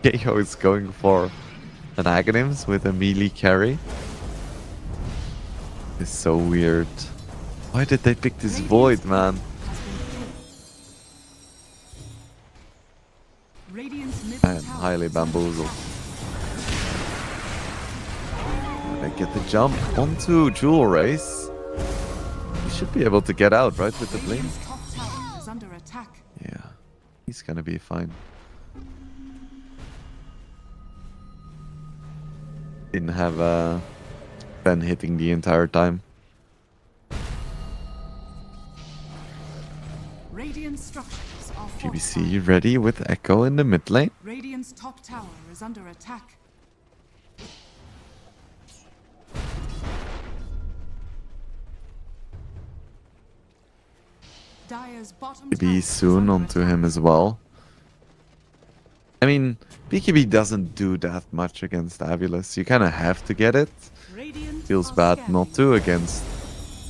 KO is going for an Aghanims with a melee carry. It's so weird. Why did they pick this Void, man? I am highly bamboozled. They get the jump onto Jewel Race. He should be able to get out, right, with the blink? Yeah, he's gonna be fine. Didn't have Ben hitting the entire time. GBC ready with Echo in the mid lane. Radiant's top tower is under attack. Dire's bottom BKB soon onto him as well. I mean, BKB doesn't do that much against Aviles. You kind of have to get it. Feels bad not to against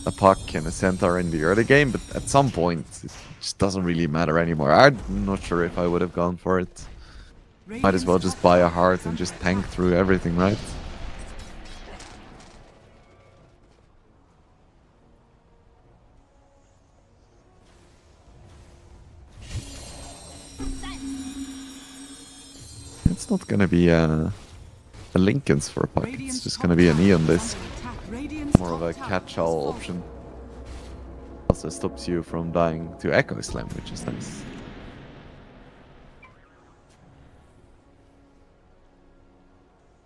a Puck and a Centaur in the early game, but at some point it just doesn't really matter anymore. I'm not sure if I would have gone for it. Might as well just buy a heart and just tank through everything, right? It's not gonna be a Linken's for a Puck, it's just gonna be a Neon Disc. More of a catch-all option. Also stops you from dying to Echo Slam, which is nice.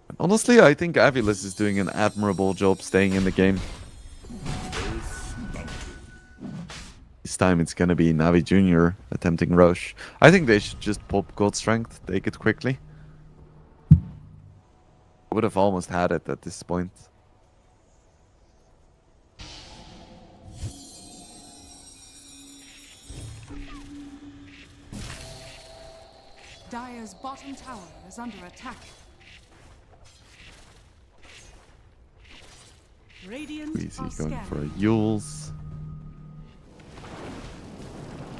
And honestly, I think Aviles is doing an admirable job staying in the game. This time it's gonna be Navi Jr. attempting Roche. I think they should just pop God Strength, take it quickly. Would have almost had it at this point. Dire's bottom tower is under attack. Radiant Easy are going scanning. for a Yules.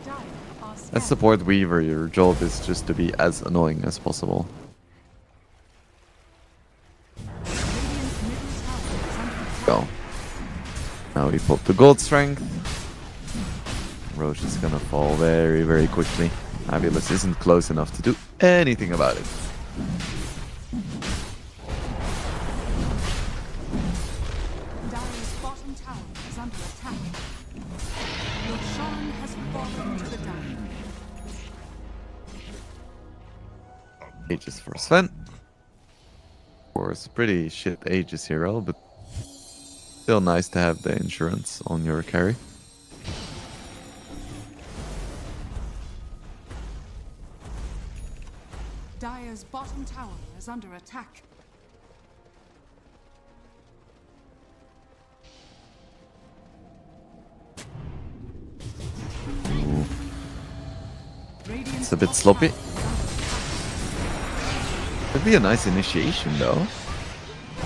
Dire are As scanning. support Weaver, your job is just to be as annoying as possible. Radiant's middle tower is under attack. Go. Now we pop the Gold Strength. Roche is gonna fall very, very quickly. Aviles isn't close enough to do anything about it. Dire's bottom tower is under attack. Roshan has fallen to the Dire. Aegis for Sven. Of course, pretty shit Aegis hero, but still nice to have the insurance on your carry. Dire's bottom tower is under attack. Ooh, Radiant's it's a bit top sloppy. tower is under attack. Could be a nice initiation though.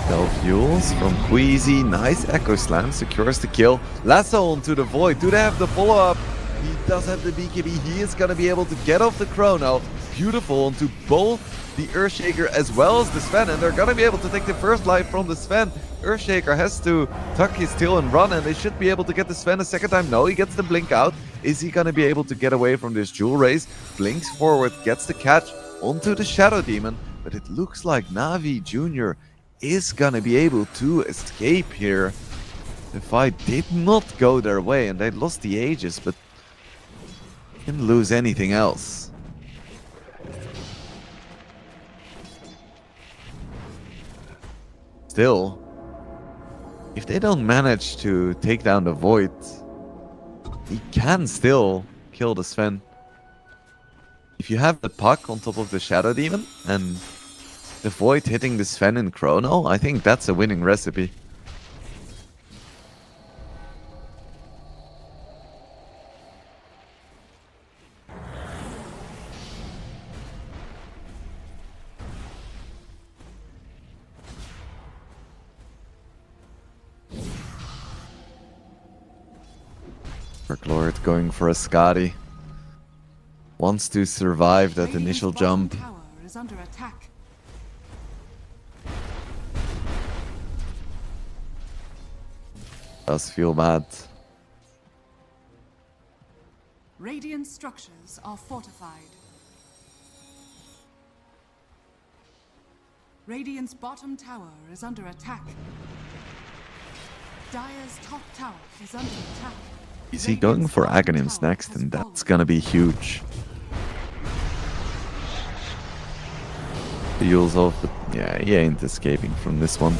12 Yules from Queasy. Nice Echo Slam. Secures the kill. Lasso onto the Void. Do they have the follow-up? He does have the BKB. He is going to be able to get off the Chrono. Beautiful onto both the Earthshaker as well as the Sven. And they're going to be able to take the first life from the Sven. Earthshaker has to tuck his tail and run. And they should be able to get the Sven a second time. No, he gets the blink out. Is he going to be able to get away from this Jewel Race? Blinks forward. Gets the catch onto the Shadow Demon. But it looks like Navi Jr. is gonna be able to escape here. The fight did not go their way and they lost the Aegis, but didn't lose anything else. Still, if they don't manage to take down the Void, he can still kill the Sven. If you have the Puck on top of the Shadow Demon and the Void hitting the Sven in Chrono, I think that's a winning recipe. Lord going for a Skadi. Wants to survive that initial Radiant's bottom jump. tower is under attack. Does feel bad. Radiant structures are fortified. Radiant's bottom tower is under attack. Dire's top tower is under attack. Is he going for Aghanims next? And that's gonna be huge. Heals off, but yeah, he ain't escaping from this one.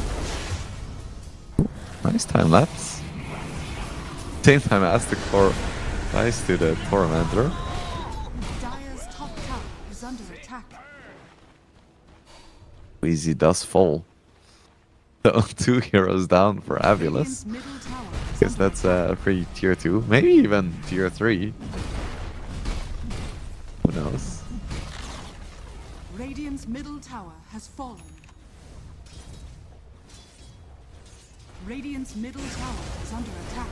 Ooh, nice time lapse. Same time Aztec for dies to the Tormentor. Dire's top tower is under attack. Easy does fall. So 2 heroes down for Avulus. Radiant's middle tower is Guess under that's a free tier 2, maybe even tier 3. Who knows? Radiant's middle tower has fallen. Radiant's middle tower is under attack.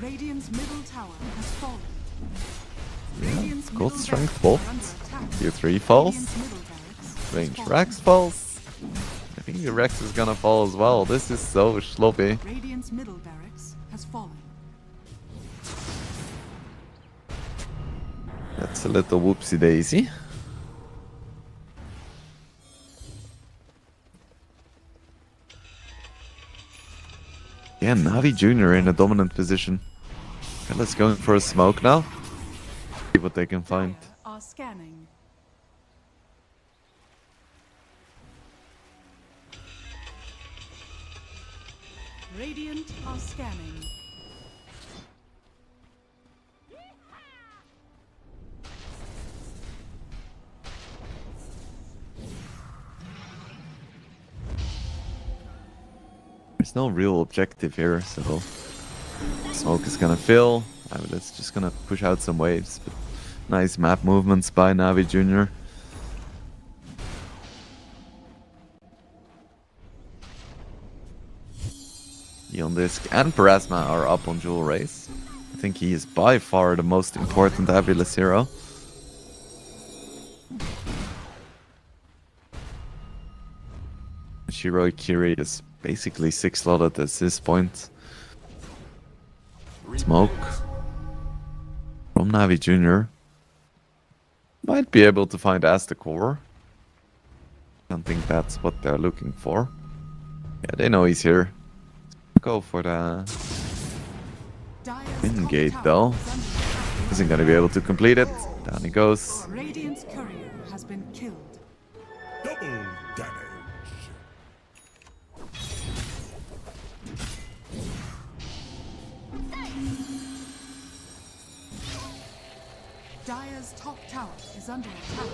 Radiant's middle tower has fallen. Radiant's Gold middle strength barracks are bolt. under attack. Tier 3 falls. Radiant's middle barracks has Range fallen. Rex falls. I think the Rex is gonna fall as well. This is so sloppy. Radiant's middle barracks has fallen. That's a little whoopsie daisy. Yeah, Navi Jr. in a dominant position. Okay, let's go in for a smoke now. See what they can find. Are scanning. Radiant are scanning. There's no real objective here, so smoke is gonna fill. It's just gonna push out some waves. But nice map movements by Navi Jr. Yondisk and Parasma are up on Jewel Race. I think he is by far the most important Avulus hero. Shiroi Kiri is basically 6-slotted at this point. Smoke from Navi Jr. Might be able to find Aztec core. Don't think that's what they're looking for. Yeah, they know he's here. Go for the Dire's Wind top Gate tower though. is under attack. Isn't gonna be able to complete it. Down he goes. Radiant's courier has been killed. Double damage. Dire's top tower is under attack.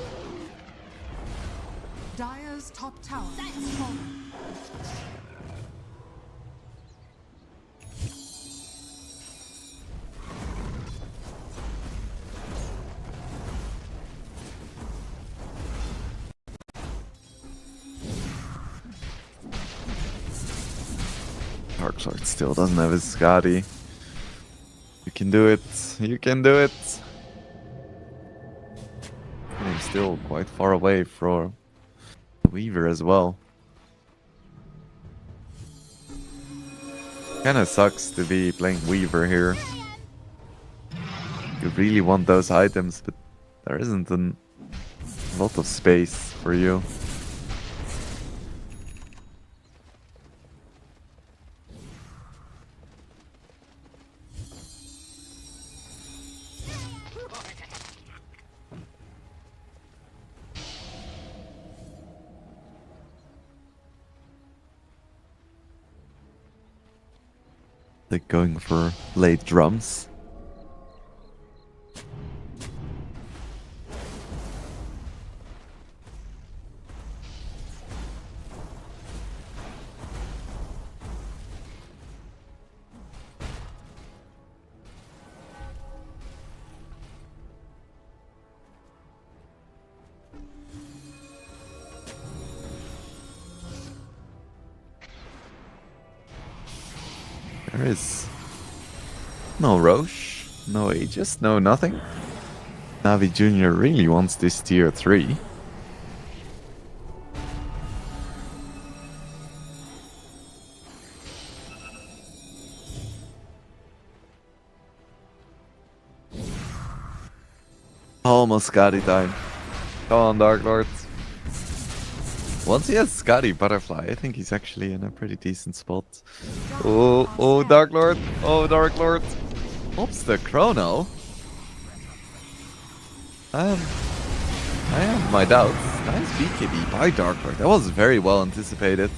Dire's top tower has fallen. Darksword still doesn't have his Skadi. You can do it. You can do it. I'm still quite far away from Weaver as well. Kinda sucks to be playing Weaver here. You really want those items, but there isn't a lot of space for you. Like going for late drums. There is no Roche, no Aegis, no nothing. Navi Jr. really wants this tier 3. Almost Scotty time. Come on, Dark Lord. Once he has Scotty Butterfly, I think he's actually in a pretty decent spot. Oh, Dark Lord. Oh, Dark Lord. Oops, the Chrono. I have my doubts. Nice BKB by Dark Lord. That was very well anticipated.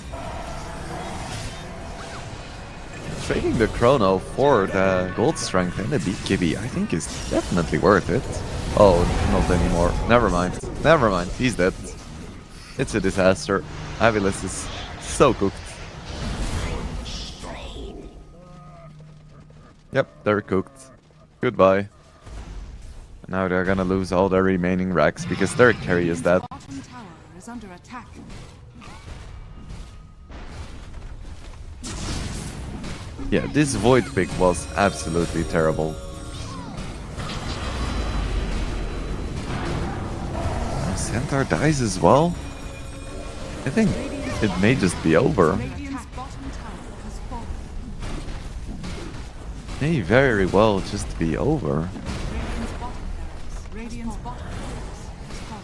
Trading the Chrono for the Gold Strength and the BKB, I think is definitely worth it. Oh, not anymore. Never mind. Never mind. He's dead. It's a disaster. Avilis is so cooked. Yep, they're cooked. Goodbye. Now they're gonna lose all their remaining racks because their carry is dead. Bottom tower is under attack. Yeah, this Void pick was absolutely terrible. Centaur dies as well? I think it may just be over. Radiant's bottom tower has fallen. May very well just be over. Radiant's bottom barracks has fallen.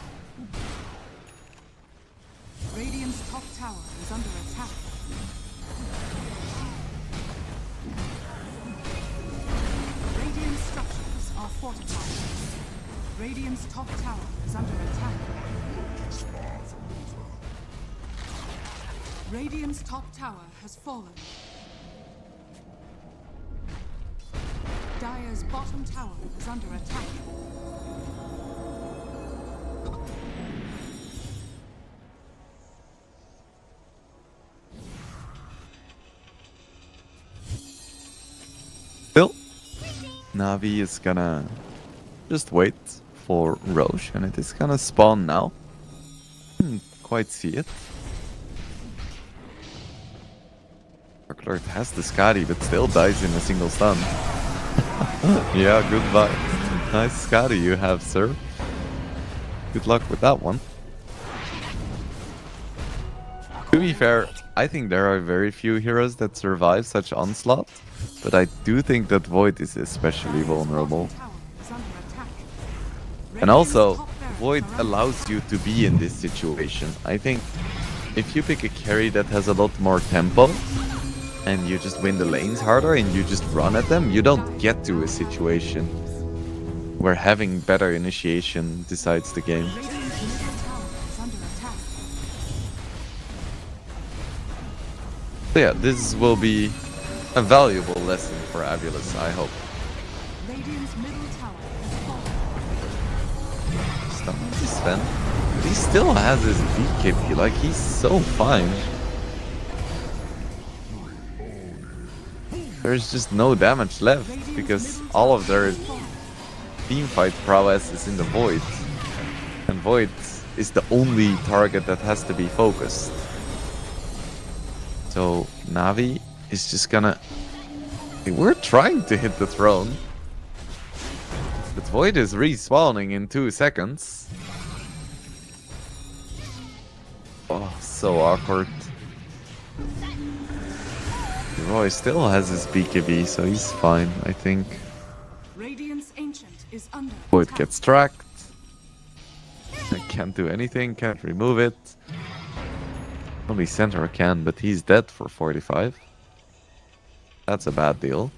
Radiant's top tower is under attack. Radiant structures are fortified. Radiant's top tower is under attack. Radiant's top tower has fallen. Dire's bottom tower is under attack. Still, Navi is gonna just wait for Roche and it is gonna spawn now. Didn't quite see it. Dark Lord has the Skadi but still dies in a single stun. Yeah, goodbye. Nice Skadi you have, sir. Good luck with that one. To be fair, I think there are very few heroes that survive such onslaught, but I do think that Void is especially vulnerable. Tower is under attack. And also, Radiant's top barracks Void are under allows you to be in this situation. I think if you pick a carry that has a lot more tempo, and you just win the lanes harder and you just run at them, you don't get to a situation where having better initiation decides the game. Radiant's middle tower is under attack. So yeah, this will be a valuable lesson for Avilis, I hope. Radiant's middle tower has fallen. Stun this Sven. But he still has his BKB, like he's so fine. There's just no damage left because all of their teamfight prowess is in the Void. And Void is the only target that has to be focused. So Navi is just gonna... We're trying to hit the throne. But Void is respawning in 2 seconds. Oh, so awkward. Roy still has his BKB, so he's fine, I think. Radiant's ancient is under Void attack. gets tracked. I can't do anything, can't remove it. Only Centaur can, but he's dead for 45. That's a bad deal.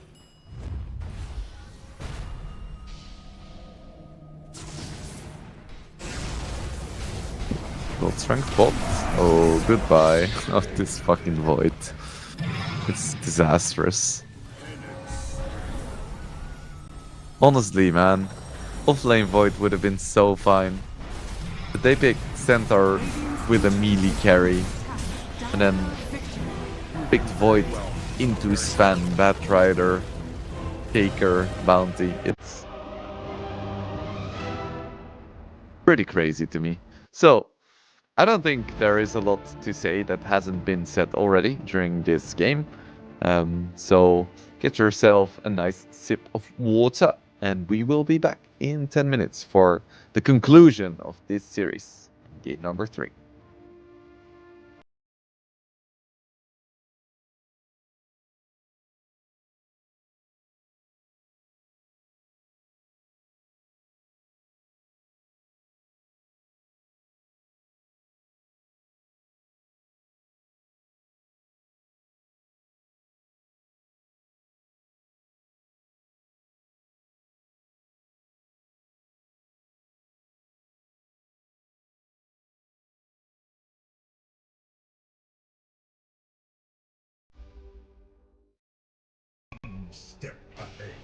Gold strength bot. Oh, goodbye. Of this fucking Void. It's disastrous. Honestly, man, offlane Void would have been so fine. But they picked Centaur with a melee carry, and then picked Void into Sven, Batrider, Taker, Bounty. It's pretty crazy to me. So, I don't think there is a lot to say that hasn't been said already during this game. So get yourself a nice sip of water and we will be back in 10 minutes for the conclusion of this series, game number 3. step ahead.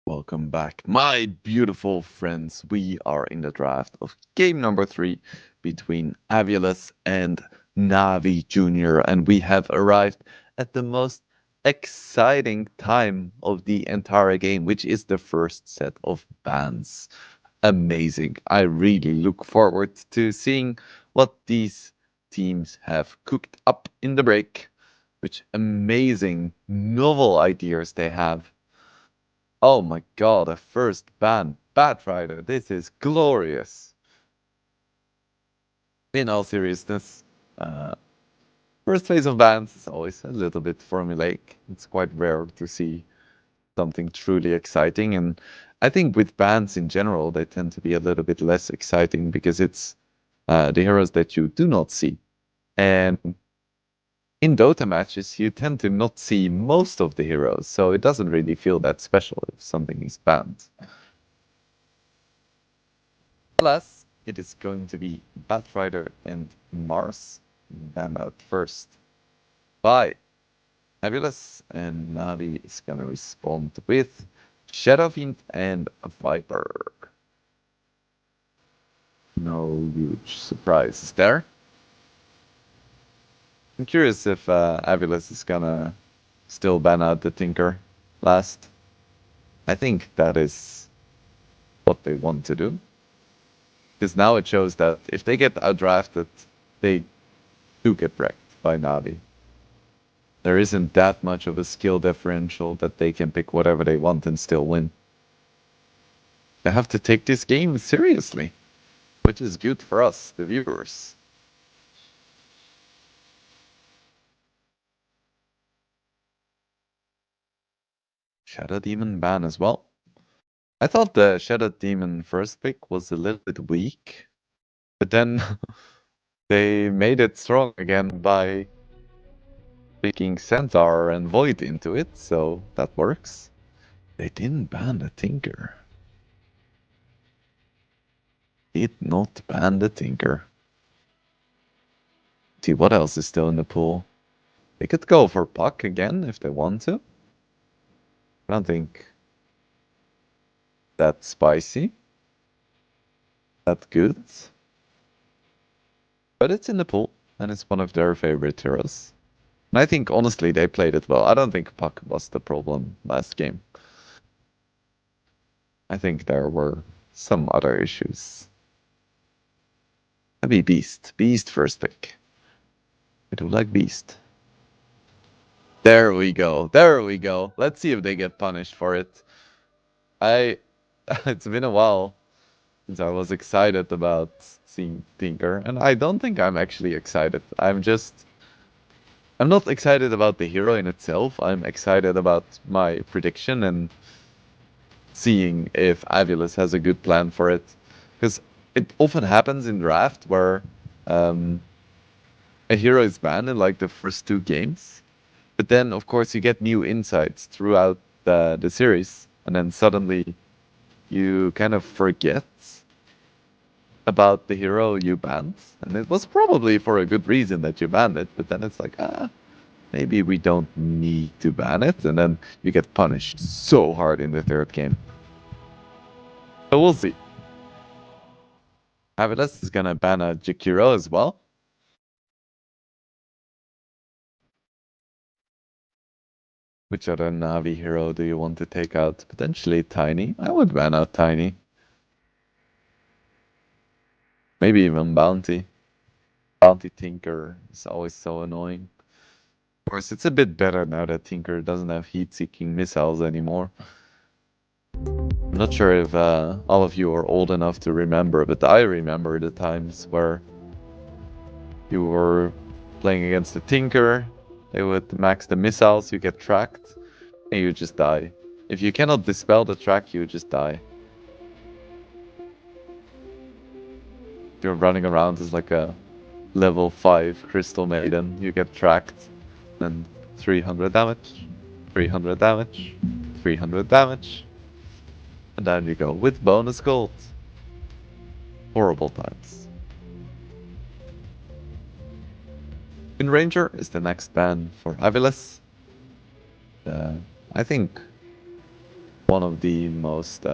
Welcome back, my beautiful friends. We are in the draft of game number 3 between Avulus and Navi Jr. And we have arrived at the most exciting time of the entire game, which is the first set of bans. Amazing. I really look forward to seeing what these teams have cooked up in the break, which amazing novel ideas they have. Oh my god, a first ban. Batrider, this is glorious. In all seriousness, uh, first phase of bans is always a little bit formulaic. It's quite rare to see something truly exciting. And I think with bans in general, they tend to be a little bit less exciting because it's the heroes that you do not see. And in Dota matches, you tend to not see most of the heroes, so it doesn't really feel that special if something is banned. Alas, it is going to be Batrider and Mars. Banned out first by Fabulous, and Navi is gonna respond with Shadowfiend and Viper. No huge surprises there. I'm curious if Avulus is gonna still ban out the Tinker last. I think that is what they want to do. Because now it shows that if they get outdrafted, they do get wrecked by Navi. There isn't that much of a skill differential that they can pick whatever they want and still win. They have to take this game seriously, which is good for us, the viewers. Shadow Demon ban as well. I thought the Shadow Demon first pick was a little bit weak, but then they made it strong again by picking Centaur and Void into it, so that works. They didn't ban the Tinker. Did not ban the Tinker. See what else is still in the pool. They could go for Puck again if they want to. I don't think that's spicy. That's good. But it's in the pool, and it's one of their favorite heroes. And I think, honestly, they played it well. I don't think Puck was the problem last game. I think there were some other issues. Maybe Beast. Beast first pick. I do like Beast. There we go. There we go. Let's see if they get punished for it. It's been a while since I was excited about seeing Tinker, and I don't think I'm actually excited. I'm not excited about the hero in itself. I'm excited about my prediction and seeing if Avulus has a good plan for it. Because it often happens in draft where a hero is banned in like the first 2 games. But then, of course, you get new insights throughout the series. And then suddenly you kind of forget about the hero you banned. And it was probably for a good reason that you banned it. But then it's like, maybe we don't need to ban it. And then you get punished so hard in the 3rd game. So we'll see. Avilas is gonna ban a Jakiro as well. Which other Navi hero do you want to take out? Potentially Tiny. I would ban out Tiny. Maybe even Bounty. Bounty Tinker is always so annoying. Of course, it's a bit better now that Tinker doesn't have heat-seeking missiles anymore. I'm not sure if all of you are old enough to remember, but I remember the times where you were playing against the Tinker. They would max the missiles, you get tracked, and you just die. If you cannot dispel the track, you just die. You're running around as like a level 5 Crystal Maiden, you get tracked, and 300 damage, 300 damage, 300 damage, and down you go with bonus gold. Horrible times. In Ranger is the next ban for Aviles. I think one of the most...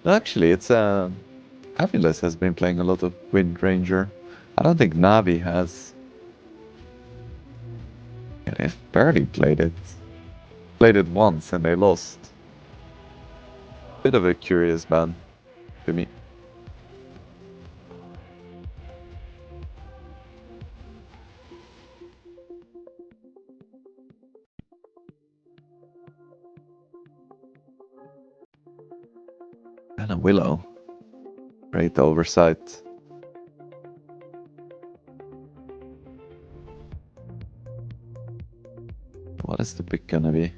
Actually, it's... Aviles has been playing a lot of Wind Ranger. I don't think Navi has. Yeah, they've barely played it. Played it once and they lost. Bit of a curious ban to me. And a Willow. Great oversight. What is the pick gonna be?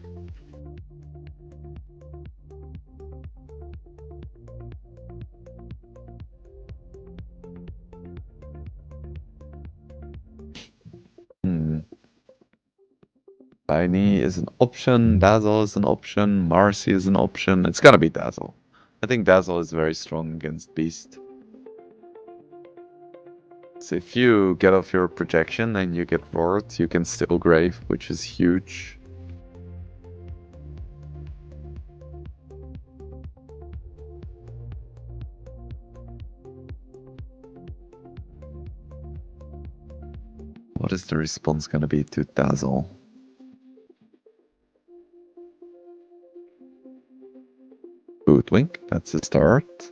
Tiny is an option, Dazzle is an option, Marcy is an option. It's gonna be Dazzle. I think Dazzle is very strong against Beast. So if you get off your projection and you get roared, you can still Grave, which is huge. What is the response gonna be to Dazzle? Bootwink, that's a start.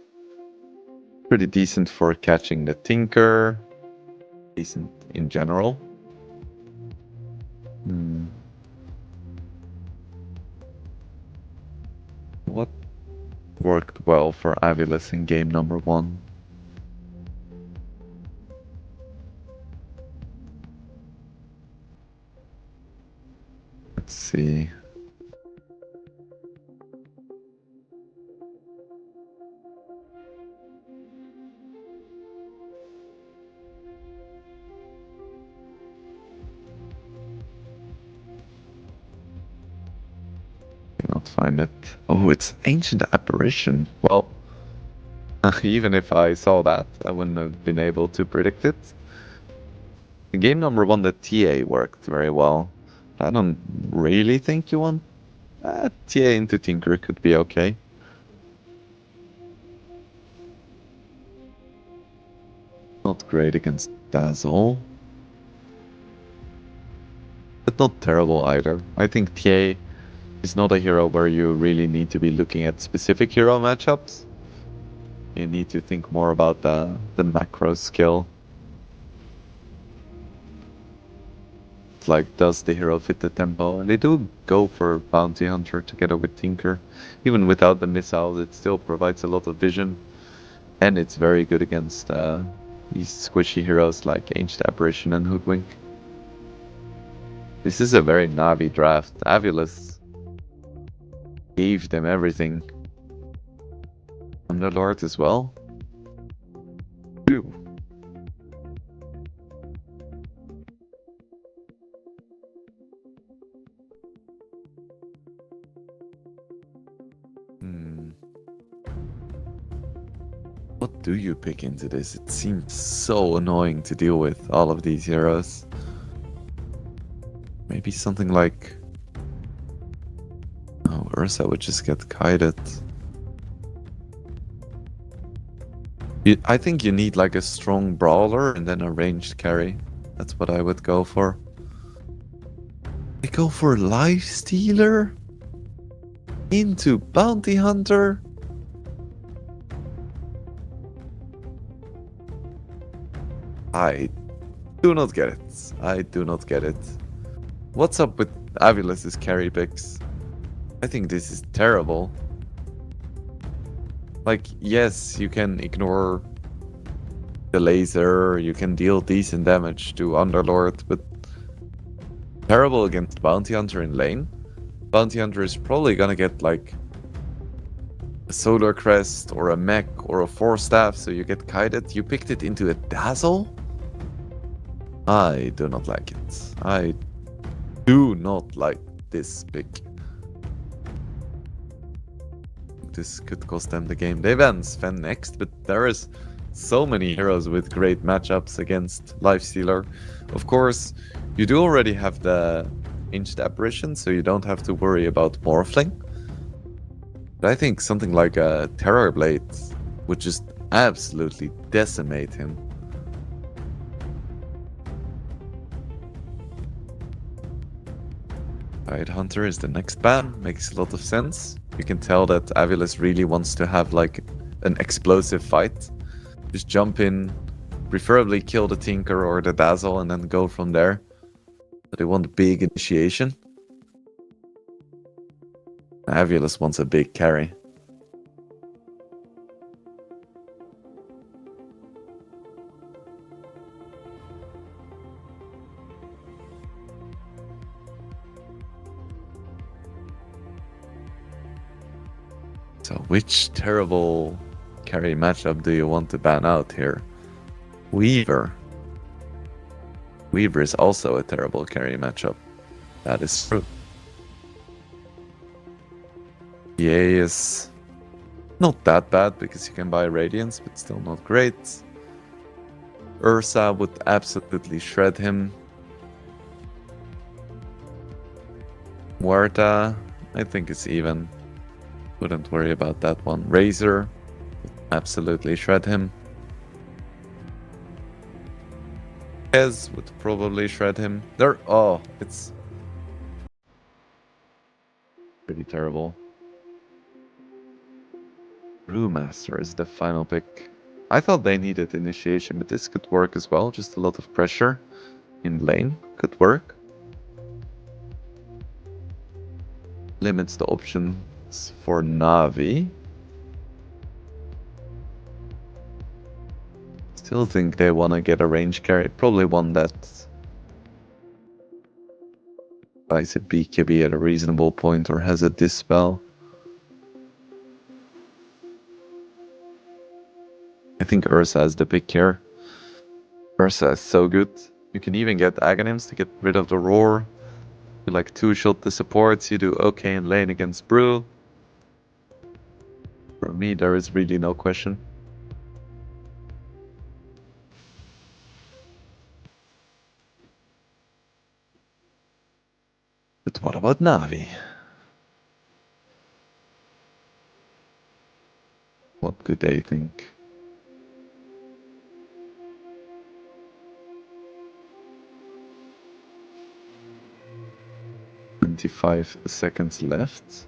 Pretty decent for catching the Tinker. Decent in general. What worked well for Aviles in game number 1? Let's see. Cannot find it. Oh, it's Ancient Apparition. Well, even if I saw that, I wouldn't have been able to predict it. In game number 1, the TA worked very well. I don't really think you want... TA into Tinker could be okay. Not great against Dazzle. But not terrible either. I think TA is not a hero where you really need to be looking at specific hero matchups. You need to think more about the macro skill. It's like, does the hero fit the tempo? And they do go for Bounty Hunter together with Tinker. Even without the missiles, it still provides a lot of vision. And it's very good against these squishy heroes like Ancient Apparition and Hoodwink. This is a very Navi draft. Aviles gave them everything. Underlord as well. Ooh. What do you pick into this? It seems so annoying to deal with all of these heroes. Maybe something like... Oh, Ursa would just get kited. I think you need like a strong brawler and then a ranged carry. That's what I would go for. I go for Lifestealer? Into Bounty Hunter? I do not get it. I do not get it. What's up with Aviles' carry picks? I think this is terrible. Like, yes, you can ignore the laser, you can deal decent damage to Underlord, but terrible against Bounty Hunter in lane. Bounty Hunter is probably gonna get like a Solar Crest or a mech or a 4-staff, so you get kited. You picked it into a Dazzle? I do not like it. I do not like this pick. This could cost them the game. They ban Sven next, but there is so many heroes with great matchups against Lifestealer. Of course, you do already have the Ancient Apparition, so you don't have to worry about Morphling. But I think something like a Terror Blade would just absolutely decimate him. Tide Hunter is the next ban. Makes a lot of sense. You can tell that Aviles really wants to have like an explosive fight. Just jump in, preferably kill the Tinker or the Dazzle, and then go from there. But they want a big initiation. Aviles wants a big carry. So which terrible carry matchup do you want to ban out here? Weaver. Weaver is also a terrible carry matchup. That is true. EA is not that bad because you can buy Radiance, but still not great. Ursa would absolutely shred him. Muerta, I think it's even. Wouldn't worry about that one. Razor, absolutely shred him. Ez would probably shred him. It's pretty terrible. Brewmaster is the final pick. I thought they needed initiation, but this could work as well. Just a lot of pressure in lane could work. Limits the options for Navi. Still think they want to get a range carry. Probably one that buys a BKB at a reasonable point or has a dispel. I think Ursa is the pick here. Ursa is so good. You can even get Aghanims to get rid of the roar. You like two-shot the supports, you do okay in lane against Brew. For me, there is really no question. But what about Navi? What could they think? $25 left.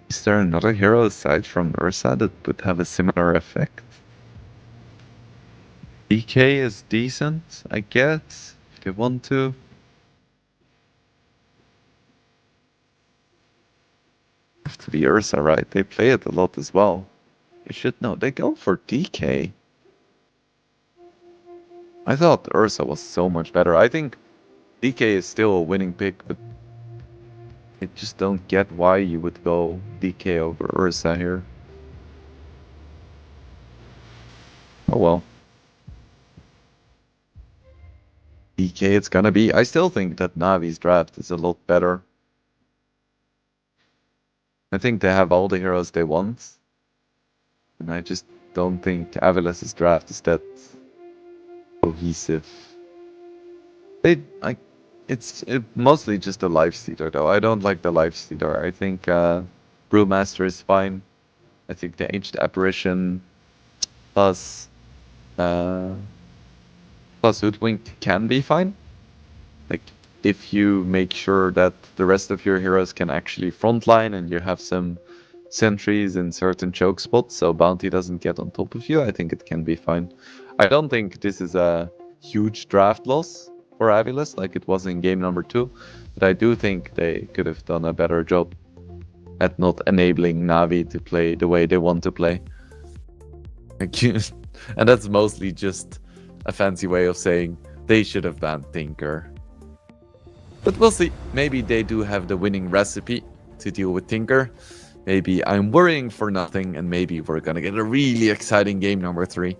Is there another hero aside from Ursa that would have a similar effect? DK is decent, I guess, if you want to. Have to be Ursa, right? They play it a lot as well. You should know. They go for DK. I thought Ursa was so much better. I think DK is still a winning pick, but I just don't get why you would go DK over Ursa here. Oh well. DK it's gonna be. I still think that Navi's draft is a lot better. I think they have all the heroes they want. And I just don't think Aviles' draft is that cohesive. It's mostly just a lifestealer though. I don't like the lifestealer. I think Brewmaster is fine. I think the Ancient Apparition plus Hoodwink can be fine. Like if you make sure that the rest of your heroes can actually frontline and you have some sentries in certain choke spots so Bounty doesn't get on top of you, I think it can be fine. I don't think this is a huge draft loss for Aviles like it was in game number 2, but I do think they could have done a better job at not enabling Navi to play the way they want to play. And that's mostly just a fancy way of saying they should have banned Tinker. But we'll see. Maybe they do have the winning recipe to deal with Tinker. Maybe I'm worrying for nothing, and maybe we're gonna get a really exciting game number 3.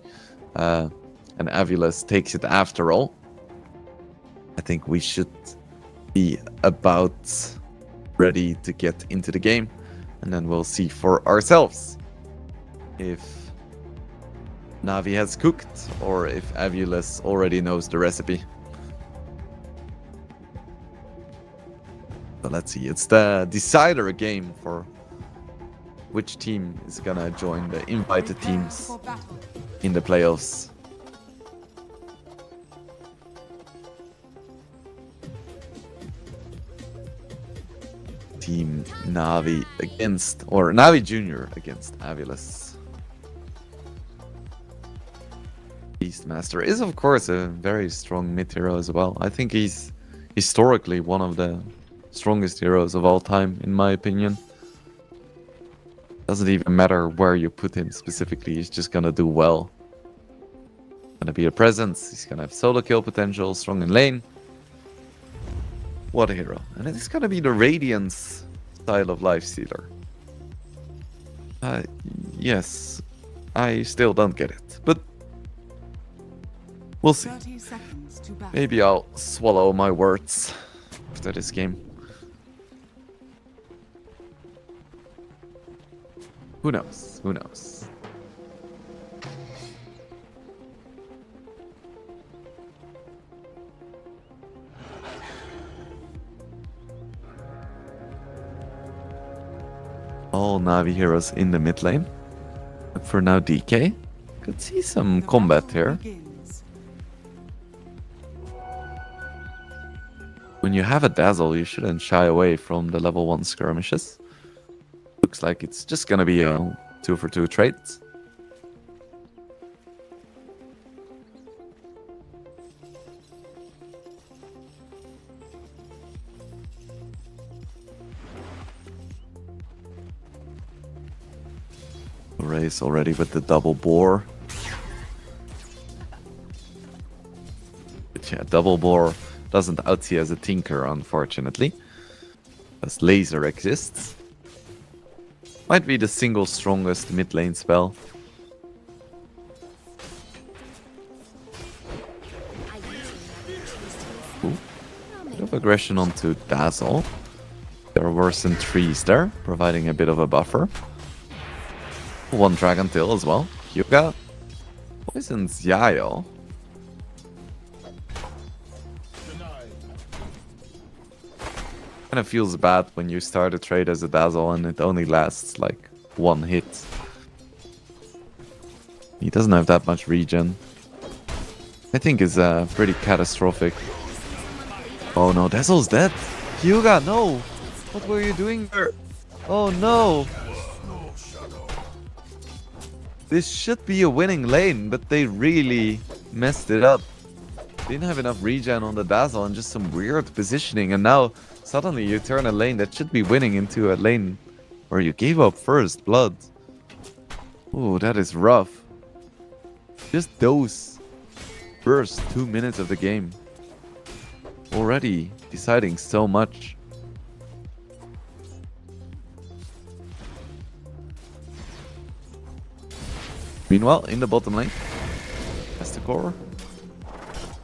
And Aviles takes it after all. I think we should be about ready to get into the game, and then we'll see for ourselves if Navi has cooked or if Aviles already knows the recipe. But let's see, it's the decider game for which team is gonna join the invited Prepare teams for battle. in the playoffs. Team Navi against, or Navi Junior against Avilus. Beastmaster is of course a very strong mid hero as well. I think he's historically one of the strongest heroes of all time, in my opinion. Doesn't even matter where you put him specifically, he's just gonna do well. Gonna be a presence, he's gonna have solo kill potential, strong in lane. What a hero. And it's gonna be the Radiance style of Lifestealer. Yes, I still don't get it, but we'll see. 30 seconds to battle. Maybe I'll swallow my words after this game. Who knows? Who knows? All Navi heroes in the mid lane. But for now, DK. Could see some The combat battle here. begins. When you have a Dazzle, you shouldn't shy away from the level 1 skirmishes. Looks like it's just gonna be a 2-for-2 trade. Race already with the double bore. But yeah, double bore doesn't outsee as a tinker, unfortunately. As laser exists. Might be the single strongest mid lane spell. Ooh. Bit of aggression onto Dazzle. There are worsened trees there, providing a bit of a buffer. One Dragon Tail as well. Hyuga poisons Yael. Kind of feels bad when you start a trade as a Dazzle and it only lasts like one hit. He doesn't have that much regen. I think is pretty catastrophic. Oh no, Dazzle's dead. Hyuga, no! What were you doing there? Oh no! This should be a winning lane, but they really messed it up. Didn't have enough regen on the Dazzle and just some weird positioning, and now suddenly you turn a lane that should be winning into a lane where you gave up first blood. Oh, that is rough. Just those first 2 minutes of the game. Already deciding so much. Meanwhile, in the bottom lane, Esticore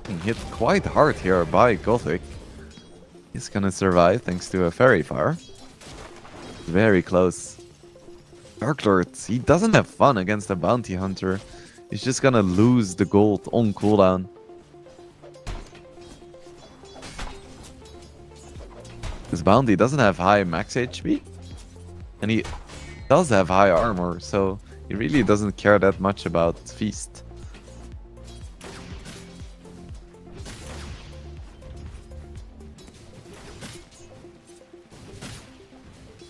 being hit quite hard here by Gothic. He's gonna survive thanks to a Fairy Fire. Very close. Dark Lord, he doesn't have fun against a Bounty Hunter. He's just gonna lose the gold on cooldown. This Bounty doesn't have high max HP. And he does have high armor, so he really doesn't care that much about Feast.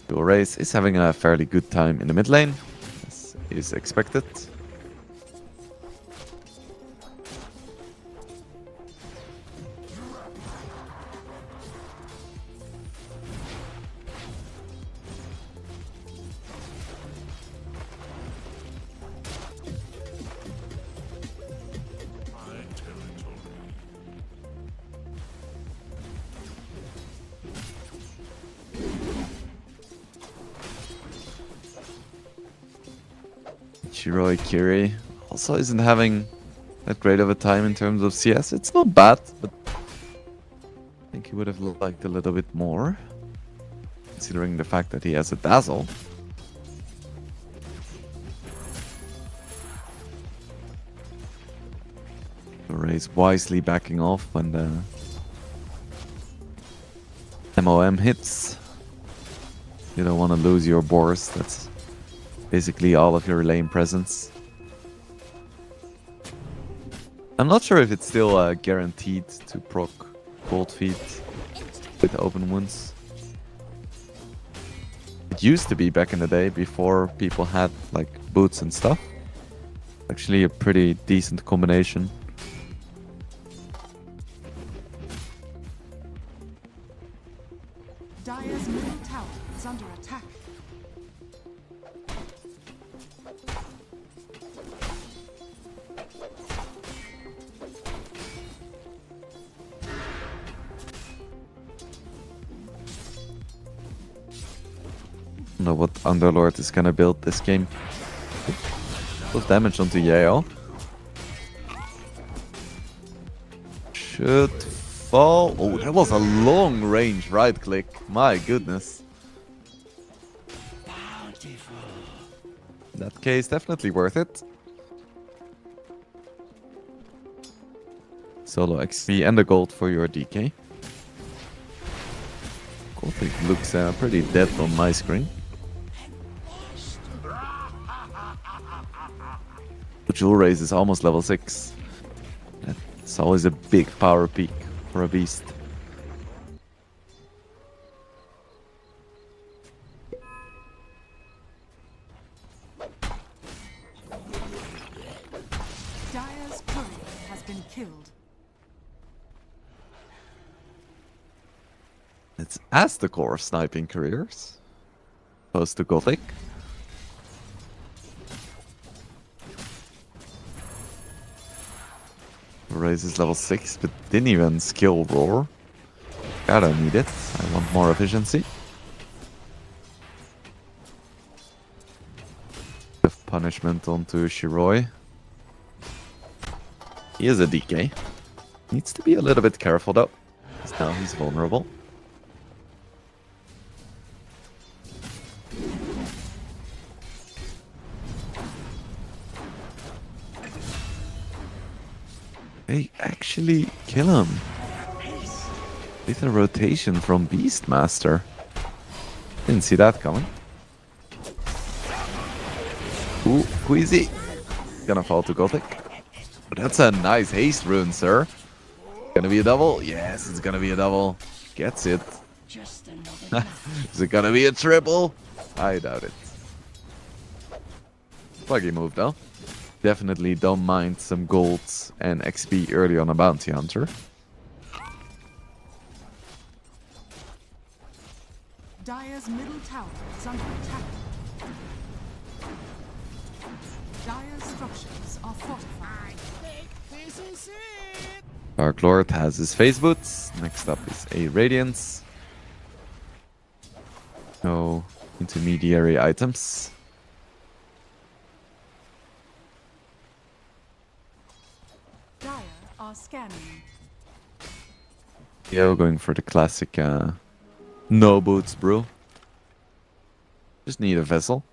Dual Race is having a fairly good time in the mid lane, as is expected. Shiroi Kiri also isn't having that great of a time in terms of CS. It's not bad, but I think he would have liked a little bit more, considering the fact that he has a Dazzle. Ray's wisely backing off when the MOM hits. You don't want to lose your boars. That's basically all of your lane presence. I'm not sure if it's still guaranteed to proc cold feet with open wounds. It used to be back in the day before people had like boots and stuff. Actually a pretty decent combination. Dire's middle tower is under attack. I don't know what Underlord is gonna build this game. Plus damage onto Yale. Should fall. Oh, that was a long range right click. My goodness. In that case, definitely worth it. Solo XP and the gold for your DK. Gothic looks pretty dead on my screen. Jewel Raise is almost level 6. It's always a big power peak for a beast. Dire's courier has been killed. It's Aztecor sniping careers. Opposed to Gothic. Raises level 6, but didn't even skill Roar. Gotta need it. I want more efficiency. Of punishment onto Shiroi. He is a DK. Needs to be a little bit careful though, because now he's vulnerable. They actually kill him. With a rotation from Beastmaster. Didn't see that coming. Ooh, Queasy. Gonna fall to Gothic. But that's a nice haste rune, sir. Gonna be a double? Yes, it's gonna be a double. Gets it. Is it gonna be a triple? I doubt it. Pluggy move though. Definitely don't mind some golds and XP early on a bounty hunter. Dire's middle tower is under attack. Dire's structures are fortified. This is it! Dark Lord has his phase boots. Next up is a Radiance. No intermediary items. Dire are scanning. Yeah, we're going for the classic no boots, bro. Just need a vessel.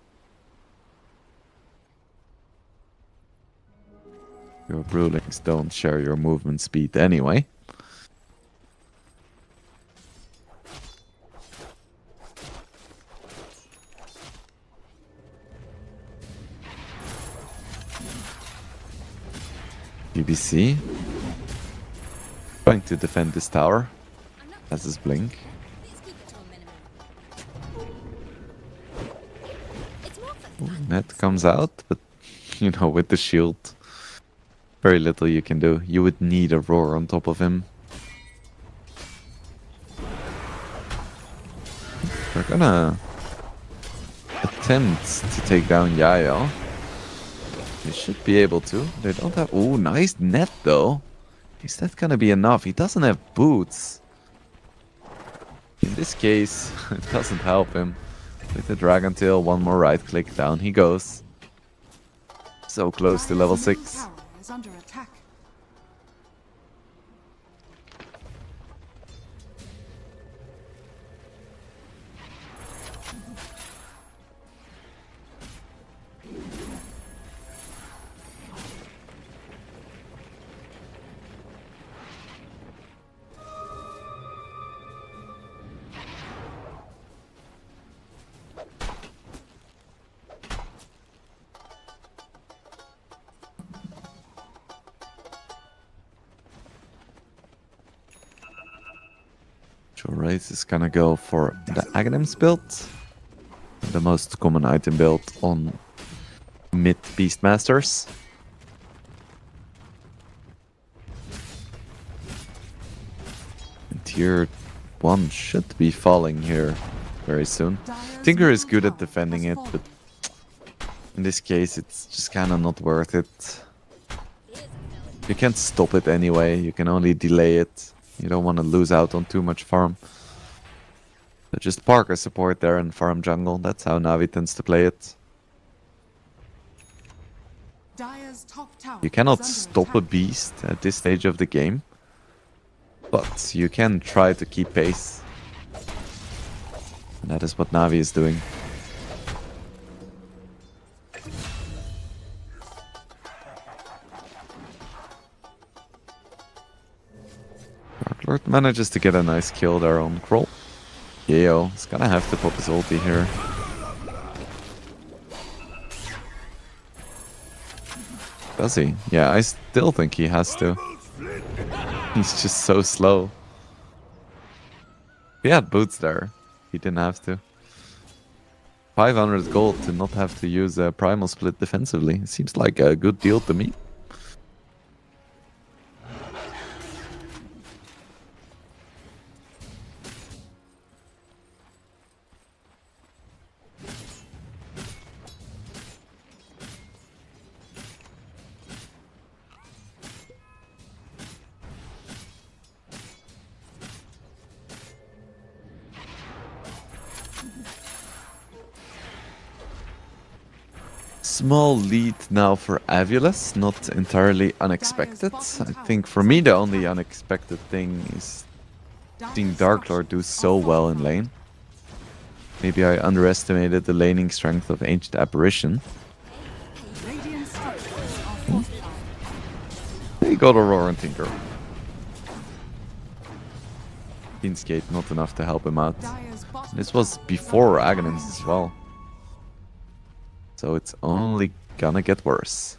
Your Brewlings don't share your movement speed anyway. BBC. Trying to defend this tower. Has his blink. Net comes out, but you know, with the shield, very little you can do. You would need a roar on top of him. We're gonna attempt to take down Yael. They should be able to. They don't have... Ooh, nice net though. Is that gonna be enough? He doesn't have boots. In this case, it doesn't help him. With the Dragon Tail, one more right click, down he goes. So close to level 6. Tower is under attack. Joe Race is gonna go for the Aghanims build. The most common item build on mid Beastmasters. And tier 1 should be falling here very soon. Tinker is good at defending it, but in this case it's just kind of not worth it. You can't stop it anyway, you can only delay it. You don't want to lose out on too much farm. So just park a support there and farm jungle. That's how Na'Vi tends to play it. Dire's top tower You cannot is under stop a attack. beast at this stage of the game. But you can try to keep pace. And that is what Na'Vi is doing. Dark Lord manages to get a nice kill there on Kroll. Yayo is gonna have to pop his ulti here. Does he? Yeah, I still think he has to. He's just so slow. He had boots there. He didn't have to. 500 gold to not have to use a primal split defensively. It seems like a good deal to me. Small lead now for Avulus, not entirely unexpected. I think for me the only unexpected thing is seeing Dark Lord do so well in lane. Maybe I underestimated the laning strength of Ancient Apparition. Radiant structures are fortified. He got Aurora and Tinker. Fiend's not enough to help him out. Dire's bottom This was tower is before under Aghanims as well. So it's only gonna get worse.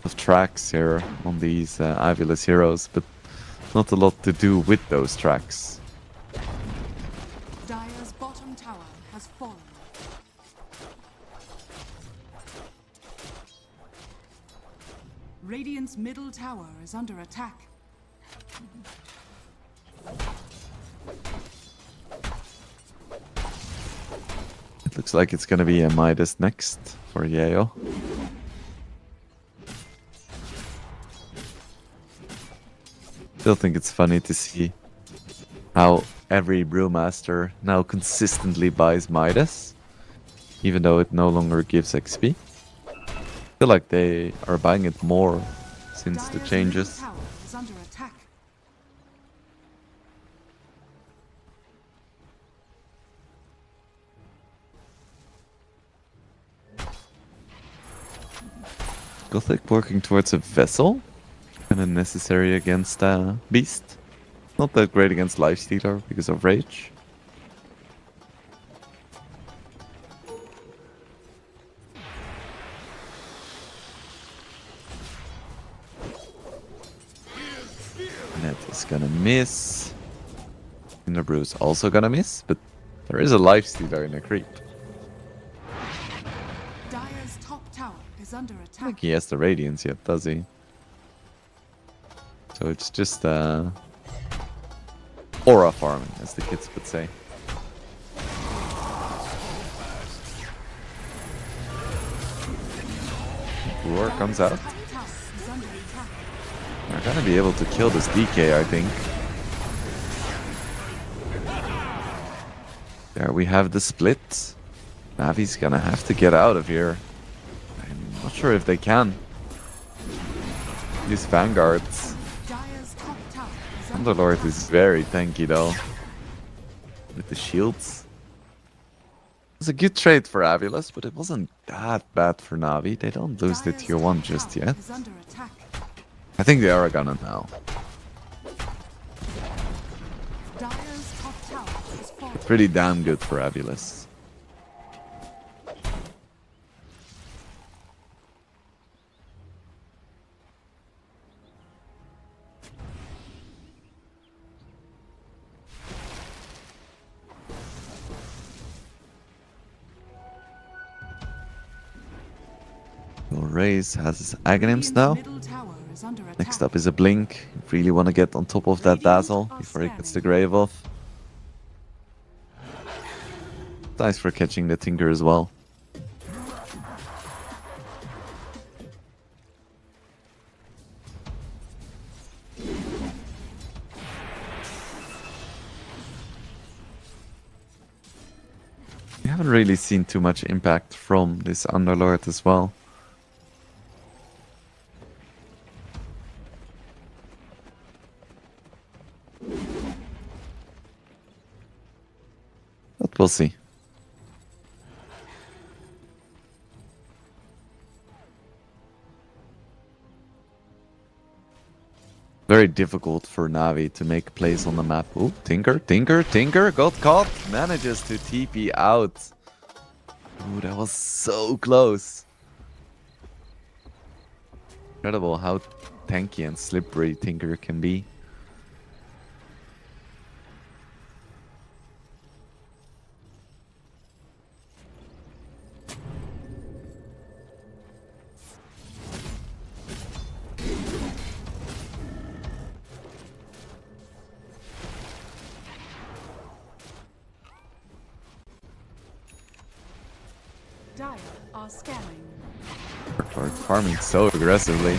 Of tracks here on these Avulus heroes, but not a lot to do with those tracks. Dire's bottom tower has fallen. Radiant's middle tower is under attack. It looks like it's gonna be a Midas next for Yayo. Still think it's funny to see how every brewmaster now consistently buys Midas, even though it no longer gives XP. I feel like they are buying it more since the Dire's changes. middle tower is under attack. Gothic working towards a vessel. Kind of necessary against Beast. Not that great against Lifestealer because of Rage. Net is gonna miss. Innerbrew also gonna miss, but there is a Lifestealer in a creep. Dire's top tower is under I don't attack. think he has the Radiance yet, does he? So it's just aura farming, as the kids would say. Roar comes out. Top tower is under attack. We're gonna be able to kill this DK, I think. There we have the split. Navi's gonna have to get out of here. I'm not sure if they can. These vanguards. Dire's top tower is under Underlord is very tanky though. With the shields. It was a good trade for Avulus, but it wasn't that bad for Na'Vi. They don't lose the Dire's tier 1 top just tower yet. is under attack. I think they are gonna now. Dire's top tower is fallen. Pretty damn good for Avulus. Raze has his Aghanims Radiant's now. middle tower is under attack. Next up is a Blink. You really want to get on top of that Dazzle before he gets the Grave off. Nice for catching the Tinker as well. We haven't really seen too much impact from this Underlord as well. But we'll see. Very difficult for Na'Vi to make plays on the map. Ooh, Tinker got caught. Manages to TP out. Ooh, that was so close. Incredible how tanky and slippery Tinker can be. Dire are scanning. Lord farming so aggressively.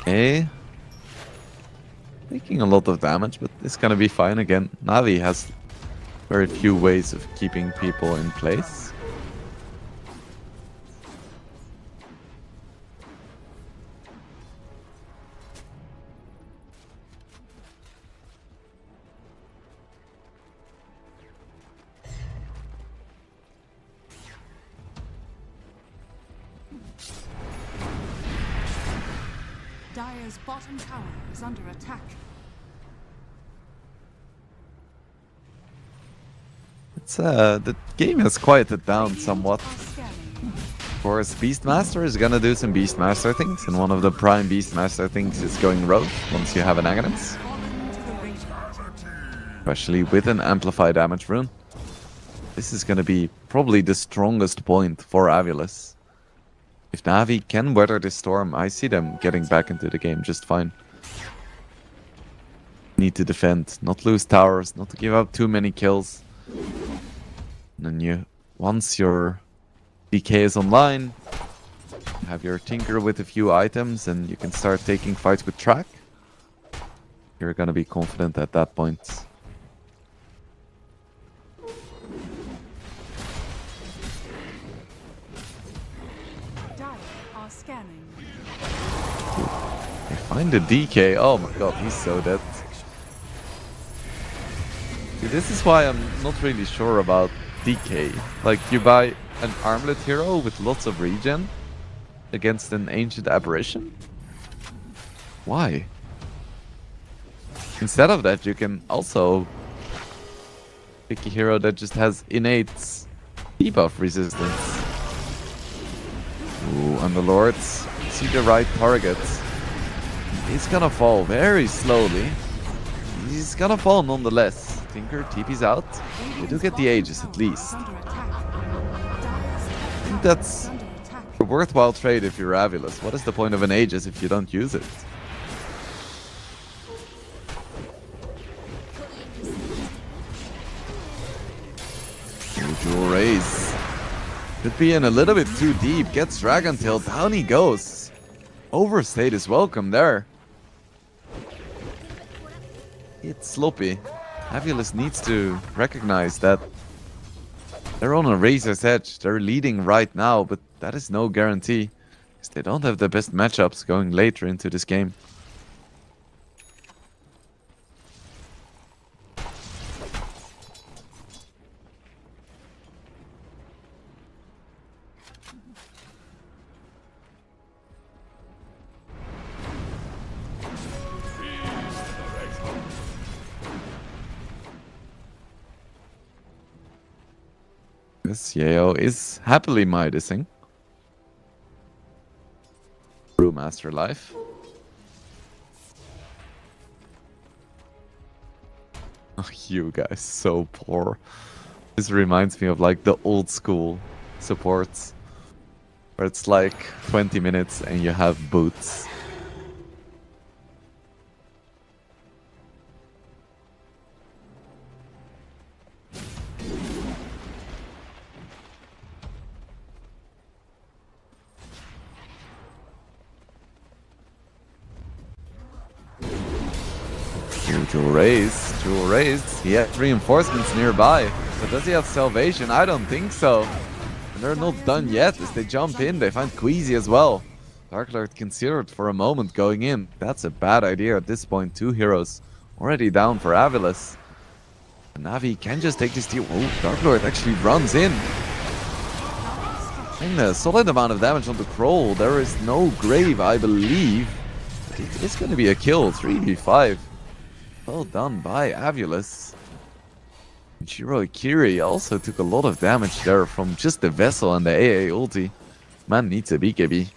Okay. Taking a lot of damage, but it's gonna be fine again. Na'Vi has very few ways of keeping people in place. Dire's bottom tower is under attack. It's the game has quieted down somewhat. Are scanning. Of course, Beastmaster is gonna do some Beastmaster things, and one of the prime Beastmaster things is going Rogue once you have an Aghanims. Fallen to the radiant. Especially with an Amplify damage rune. This is gonna be probably the strongest point for Avulus. If Na'Vi can weather this storm, I see them getting back into the game just fine. Need to defend, not lose towers, not to give up too many kills. And then once your DK is online, you have your Tinker with a few items and you can start taking fights with track. You're gonna be confident at that point. Dire are scanning. They find the DK, oh my god, he's so dead. See, this is why I'm not really sure about DK. Like, you buy an armlet hero with lots of regen against an ancient aberration? Why? Instead of that, you can also pick a hero that just has innate debuff resistance. Ooh, Underlords. See the right target. He's gonna fall very slowly. He's gonna fall nonetheless. Tinker TP's out. We do get the Aegis at least. Under attack. I think that's Under attack. a worthwhile trade if you're Avulus. What is the point of an Aegis if you don't use it? Dual raise. Could be in a little bit too deep. Gets Dragon Tail. Down he goes. Overstayed is welcome there. It's sloppy. Avulus needs to recognize that they're on a razor's edge. They're leading right now, but that is no guarantee. Because they don't have the best matchups going later into this game. This Yeo is happily Midasing. Brewmaster life. Oh, you guys, so poor. This reminds me of like the old school supports, where it's like 20 minutes and you have boots. Jewel raised. He had reinforcements nearby. But does he have salvation? I don't think so. And they're not done yet. As they jump in, they find Queasy as well. Dark Lord considered for a moment going in. That's a bad idea at this point. 2 heroes already down for Avilis. And Navi can just take this deal. Oh, Dark Lord actually runs in. And a solid amount of damage on the Kroll. There is no grave, I believe. But it is going to be a kill. 3v5. Well done by Avilis. Shiro Ikiri also took a lot of damage there from just the Vessel and the AA ulti. Man needs a BKB.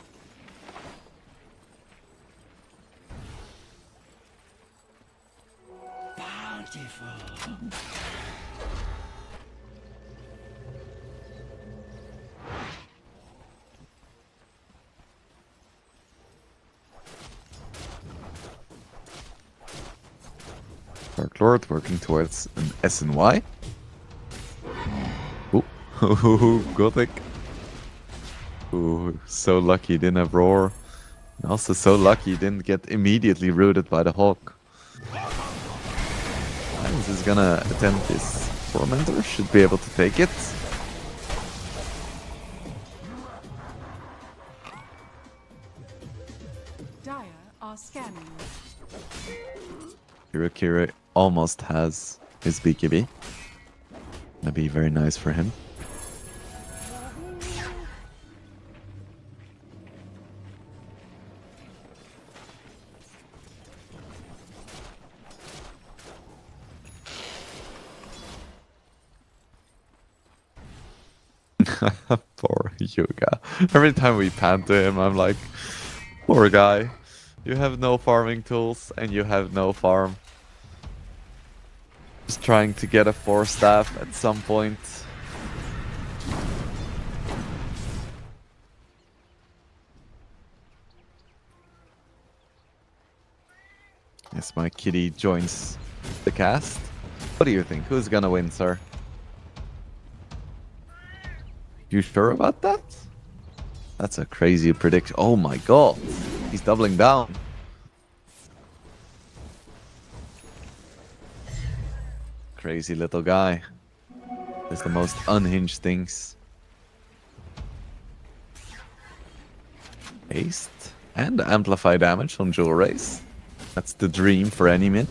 Dark Lord working towards an SNY. Ooh, Gothic. Ooh, so lucky he didn't have Roar. And also so lucky he didn't get immediately rooted by the Hawk. Lions is gonna attempt this. Tormentor should be able to take it. Dire are scanning. Kira almost has his BKB. That'd be very nice for him. Poor Yuga. Every time we pan to him, I'm like, poor guy. You have no farming tools and you have no farm. Just trying to get a 4-staff at some point. Yes, my kitty joins the cast. What do you think? Who's gonna win, sir? You sure about that? That's a crazy prediction. Oh my god. He's doubling down. Crazy little guy. Does the most unhinged things. Haste and amplify damage on Jewel Race. That's the dream for any mid.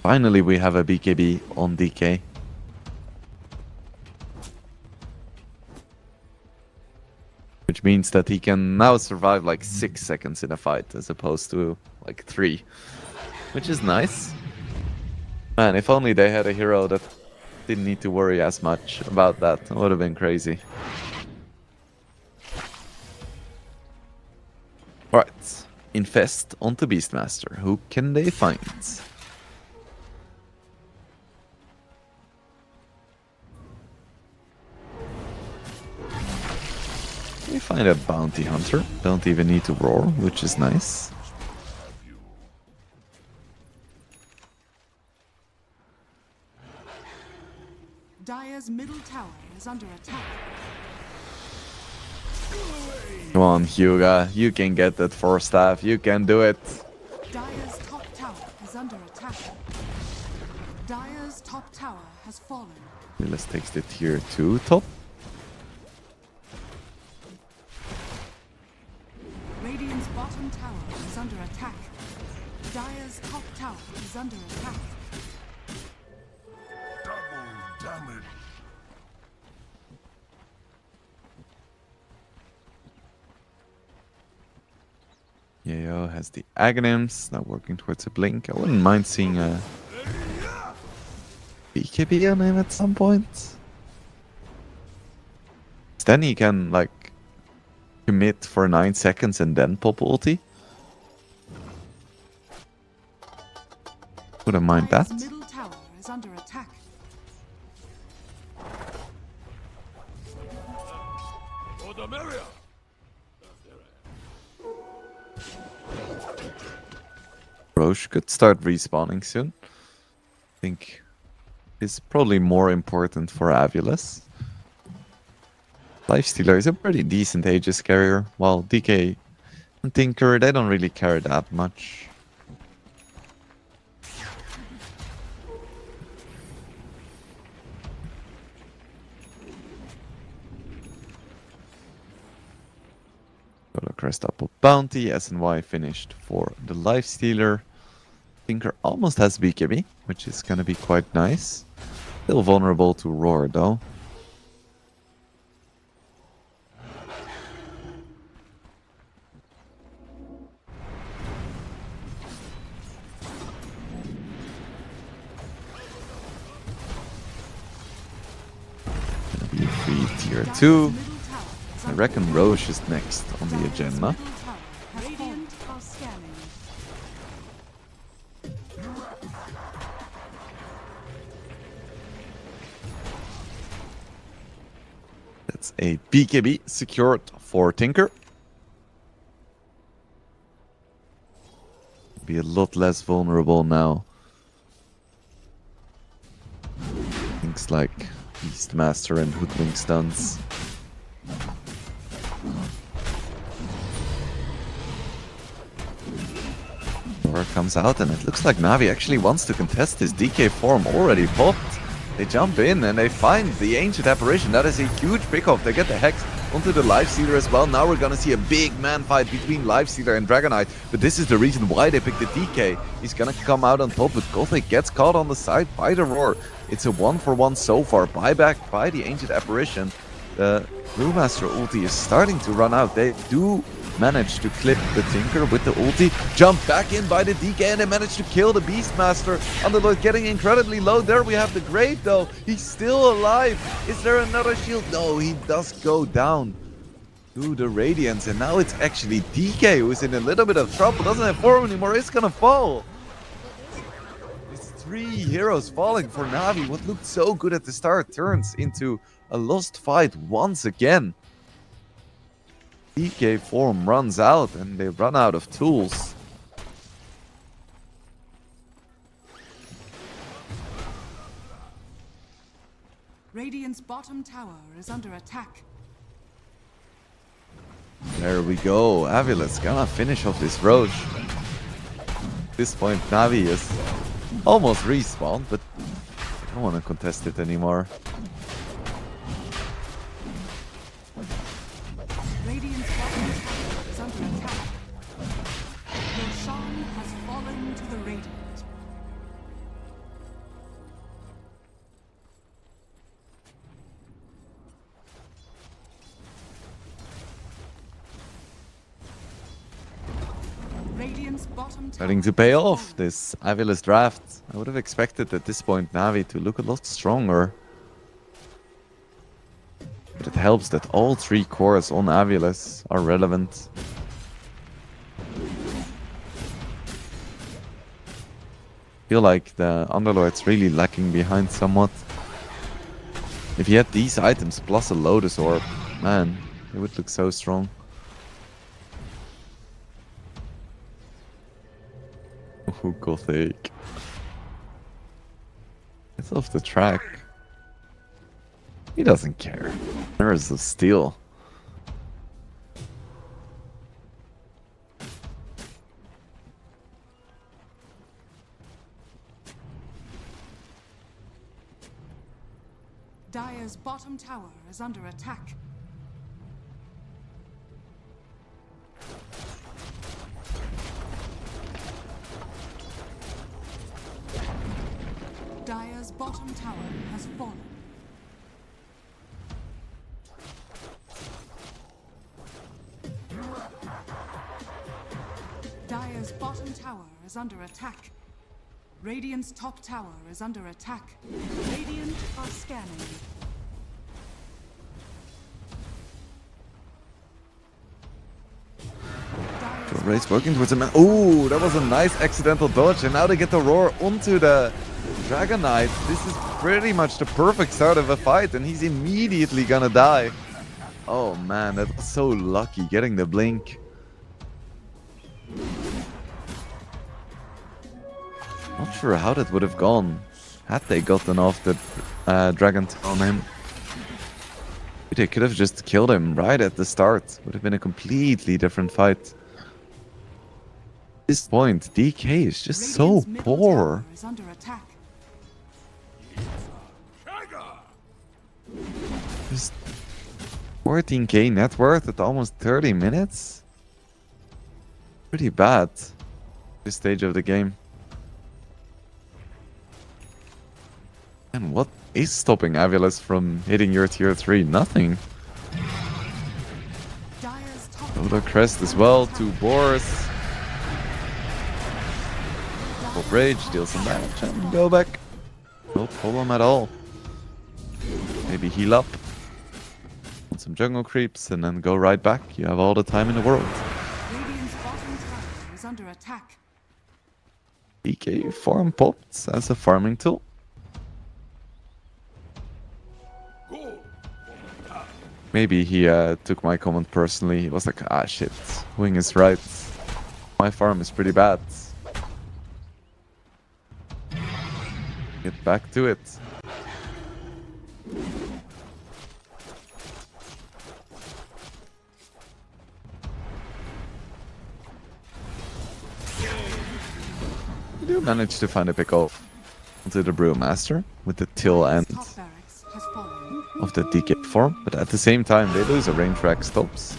Finally we have a BKB on DK. Which means that he can now survive like 6 seconds in a fight as opposed to like 3. Which is nice. Man, if only they had a hero that didn't need to worry as much about that. It would have been crazy. Alright. Infest onto Beastmaster. Who can they find? We find a bounty hunter. Don't even need to roar, which is nice. Dire's middle tower is under attack. Come on, Hyuga. You can get that 4-staff. You can do it. Dire's top tower is under attack. Dire's top tower has fallen. Let's take the tier 2 top. Radiant's bottom tower is under attack. Dire's top tower is under attack. Double damage. Yayo has the Aghanims, now working towards a blink. I wouldn't mind seeing a BKB on him at some point. Then he can like commit for 9 seconds and then pop ulti. Wouldn't mind that. Dire's middle tower is under attack. For the merrier. Roche could start respawning soon. I think it's probably more important for Avulus. Lifestealer is a pretty decent Aegis carrier, while DK and Tinker, they don't really care that much. Got a crest up of bounty. SNY finished for the Lifestealer. Tinker almost has BKB, which is gonna be quite nice. Still vulnerable to Roar though. Gonna be a free tier 2. I reckon Roche is next on the agenda. Radiant are scanning. That's a BKB secured for Tinker. Be a lot less vulnerable now. Things like Beastmaster and Hoodwink stuns. Dora comes out and it looks like Navi actually wants to contest his DK form already popped. They jump in and they find the Ancient Apparition. That is a huge pickoff. They get the Hex onto the Lifestealer as well. Now we're gonna see a big man fight between Lifestealer and Dragonite. But this is the reason why they picked the DK. He's gonna come out on top, but Gothic gets caught on the side by the Roar. It's a 1-for-1 so far. Buyback by the Ancient Apparition. The Brewmaster ulti is starting to run out. They do manage to clip the Tinker with the ulti. Jump back in by the DK and they manage to kill the Beastmaster. Underlord getting incredibly low. There we have the Grave though. He's still alive. Is there another shield? No, he does go down to the Radiance. And now it's actually DK who's in a little bit of trouble. Doesn't have form anymore. It's gonna fall. It's 3 heroes falling for Navi. What looked so good at the start turns into a lost fight once again. DK form runs out and they run out of tools. Radiant's bottom tower is under attack. There we go. Avulus gonna finish off this Roche. At this point, Navi is almost respawned, but I don't want to contest it anymore. Radiant's bottom tower is under attack. Roshan has fallen to the Radiant. Radiant's bottom tower Starting to pay has off fallen. this Avulus draft. I would have expected at this point Navi to look a lot stronger. But it helps that all 3 cores on Avulus are relevant. Feel like the Underlord's really lacking behind somewhat. If he had these items plus a Lotus Orb, man, it would look so strong. Oh, Gothic. It's off the track. He doesn't care. There is a steal. Dire's bottom tower is under attack. Dire's bottom tower has fallen. Dire's bottom tower is under attack. Radiant's top tower is under attack. Radiant are scanning. Ray's working towards him. Oh, that was a nice accidental dodge. And now they get the roar onto the Dragon Knight. This is pretty much the perfect start of a fight. And he's immediately gonna die. Oh man, that was so lucky getting the blink. Not sure how that would have gone had they gotten off the Dragon on him. They could have just killed him right at the start. Would have been a completely different fight. At this point, DK is just so poor. Is under attack. Just 14k net worth at almost 30 minutes? Pretty bad. This stage of the game. And what is stopping Aviles from hitting your tier 3? Nothing. Dire's top Oda Crest as well, 2 boars. Pop Rage, deal some damage and go back. No problem at all. Maybe heal up. Want some jungle creeps and then go right back. You have all the time in the world. Radiant's bottom tower is under attack. DK farm popped as a farming tool. Maybe he took my comment personally. He was like, ah shit, Wing is right. My farm is pretty bad. Get back to it. We do manage to find a pick off onto the Brewmaster with the till end Top barracks has fallen. of the DK form, but at the same time they lose a range rack stops.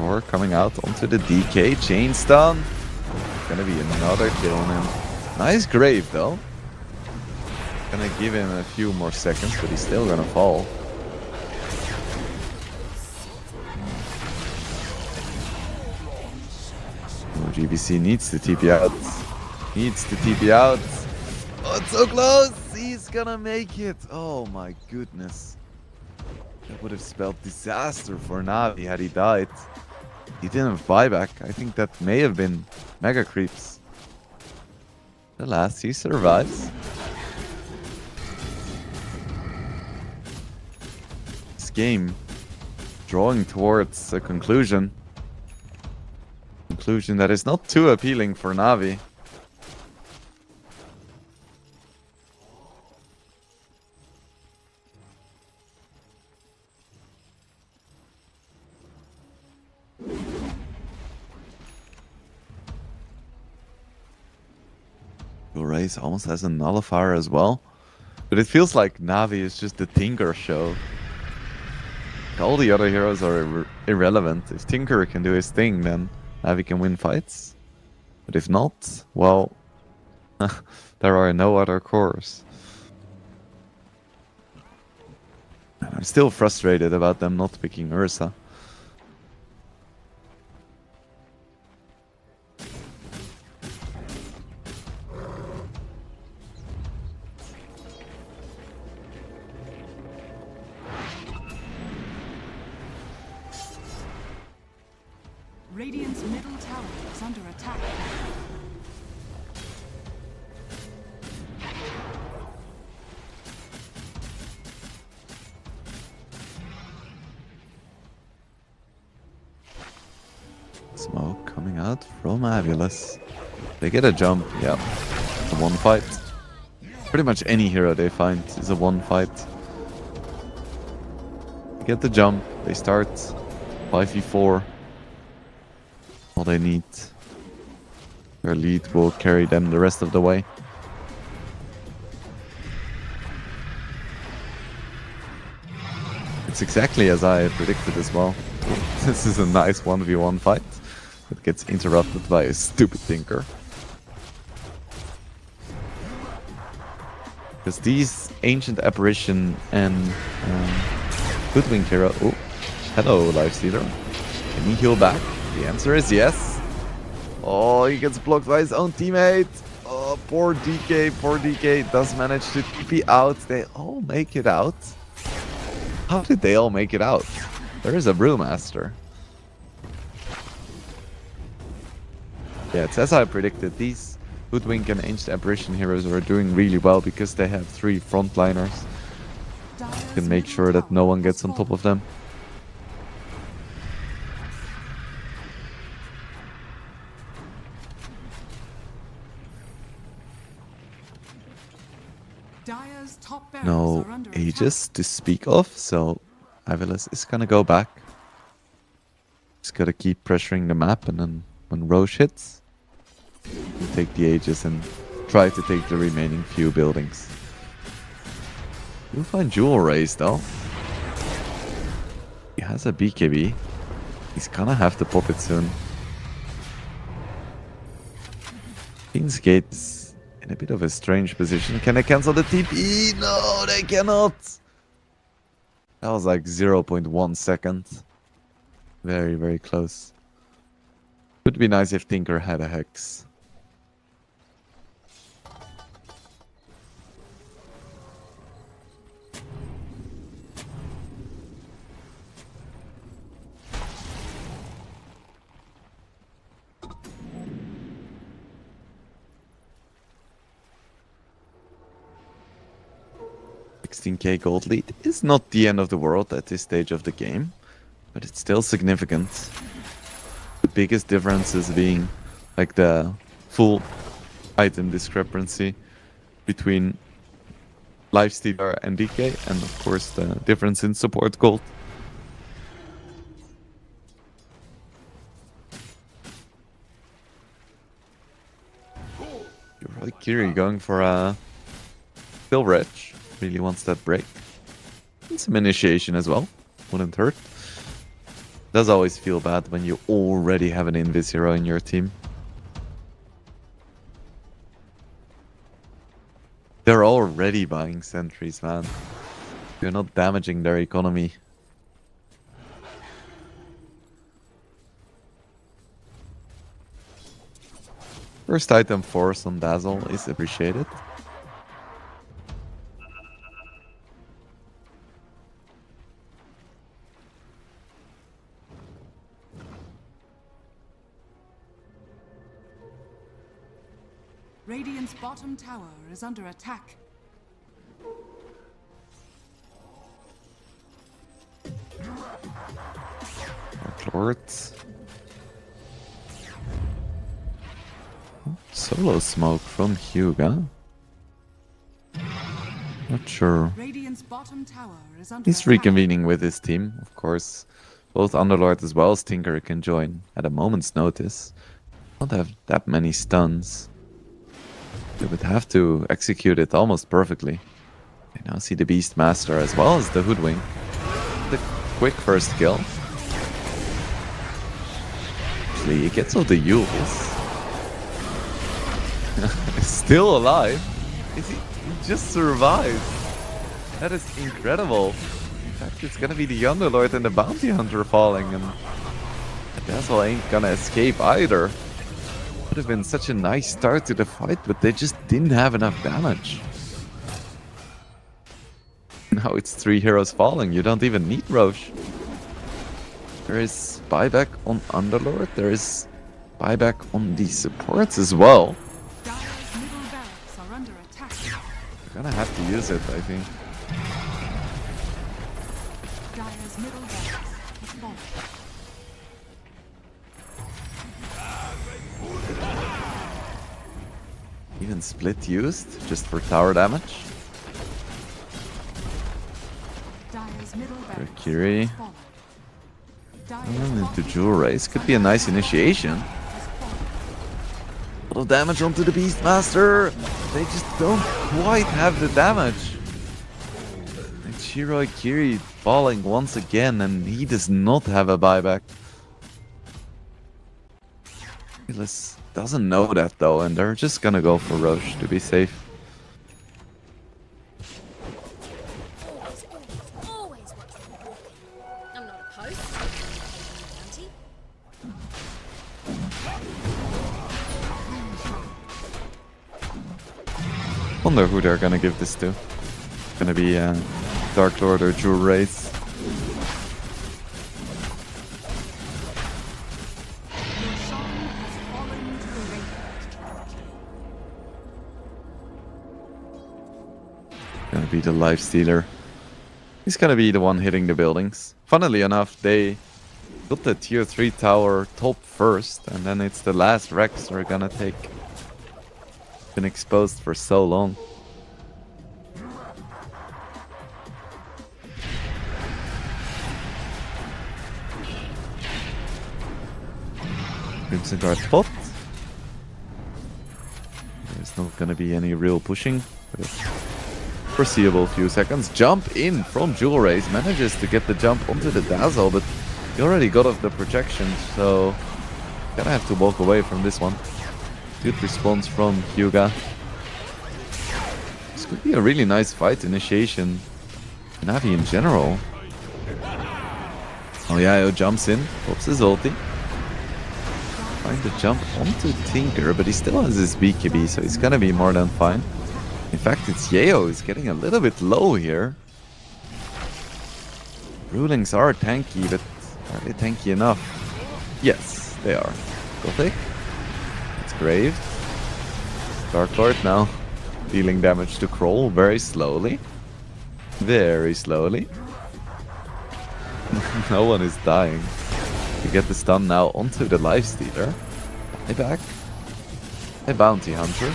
Or coming out onto the DK chain stun. Gonna be another kill on him. Nice grave though. Gonna give him a few more seconds, but he's still gonna fall. Oh, GBC needs to TP out. Needs to TP out. Oh, it's so close! He's gonna make it! Oh my goodness. That would have spelled disaster for Navi had he died. He didn't have buyback. I think that may have been mega creeps. Alas, he survives. This game drawing towards a conclusion. Conclusion that is not too appealing for Navi. Race almost has a nullifier as well, but it feels like Navi is just the Tinker show. All the other heroes are irrelevant. If Tinker can do his thing, then Navi can win fights. But if not, well, there are no other cores. And I'm still frustrated about them not picking Ursa. Radiant's middle tower is under attack. Smoke coming out from Aviles. They get a jump, yeah. It's a one fight. Pretty much any hero they find is a one fight. They get the jump, they start 5v4. All they need. Their lead will carry them the rest of the way. It's exactly as I predicted as well. This is a nice 1v1 fight that gets interrupted by a stupid Tinker. Because these Ancient Apparition and Hoodwink hero... Oh, hello, Lifestealer. Can he heal back? The answer is yes. Oh, he gets blocked by his own teammate. Oh, poor DK does manage to TP out. They all make it out. How did they all make it out? There is a Brewmaster. Yeah, it's as I predicted. These Hoodwink and Ancient Apparition heroes are doing really well because they have 3 frontliners. You can make sure that no one gets on top of them. Dire's top barracks No are under Aegis to speak of, so Ivilis is gonna go back. Just gotta keep pressuring the map, and then when Roche hits, you take the Aegis and try to take the remaining few buildings. You'll find Jewel Race though. He has a BKB. He's gonna have to pop it soon. Queen's Gate is in a bit of a strange position. Can they cancel the TP? No, they cannot. That was like 0.1 second. Very, very close. Would be nice if Tinker had a Hex. $16K gold lead is not the end of the world at this stage of the game, but it's still significant. The biggest differences being like the full item discrepancy between Lifestealer and DK, and of course the difference in support gold. You're right, Kiri going for a Silver Edge. Really wants that break. And some initiation as well. Wouldn't hurt. Does always feel bad when you already have an Invis hero in your team. They're already buying sentries, man. You're not damaging their economy. First item force on Dazzle is appreciated. Radiant's bottom tower is under attack. Lords. Solo smoke from Hyuga. Not sure. Radiant's bottom tower is under He's attack. reconvening with his team, of course. Both Underlord as well as Tinker can join at a moment's notice. Don't have that many stuns. They would have to execute it almost perfectly. I now see the Beastmaster as well as the Hoodwink. The quick first kill. Actually, he gets off the Yules. Still alive. He just survived. That is incredible. In fact, it's gonna be the Underlord and the Bounty Hunter falling, and Dazzle ain't gonna escape either. Would have been such a nice start to the fight, but they just didn't have enough damage. Now it's 3 heroes falling. You don't even need Roche. There is buyback on Underlord. There is buyback on the supports as well. Dire's middle barracks are under attack. You're gonna have to use it, I think. Dire's middle barracks has fallen. Even split used just for tower damage. Dire's middle barracks Kiri. has fallen. Dire's And into bottom Jewel Race. Could be a nice initiation. has fallen. A lot of damage onto the Beastmaster. They just don't quite have the damage. And Shiroi Kiri falling once again, and he does not have a buyback. Silas doesn't know that though, and they're just gonna go for Roche to be safe. Always watch them walking. I'm not opposed to taking bounty. Wonder who they're gonna give this to. Gonna be Dark Lord or Jewel Race. Your song has fallen to the be the life stealer. He's gonna be the one hitting the buildings. Funnily enough, they got the tier 3 tower top first, and then it's the last Rex we're gonna take. Been exposed for so long. Crimson Guard spot. There's not gonna be any real pushing. But foreseeable few seconds. Jump in from Jewel Race. Manages to get the jump onto the Dazzle, but he already got off the projection, so gonna have to walk away from this one. Good response from Hyuga. This could be a really nice fight initiation. Navi in general. Oh yeah, Io jumps in, pops his ulti. Trying to jump onto Tinker, but he still has his BKB, so he's gonna be more than fine. In fact, it's Yeo who's getting a little bit low here. Rulings are tanky, but are they tanky enough? Yes, they are. Gothic. It's Grave. Dark Lord now dealing damage to Kroll very slowly. Very slowly. No one is dying. We get the stun now onto the Lifestealer. Buyback. A Bounty Hunter.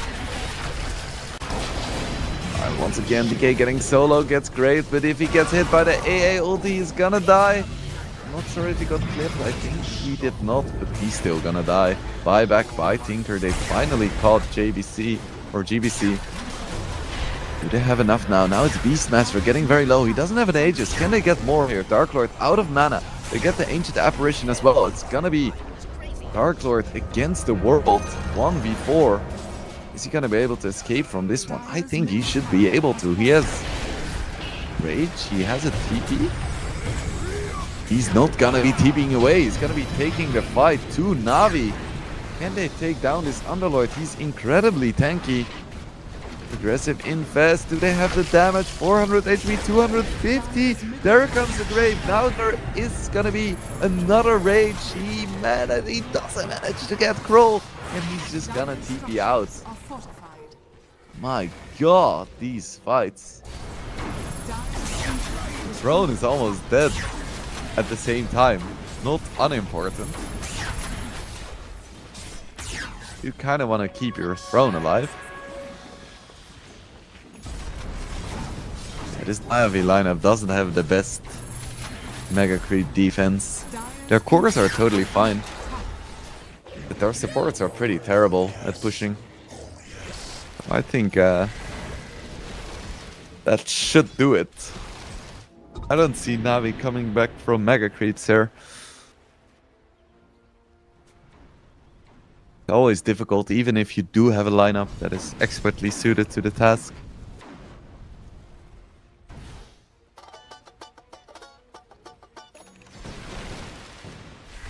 Alright, once again, DK getting solo, gets great, but if he gets hit by the AA ulti, he's gonna die. I'm not sure if he got clipped, I think he did not, but he's still gonna die. Buyback by Tinker, they finally caught JBC, or GBC. Do they have enough now? Now it's Beastmaster getting very low, he doesn't have an Aegis, can they get more here? Dark Lord out of mana, they get the Ancient Apparition as well, it's gonna be Dark Lord against the world, 1v4. Is he gonna be able to escape from this one? I think he should be able to. He has Rage, he has a TP. He's not gonna be TPing away, he's gonna be taking the fight to Navi. Can they take down this Underlord? He's incredibly tanky. Aggressive infest, do they have the damage? 400 HP, 250. There comes the Grave. Now there is gonna be another Rage. He doesn't manage to get Kroll. And he's just gonna TP out. My god, these fights. The throne is almost dead at the same time. Not unimportant. You kind of want to keep your throne alive. This Navi lineup doesn't have the best Mega Creep defense. Their cores are totally fine. But their supports are pretty terrible at pushing. I think that should do it. I don't see Navi coming back from Mega Creeps here. Always difficult, even if you do have a lineup that is expertly suited to the task.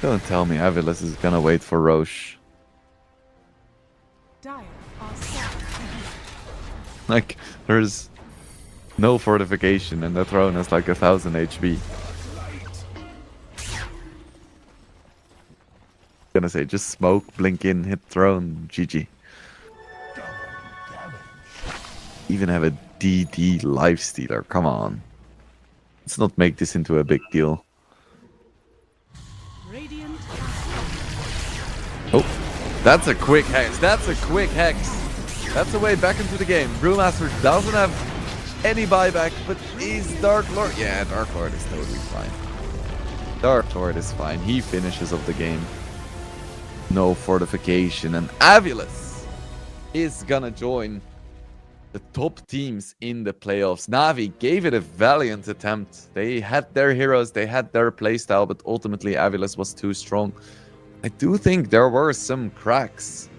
Don't tell me Aviles is gonna wait for Roche. Like, there's no fortification and the throne has like 1000 HP. Gonna say, just smoke, blink in, hit throne, GG. Even have a DD Lifestealer, come on. Let's not make this into a big deal. Oh, that's a quick hex. That's a quick hex. That's a way back into the game. Brewmaster doesn't have any buyback, but is Dark Lord. Yeah, Dark Lord is totally fine. Dark Lord is fine. He finishes off the game. No fortification. And Aviles is gonna join the top teams in the playoffs. Navi gave it a valiant attempt. They had their heroes, they had their playstyle, but ultimately Aviles was too strong. I do think there were some cracks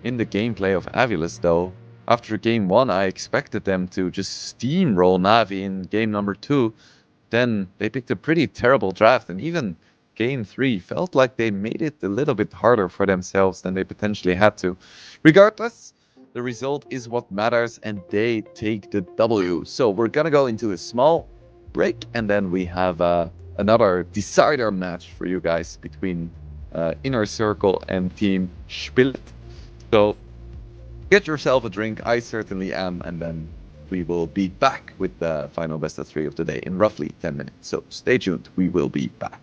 in the gameplay of Aviles though. After game 1 I expected them to just steamroll Navi in game number 2. Then they picked a pretty terrible draft, and even game 3 felt like they made it a little bit harder for themselves than they potentially had to. Regardless, the result is what matters and they take the W. So we're gonna go into a small break and then we have another decider match for you guys between Inner Circle and Team Shpilit. So get yourself a drink, I certainly am, and then we will be back with the final best of 3 of the day in roughly 10 minutes. So stay tuned. We will be back.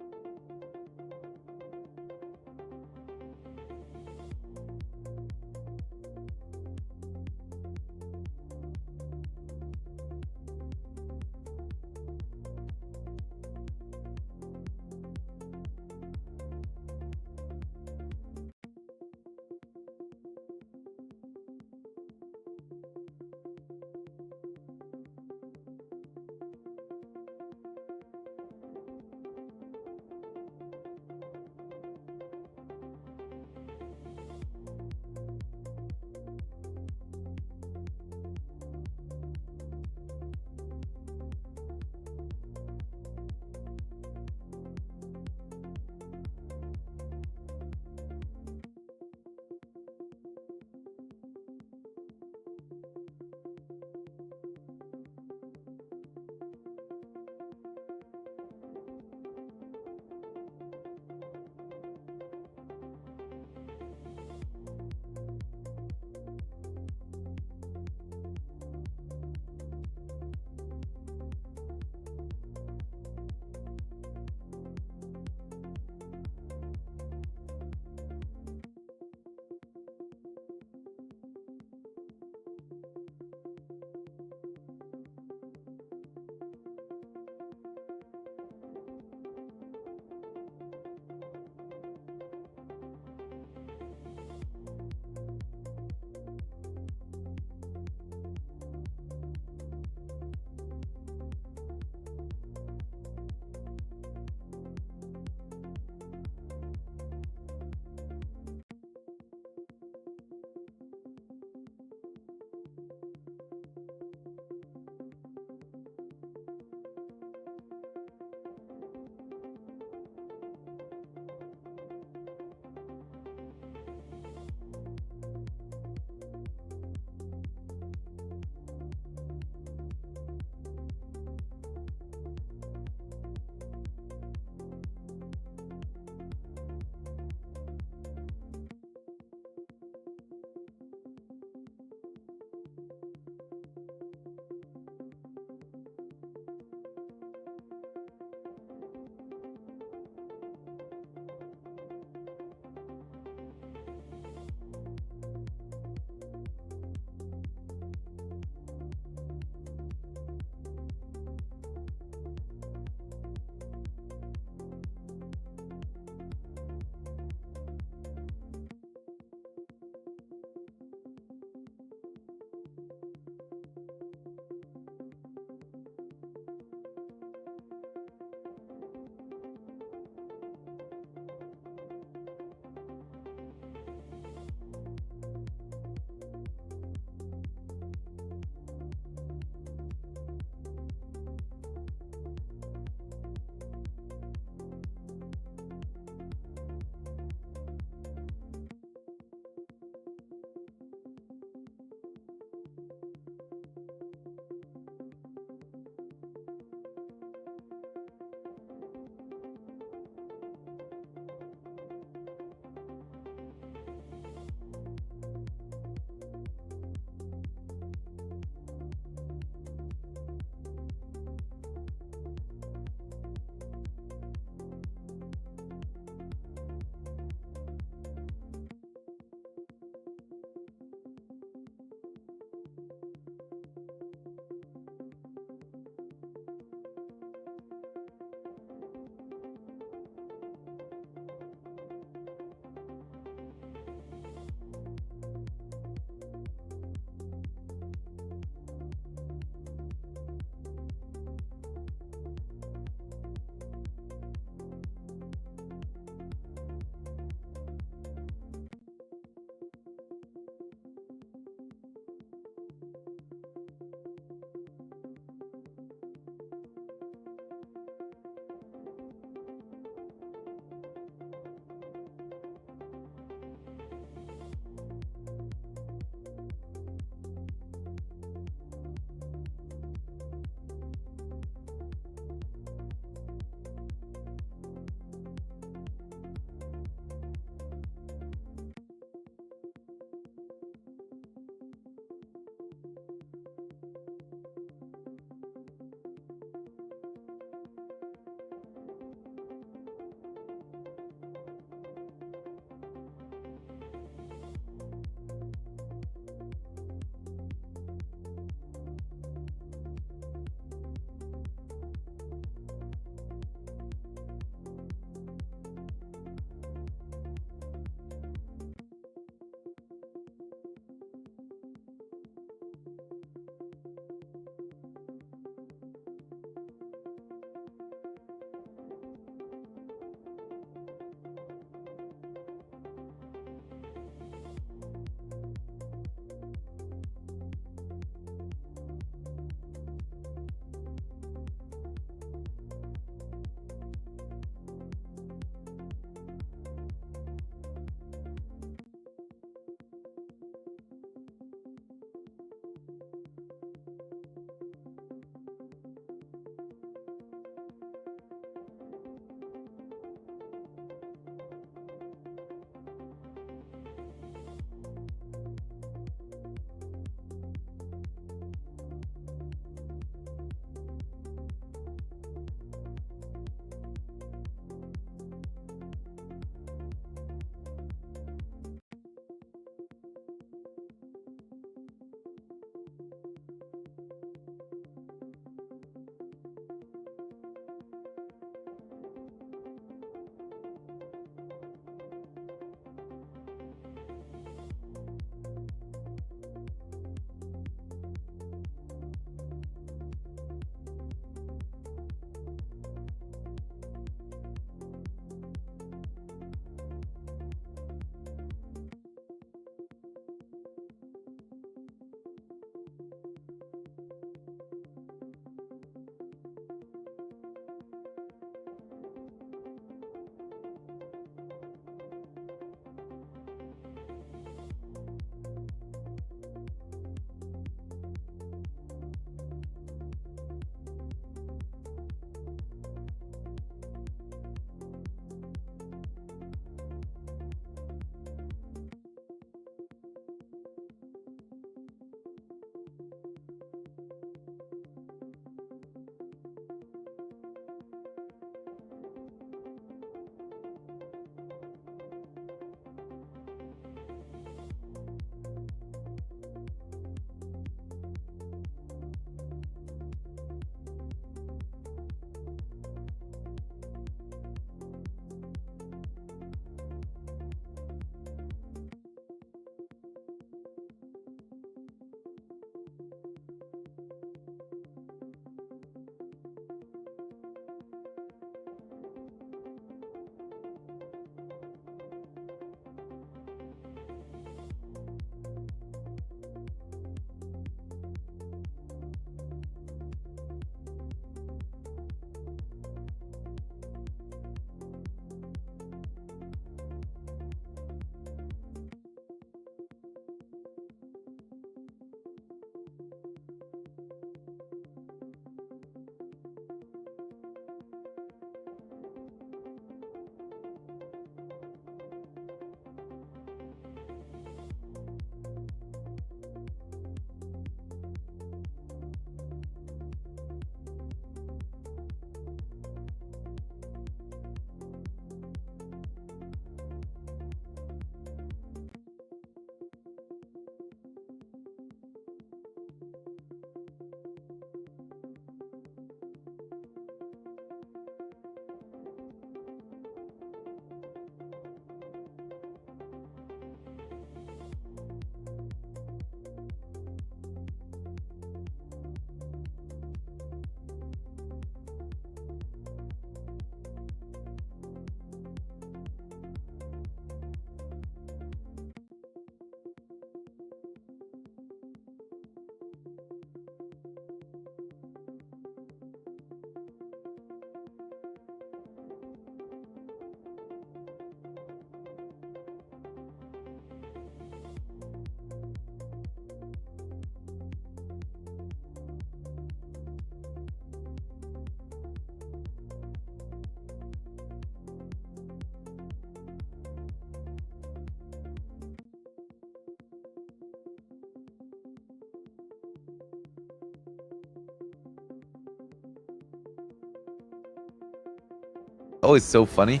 always so funny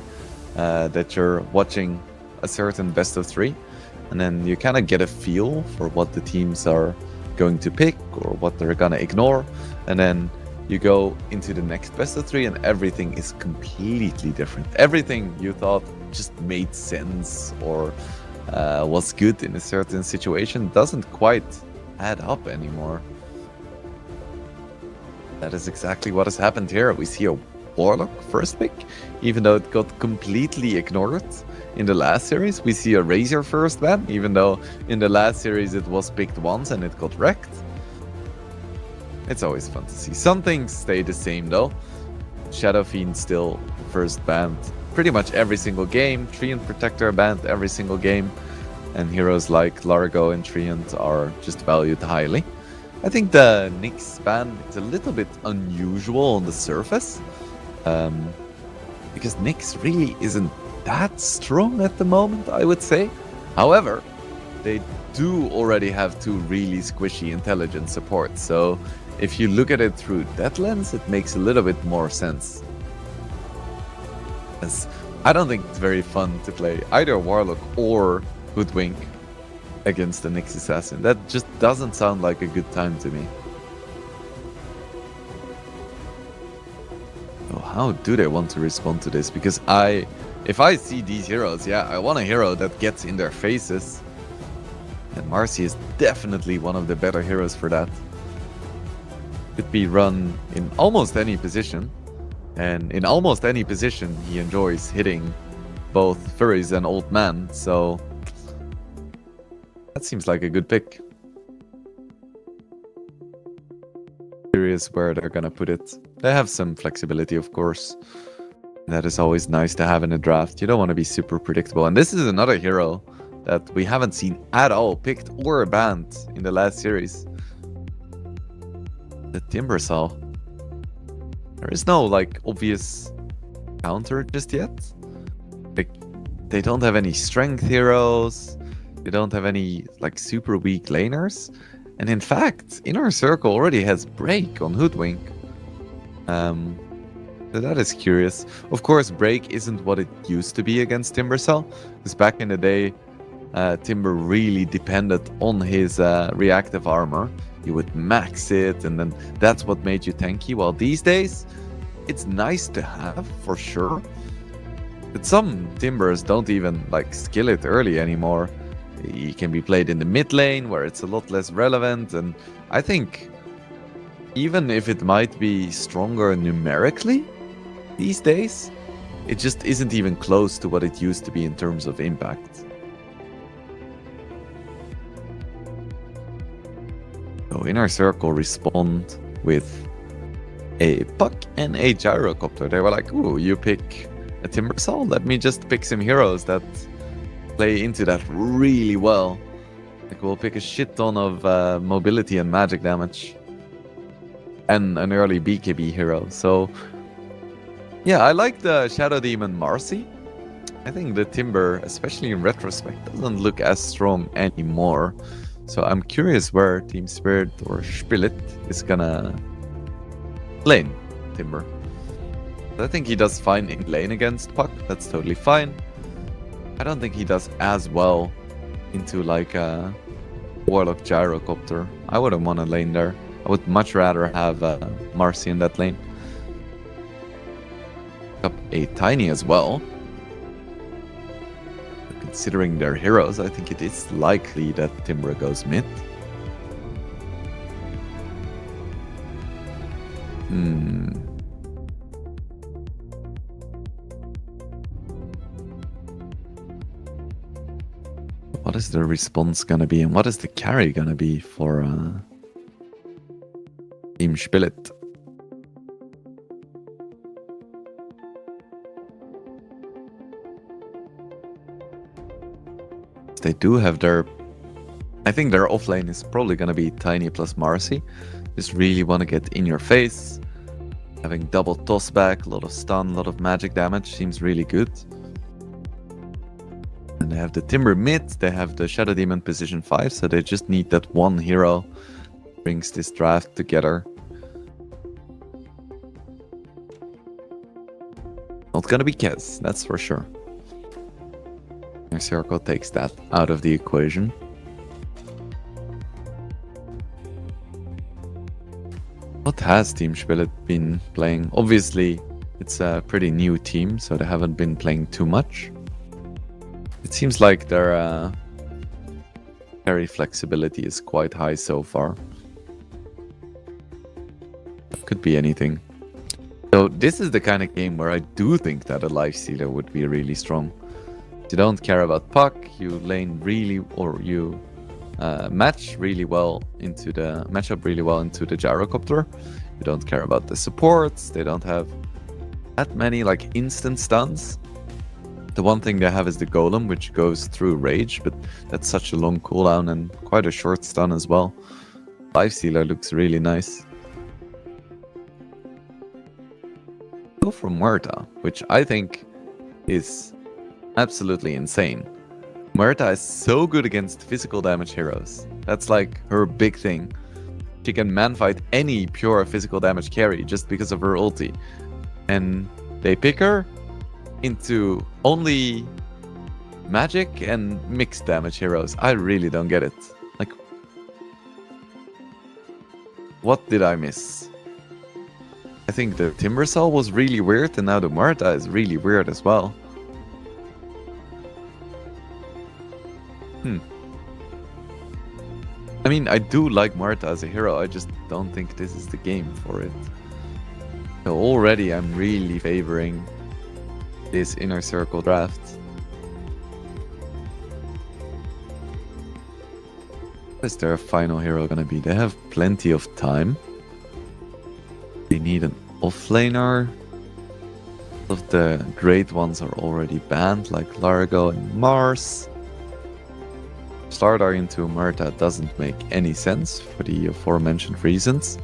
that you're watching a certain best of 3, and then you kind of get a feel for what the teams are going to pick or what they're gonna ignore, and then you go into the next best of 3 and everything is completely different. Everything you thought just made sense or was good in a certain situation doesn't quite add up anymore. That is exactly what has happened here. We see a Warlock first pick, even though it got completely ignored in the last series. We see a Razor first ban, even though in the last series it was picked once and it got wrecked. It's always fun to see. Some things stay the same though. Shadow Fiend still first banned pretty much every single game. Treant Protector banned every single game. And heroes like Largo and Treant are just valued highly. I think the Nyx ban is a little bit unusual on the surface. Because Nyx really isn't that strong at the moment, I would say. However, they do already have 2 really squishy intelligence supports. So if you look at it through that lens, it makes a little bit more sense. As I don't think it's very fun to play either Warlock or Hoodwink against the Nyx Assassin. That just doesn't sound like a good time to me. So how do they want to respond to this? Because if I see these heroes, yeah, I want a hero that gets in their faces. And Marcy is definitely one of the better heroes for that. Could be run in almost any position. And in almost any position, he enjoys hitting both furries and old man. So that seems like a good pick. Curious where they're gonna put it. They have some flexibility, of course. That is always nice to have in a draft. You don't want to be super predictable. And this is another hero that we haven't seen at all picked or banned in the last series. The Timbersaw. There is no like obvious counter just yet. Like they don't have any strength heroes. They don't have any like super weak laners. And in fact, Inner Circle already has Break on Hoodwink. So that is curious. Of course, Break isn't what it used to be against Timbersaw. Because back in the day, Timber really depended on his reactive armor. You would max it, and then that's what made you tanky. While these days, it's nice to have, for sure. But some Timbers don't even like skill it early anymore. He can be played in the mid lane, where it's a lot less relevant. And I think even if it might be stronger numerically these days, it just isn't even close to what it used to be in terms of impact. So Inner Circle respond with a Puck and a Gyrocopter. They were like, ooh, you pick a Timbersaw? Let me just pick some heroes that play into that really well. Like we'll pick a shit ton of mobility and magic damage. And an early BKB hero. So yeah, I like the Shadow Demon Marcy. I think the Timber, especially in retrospect, doesn't look as strong anymore. So I'm curious where Team Spirit or Shpilit is gonna lane Timber. I think he does fine in lane against Puck. That's totally fine. I don't think he does as well into like a Warlock Gyrocopter. I wouldn't want to lane there. I would much rather have Marcy in that lane. Up a Tiny as well. Considering their heroes, I think it is likely that Timber goes mid. What is the response gonna be, and what is the carry gonna be for Team Shpilit? They do have their... I think their offlane is probably gonna be Tiny plus Marcy. Just really want to get in your face. Having double toss back, a lot of stun, a lot of magic damage seems really good. And they have the Timber mid, they have the Shadow Demon position 5, so they just need that one hero that brings this draft together. Not gonna be Kez, that's for sure. Inner Circle takes that out of the equation. What has Team Shpilit been playing? Obviously, it's a pretty new team, so they haven't been playing too much. It seems like their carry flexibility is quite high so far. Could be anything. So this is the kind of game where I do think that a Lifestealer would be really strong. You don't care about puck, you lane really, or you match up really well into the gyrocopter. You don't care about the supports. They don't have that many like instant stuns. The one thing they have is the golem, which goes through rage, but that's such a long cooldown and quite a short stun as well. Lifestealer looks really nice. Go for Muerta, which I think is absolutely insane. Muerta is so good against physical damage heroes. That's like her big thing. She can manfight any pure physical damage carry just because of her ulti. And they pick her into only magic and mixed damage heroes. I really don't get it. Like, what did I miss? I think the Timbersaw was really weird, and now the Muerta is really weird as well. I mean, I do like Muerta as a hero, I just don't think this is the game for it. So already I'm really favoring this Inner Circle draft. What is their final hero gonna be? They have plenty of time. They need an offlaner. All of the great ones are already banned, like Largo and Mars. Slardar into Muerta doesn't make any sense for the aforementioned reasons.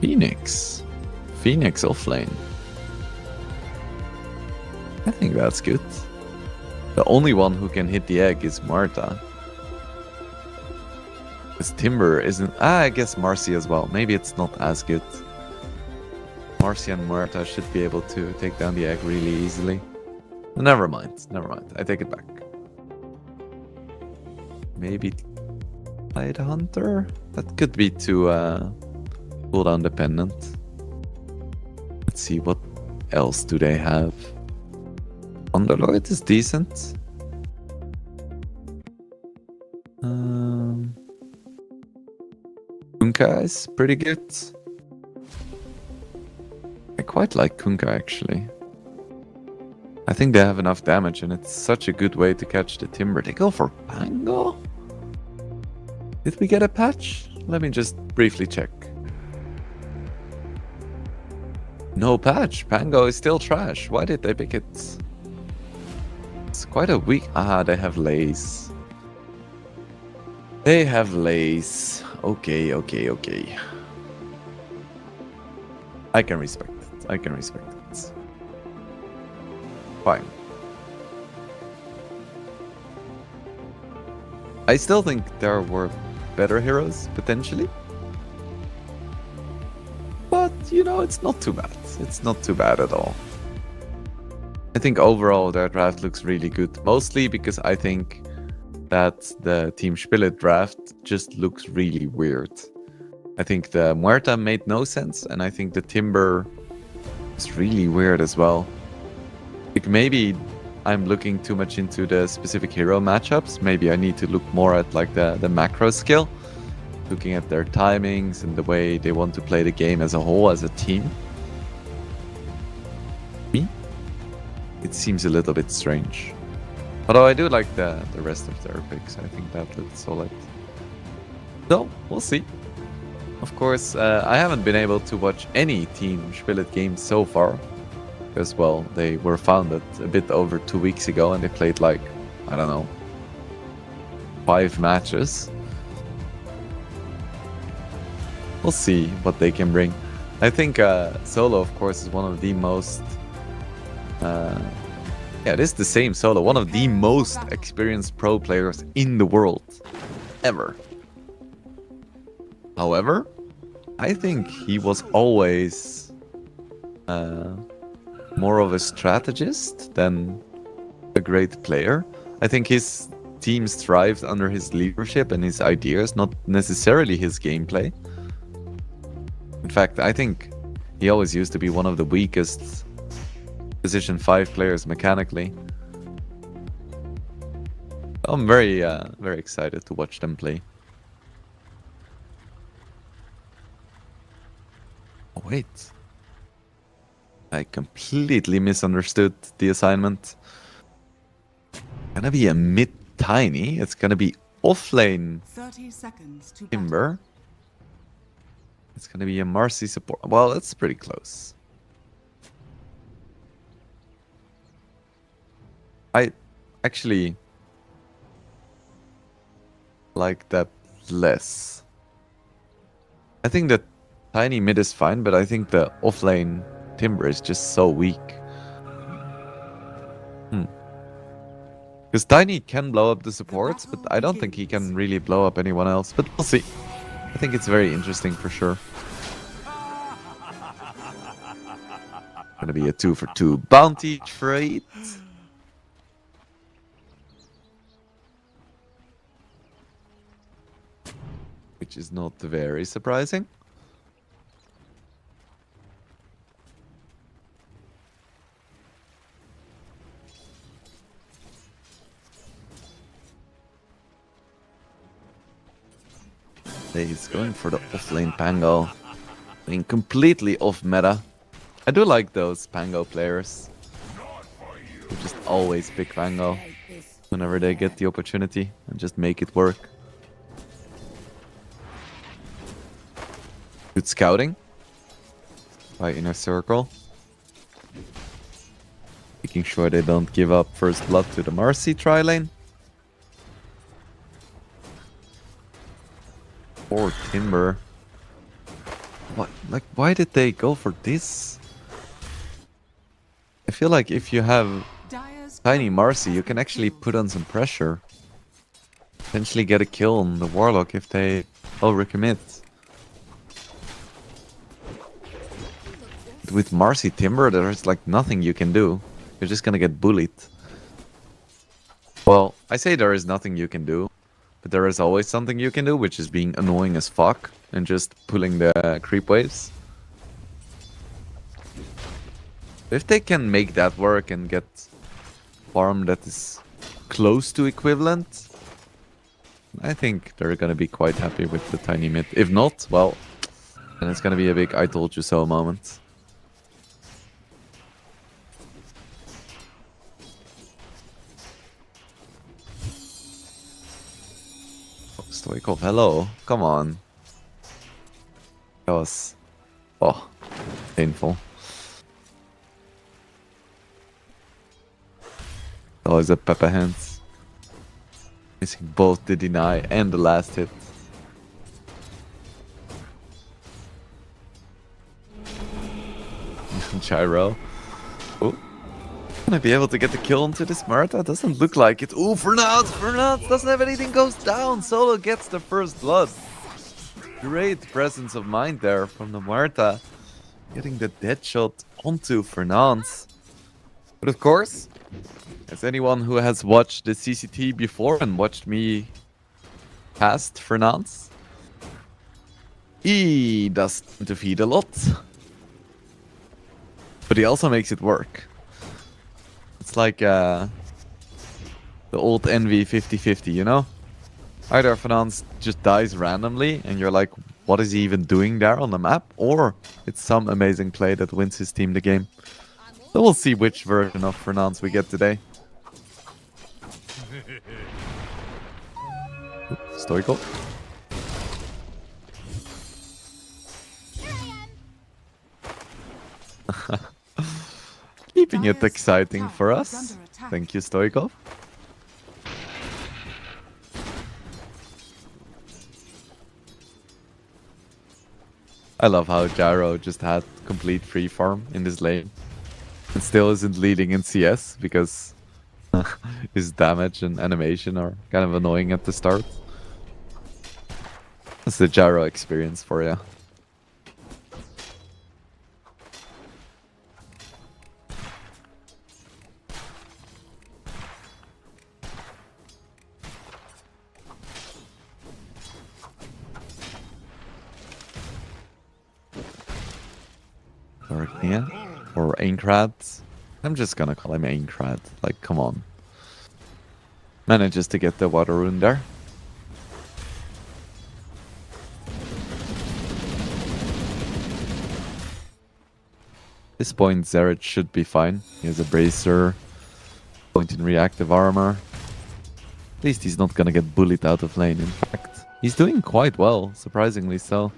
Phoenix offlane. I think that's good. The only one who can hit the egg is Muerta. Because Timber isn't... I guess Marcy as well. Maybe it's not as good. Marcy and Muerta should be able to take down the egg really easily. Never mind. I take it back. Maybe Tide Hunter? That could be too cooldown dependent. Let's see, what else do they have? Underlord is decent. Kunkka is pretty good. I quite like Kunkka actually. I think they have enough damage and it's such a good way to catch the Timber. They go for Pango? Did we get a patch? Let me just briefly check. No patch. Pango is still trash. Why did they pick it? It's quite a weak... Ah, they have Lace. They have Lace. Okay. I can respect it. Fine. I still think there were better heroes, potentially. But, you know, it's not too bad. It's not too bad at all. I think overall their draft looks really good. Mostly because I think that the Team Shpilit draft just looks really weird. I think the Muerta made no sense, and I think the Timber is really weird as well. Like maybe I'm looking too much into the specific hero matchups. Maybe I need to look more at like the macro skill, looking at their timings and the way they want to play the game as a whole, as a team. Me? It seems a little bit strange. Although I do like the rest of their picks. I think that looks solid. So, we'll see. Of course, I haven't been able to watch any Team Shpilit games so far. Because, well, they were founded a bit over 2 weeks ago and they played like, I don't know, 5 matches. We'll see what they can bring. I think Solo, of course, is one of the most... yeah, it is the same Solo. One of the most experienced pro players in the world. Ever. However, I think he was always... more of a strategist than a great player. I think his teams thrived under his leadership and his ideas, not necessarily his gameplay. In fact, I think he always used to be one of the weakest Position 5 players mechanically. I'm very excited to watch them play. Oh, wait. I completely misunderstood the assignment. Gonna be a mid tiny. It's gonna be offlane 30 seconds to battle. Timber. It's gonna be a Marcy support. Well, it's pretty close. I actually like that less. I think that tiny mid is fine, but I think the offlane Timber is just so weak. Because Tiny can blow up the supports, but I don't think he can really blow up anyone else. But we'll see. I think it's very interesting for sure. Gonna be a 2-for-2 bounty trade. Which is not very surprising. He's going for the offlane Pango. Being completely off meta. I do like those Pango players. Who just always pick Pango whenever they get the opportunity and just make it work. Good scouting by Inner Circle. Making sure they don't give up first blood to the Marcy tri-lane. Or Timber. What? Like, why did they go for this? I feel like if you have Tiny Marcy, you can actually put on some pressure. Potentially get a kill on the Warlock if they overcommit. With Marcy Timber, there's like nothing you can do. You're just gonna get bullied. Well, I say there is nothing you can do. But there is always something you can do, which is being annoying as fuck and just pulling the creep waves. If they can make that work and get farm that is close to equivalent, I think they're gonna be quite happy with the tiny mid. If not, well, then it's gonna be a big I told you so moment. Stoikov, hello. Come on. That was... oh, painful. Oh, is that Pepper Hands? Missing both the deny and the last hit. Gyro. Oh. Gonna be able to get the kill onto this Marta? Doesn't look like it. Ooh, Fernand doesn't have anything, goes down. Solo gets the first blood. Great presence of mind there from the Marta. Getting the dead shot onto Fernand. But of course, as anyone who has watched the CCT before and watched me cast Fernand, he does tend to feed a lot. But he also makes it work. It's like the old Envy 50-50, you know? Either Fernand just dies randomly and you're like, what is he even doing there on the map? Or it's some amazing play that wins his team the game. So we'll see which version of Fernand we get today. Stoical. Keeping it exciting for us. Thank you, Stoikov. I love how Gyro just had complete free farm in this lane. And still isn't leading in CS because his damage and animation are kind of annoying at the start. That's the Gyro experience for you. Arachnia or Aincrad. I'm just gonna call him Aincrad. Like, come on. Manages to get the water rune there. At this point, Zereth should be fine. He has a bracer, point in reactive armor. At least he's not gonna get bullied out of lane. In fact, he's doing quite well, surprisingly so.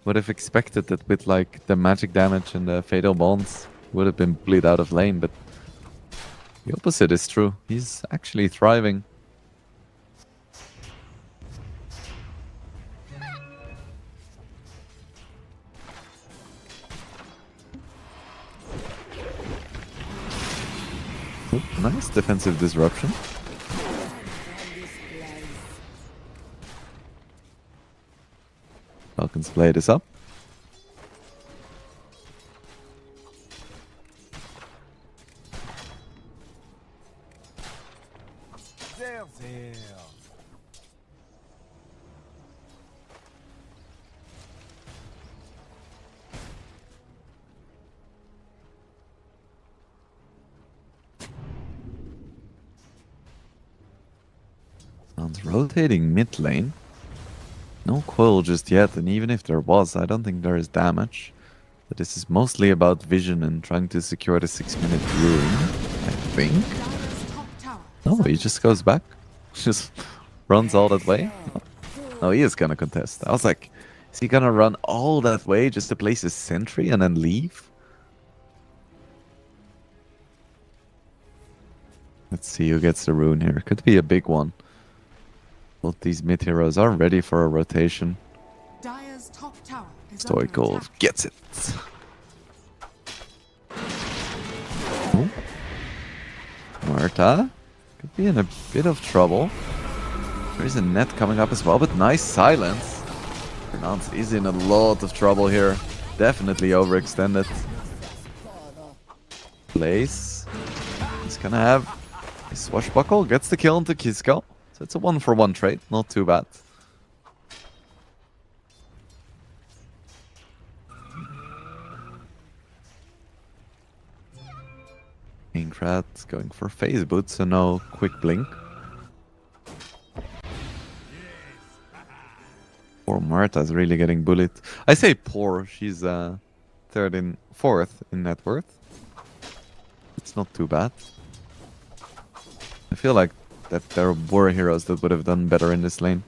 Would have expected that with like the magic damage and the fatal bonds, would have been bullied out of lane, but the opposite is true. He's actually thriving. Oop, nice defensive disruption. Falcons play this up. Sounds rotating mid lane. No coil just yet, and even if there was, I don't think there is damage. But this is mostly about vision and trying to secure the 6-minute rune, I think. Dire's top tower No, he just goes back. Just runs all that way. No, he is gonna contest. I was like, is he gonna run all that way just to place a sentry and then leave? Let's see who gets the rune here. Could be a big one. Both these mid heroes are ready for a rotation. Dire's top tower is under Stoichkov attack. gets it. Ooh. Marta could be in a bit of trouble. There is a net coming up as well, but nice silence. Fernance is in a lot of trouble here. Definitely overextended. Place. He's gonna have his swashbuckle. Gets the kill into Kisko. So it's a 1-for-1 trade. Not too bad. Aincrad going for phase boot, so no quick blink. Poor Marta's really getting bullied. I say poor, she's fourth in net worth. It's not too bad. I feel like that there were heroes that would have done better in this lane.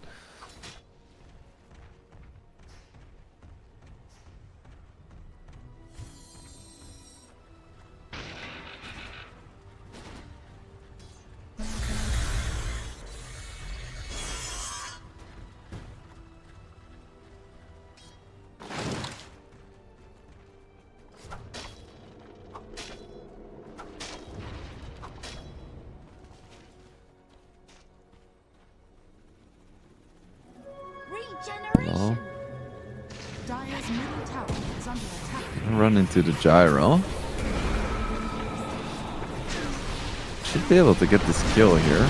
Hello. Dire's middle tower is under attack. Run into the gyro. Should be able to get this kill here.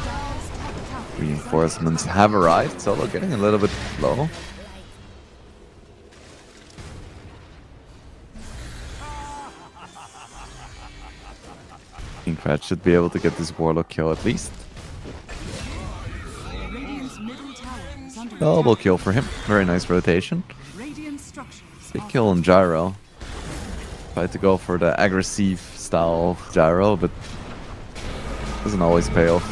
Dire's top tower Reinforcements have arrived, Solo getting a little bit low. Aincrad should be able to get this Warlock kill at least. Radiant's middle tower is under Double attack. kill for him. Very nice rotation. Radiant structures Big are kill on Gyro. Tried to go for the aggressive style of Gyro, but doesn't always pay off.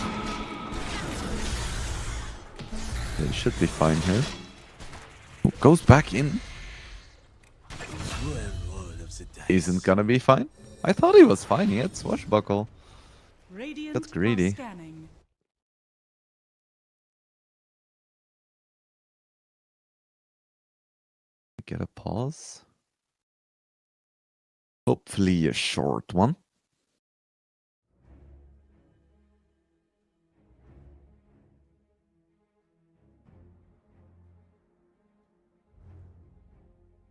They should be fine here. Ooh, goes back in. Isn't gonna be fine. I thought he was fine. He had swashbuckle. Radiant Got greedy. are scanning. Get a pause. Hopefully a short one.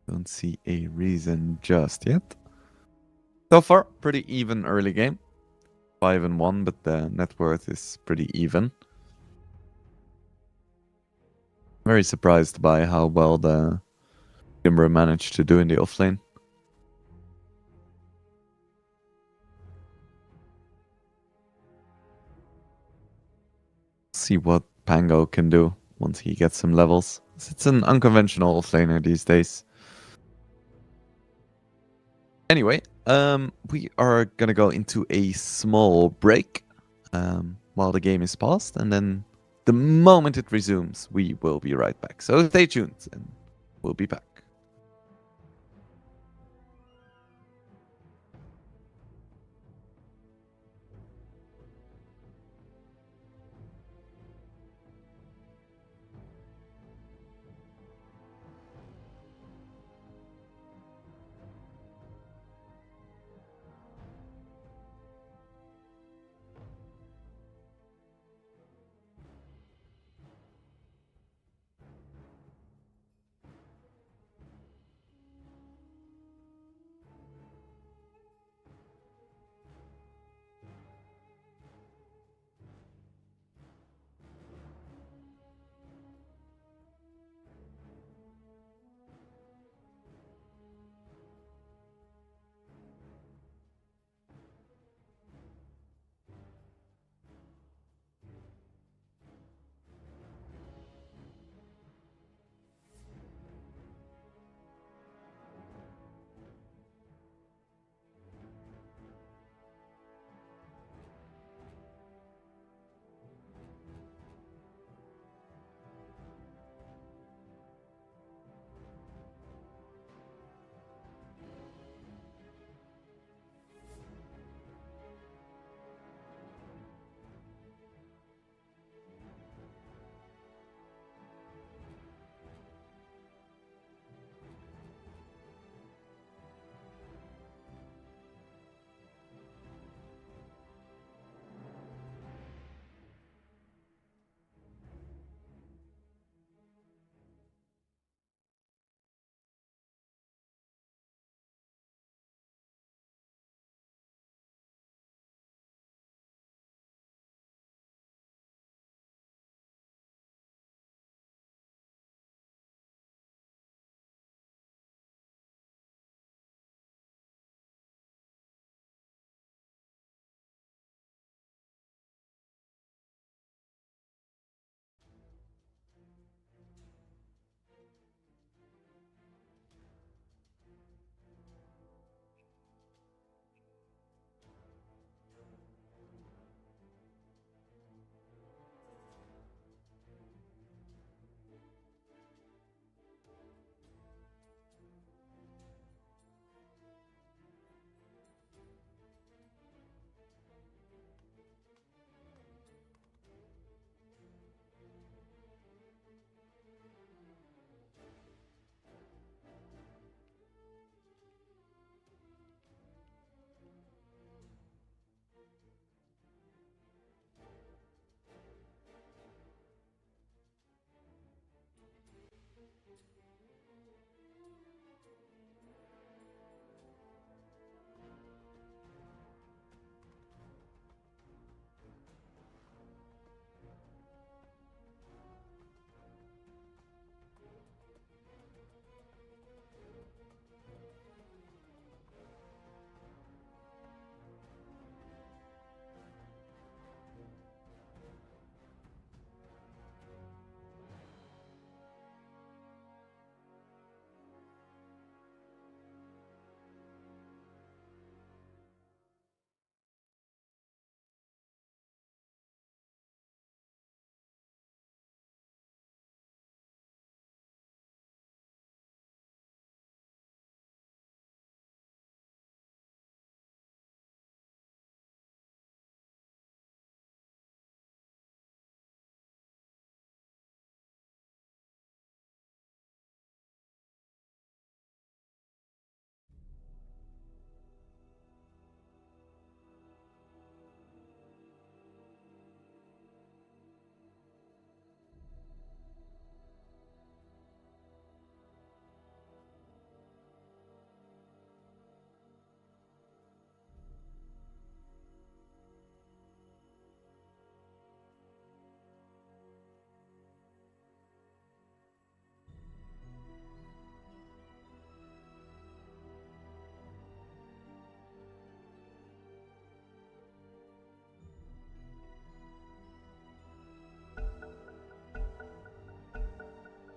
Don't see a reason just yet. So far, pretty even early game. 5-1, but the net worth is pretty even. Very surprised by how well the Timber managed to do in the offlane. See what Pango can do once he gets some levels. It's an unconventional offlaner these days. Anyway, we are gonna go into a small break while the game is paused, and then the moment it resumes, we will be right back. So stay tuned, and we'll be back.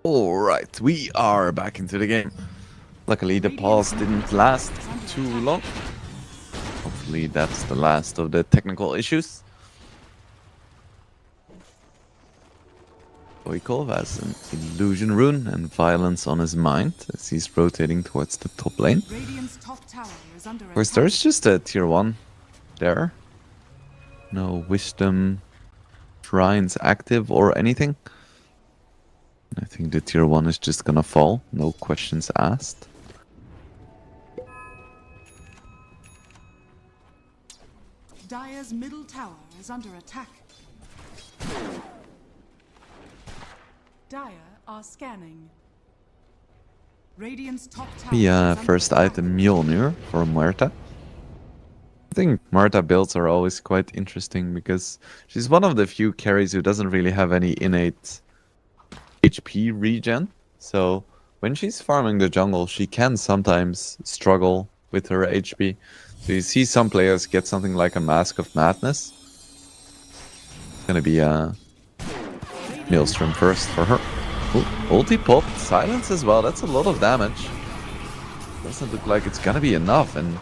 Alright, we are back into the game. Luckily the pause didn't last too long. Hopefully that's the last of the technical issues. Voikov has an illusion rune and violence on his mind as he's rotating towards the top lane. Radiant's top tower is under Of course, attack. there's just a tier 1 there. No wisdom shrines active or anything. I think the tier 1 is just gonna fall, no questions asked. Dire's middle tower is under attack. Dire are scanning. Radiant's top tower is under First attack. item Mjolnir for Muerta. I think Muerta builds are always quite interesting because she's one of the few carries who doesn't really have any innate HP regen. So when she's farming the jungle, she can sometimes struggle with her HP. So you see some players get something like a Mask of Madness. It's gonna be a Maelstrom first for her. Ooh, ulti popped, silence as well. That's a lot of damage. Doesn't look like it's gonna be enough. And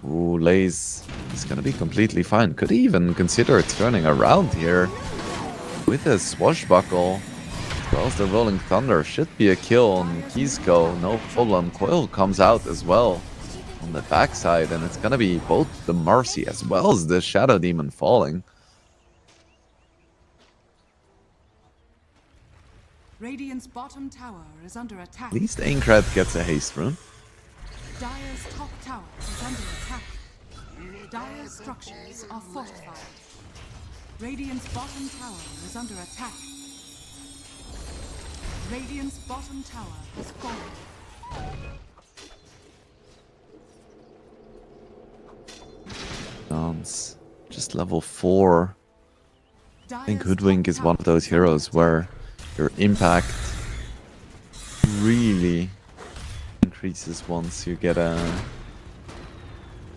ooh, Laze is gonna be completely fine. Could even consider turning around here with a swashbuckle. As well as the Rolling Thunder. Should be a kill on Kisco. No problem. Coil comes out as well on the backside. And it's gonna be both the Mercy as well as the Shadow Demon falling. Radiant's bottom tower is under attack. At least Aincrad gets a haste rune. Dire's top tower is under attack. Dire's structures are fortified. Radiant's bottom tower is under attack. Radiant's bottom tower has fallen. Dance. Just level 4. I think Dire's Hoodwink top is one of tower those is under heroes attack. where your impact really increases once you get an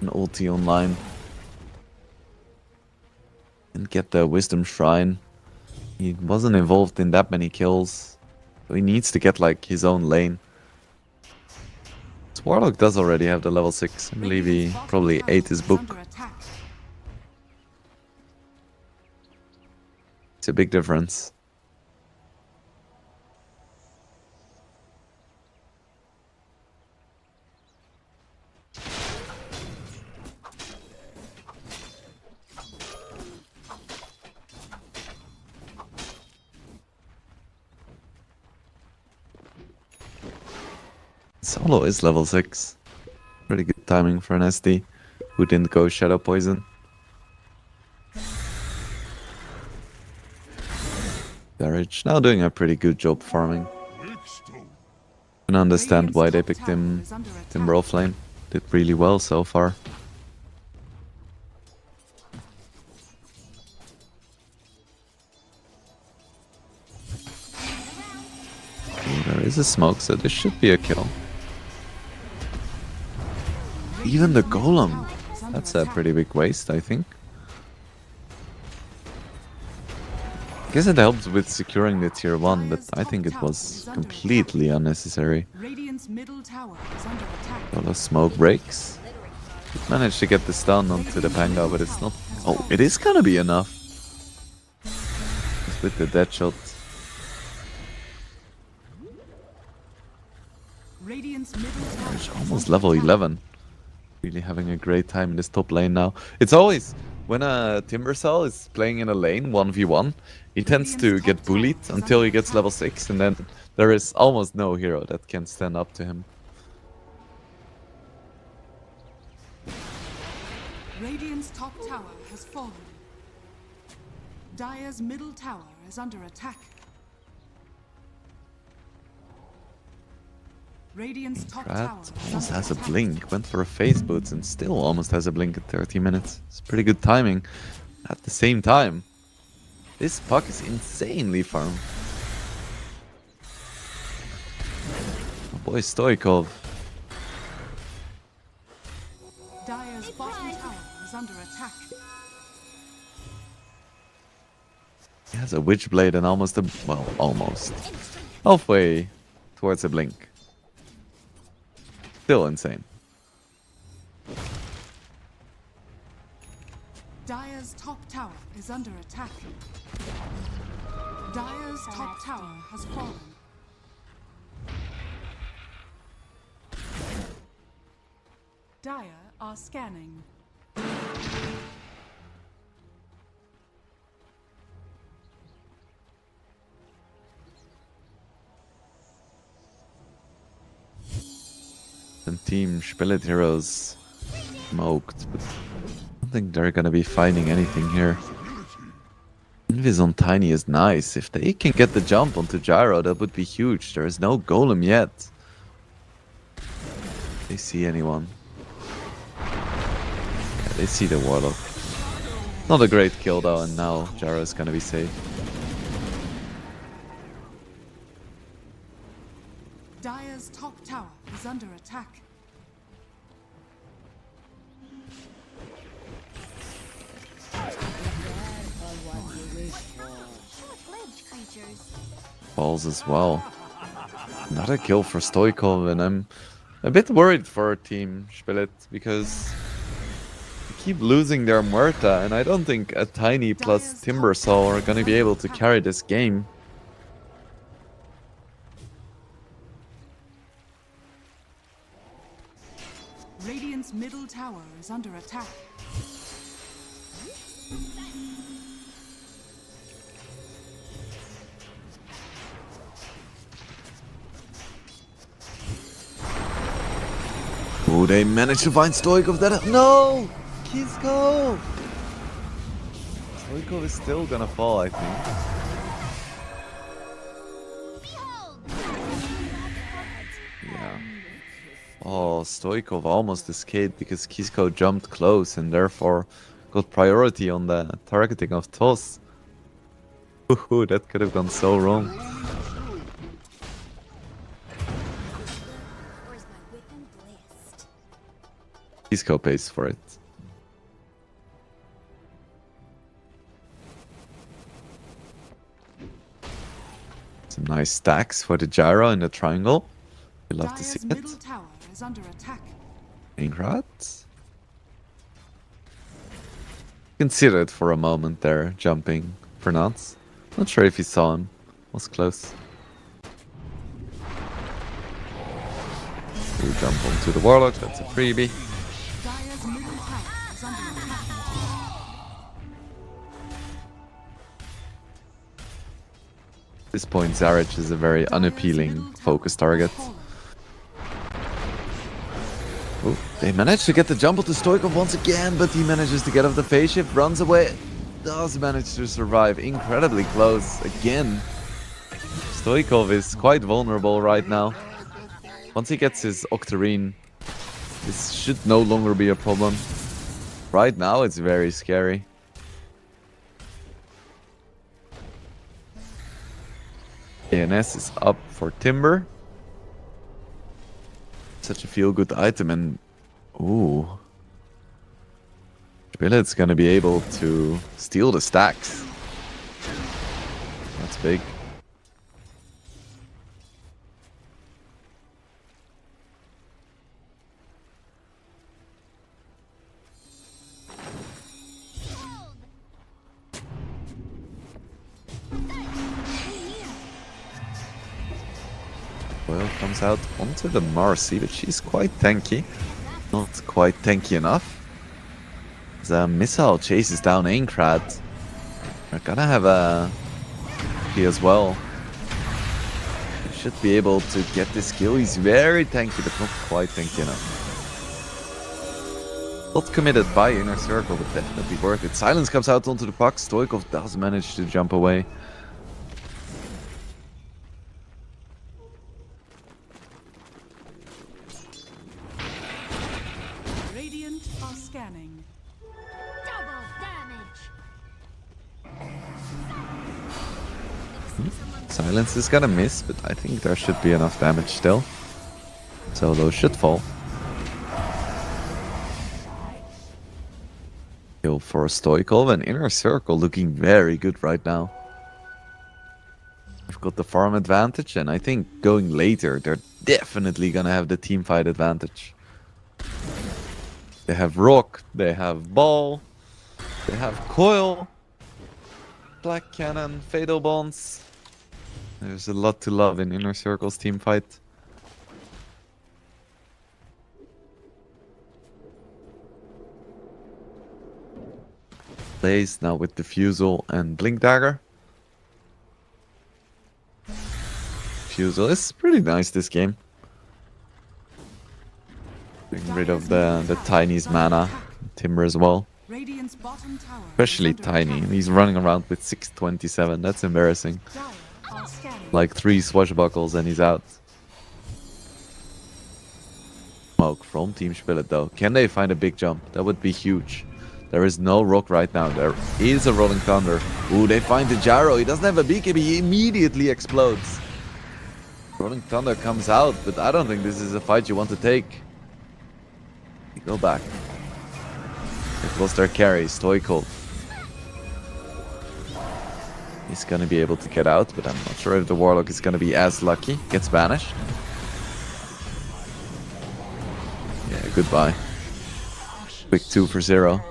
ulti online. And get the Wisdom Shrine. He wasn't involved in that many kills. So he needs to get like his own lane. This Warlock does already have the level 6. I believe he Radiant's bottom probably tower ate his is book. under attack. It's a big difference. Solo is level 6. Pretty good timing for an SD who didn't go Shadow Poison. Garage now doing a pretty good job farming. Can understand why they picked him Timber Flame. Did really well so far. Ooh, there is a smoke, so this should be a kill. Even the golem. That's a pretty big waste, I think. I guess it helps with securing the tier 1, but I think it was completely unnecessary. Radiant's middle tower is under attack. A lot of smoke breaks. Managed to get the stun onto the Panga, but it's not... Oh, it is gonna be enough. Just with the dead shot. Radiant's middle tower It's is almost under level attack. 11. Really having a great time in this top lane now. It's always... When a Timbercell is playing in a lane 1v1, he tends to get bullied until he gets level 6, and then there is almost no hero that can stand up to him. Radiant's top tower has fallen. Dire's middle tower is under attack. Radiant's top tower Rat is almost under has a attack. blink. Went for a phase boots and still almost has a blink at 30 minutes. It's pretty good timing. At the same time, this puck is insanely farmed. Oh boy, Stoikov. Dire's bottom tower is under attack. He has a Witchblade and almost a... Well, almost. Halfway towards a blink. Still insane. Dire's top tower is under attack. Dire's top tower has fallen. Dire are scanning. And Team Shpilit heroes smoked, but I don't think they're gonna be finding anything here. Invis on Tiny is nice. If they can get the jump onto Gyro, that would be huge. There is no golem yet. They see anyone. Yeah, they see the Warlock. Not a great kill though, and now Gyro is gonna be safe. Dire's top tower is under attack. Short-lived creatures. Falls as well. Another kill for Stoikov, and I'm a bit worried for Team Shpilit because they keep losing their Muerta, and I don't think a Tiny plus Timbersaw are gonna be able to carry this game. Radiant's middle tower is under attack. Oh, they managed to find Stoikov. That no, Kisko. Stoikov is still gonna fall, I think. Yeah. Oh, Stoikov almost escaped because Kisko jumped close and therefore got priority on the targeting of Toss. Ooh, that could have gone so wrong. Or is my weapon blessed? Kisko pays for it. Some nice stacks for the Gyro in the triangle. We love to see Dire's it. middle tower is under attack. Ingrat. Consider it for a moment there, jumping for nuts. Not sure if he saw him. Was close. We'll jump onto the Warlock, that's a freebie. Dire's middle tower is under attack. At this point, Zarich is a very unappealing focus target. Oh, they managed to get the jump onto Stoikov once again, but he manages to get off the phase shift, runs away, does manage to survive. Incredibly close again. Stoikov is quite vulnerable right now. Once he gets his Octarine, this should no longer be a problem. Right now, it's very scary. ANS is up for Timber. Such a feel-good item, and ooh, Shpilit's gonna be able to steal the stacks. That's big. Well, comes out onto the Marcy, but she's quite tanky. Not quite tanky enough. The missile chases down Aincrad. We're gonna have a P as well. He should be able to get this kill. He's very tanky, but not quite tanky enough. Not committed by Inner Circle, but definitely worth it. Silence comes out onto the puck. Stoikov does manage to jump away. Radiant are scanning. Double damage. Silence is gonna miss, but I think there should be enough damage still. So those should fall. Kill for Stoikov and Inner Circle looking very good right now. They've got the farm advantage, and I think going later, they're definitely gonna have the team fight advantage. They have Rock, they have Ball, they have Coil, Black Cannon, Fatal Bonds. There's a lot to love in Inner Circle's team fight. Plays now with Diffusal and Blink Dagger. Diffusal is pretty nice this game. Getting rid of the Tiny's mana, Timber as well. Radiant's bottom tower is Especially under Tiny. attack. He's running around with 627. That's embarrassing. Dire are scanning. Like 3 swashbuckles and he's out. Smoke from Team Shpilit though. Can they find a big jump? That would be huge. There is no Rock right now. There is a Rolling Thunder. Ooh, they find the Gyro. He doesn't have a BKB. He immediately explodes. Rolling Thunder comes out, but I don't think this is a fight you want to take. You go back. They've lost their carry, Stoical. He's gonna be able to get out, but I'm not sure if the Warlock is gonna be as lucky. Gets banished. Yeah, goodbye. Quick 2 for 0.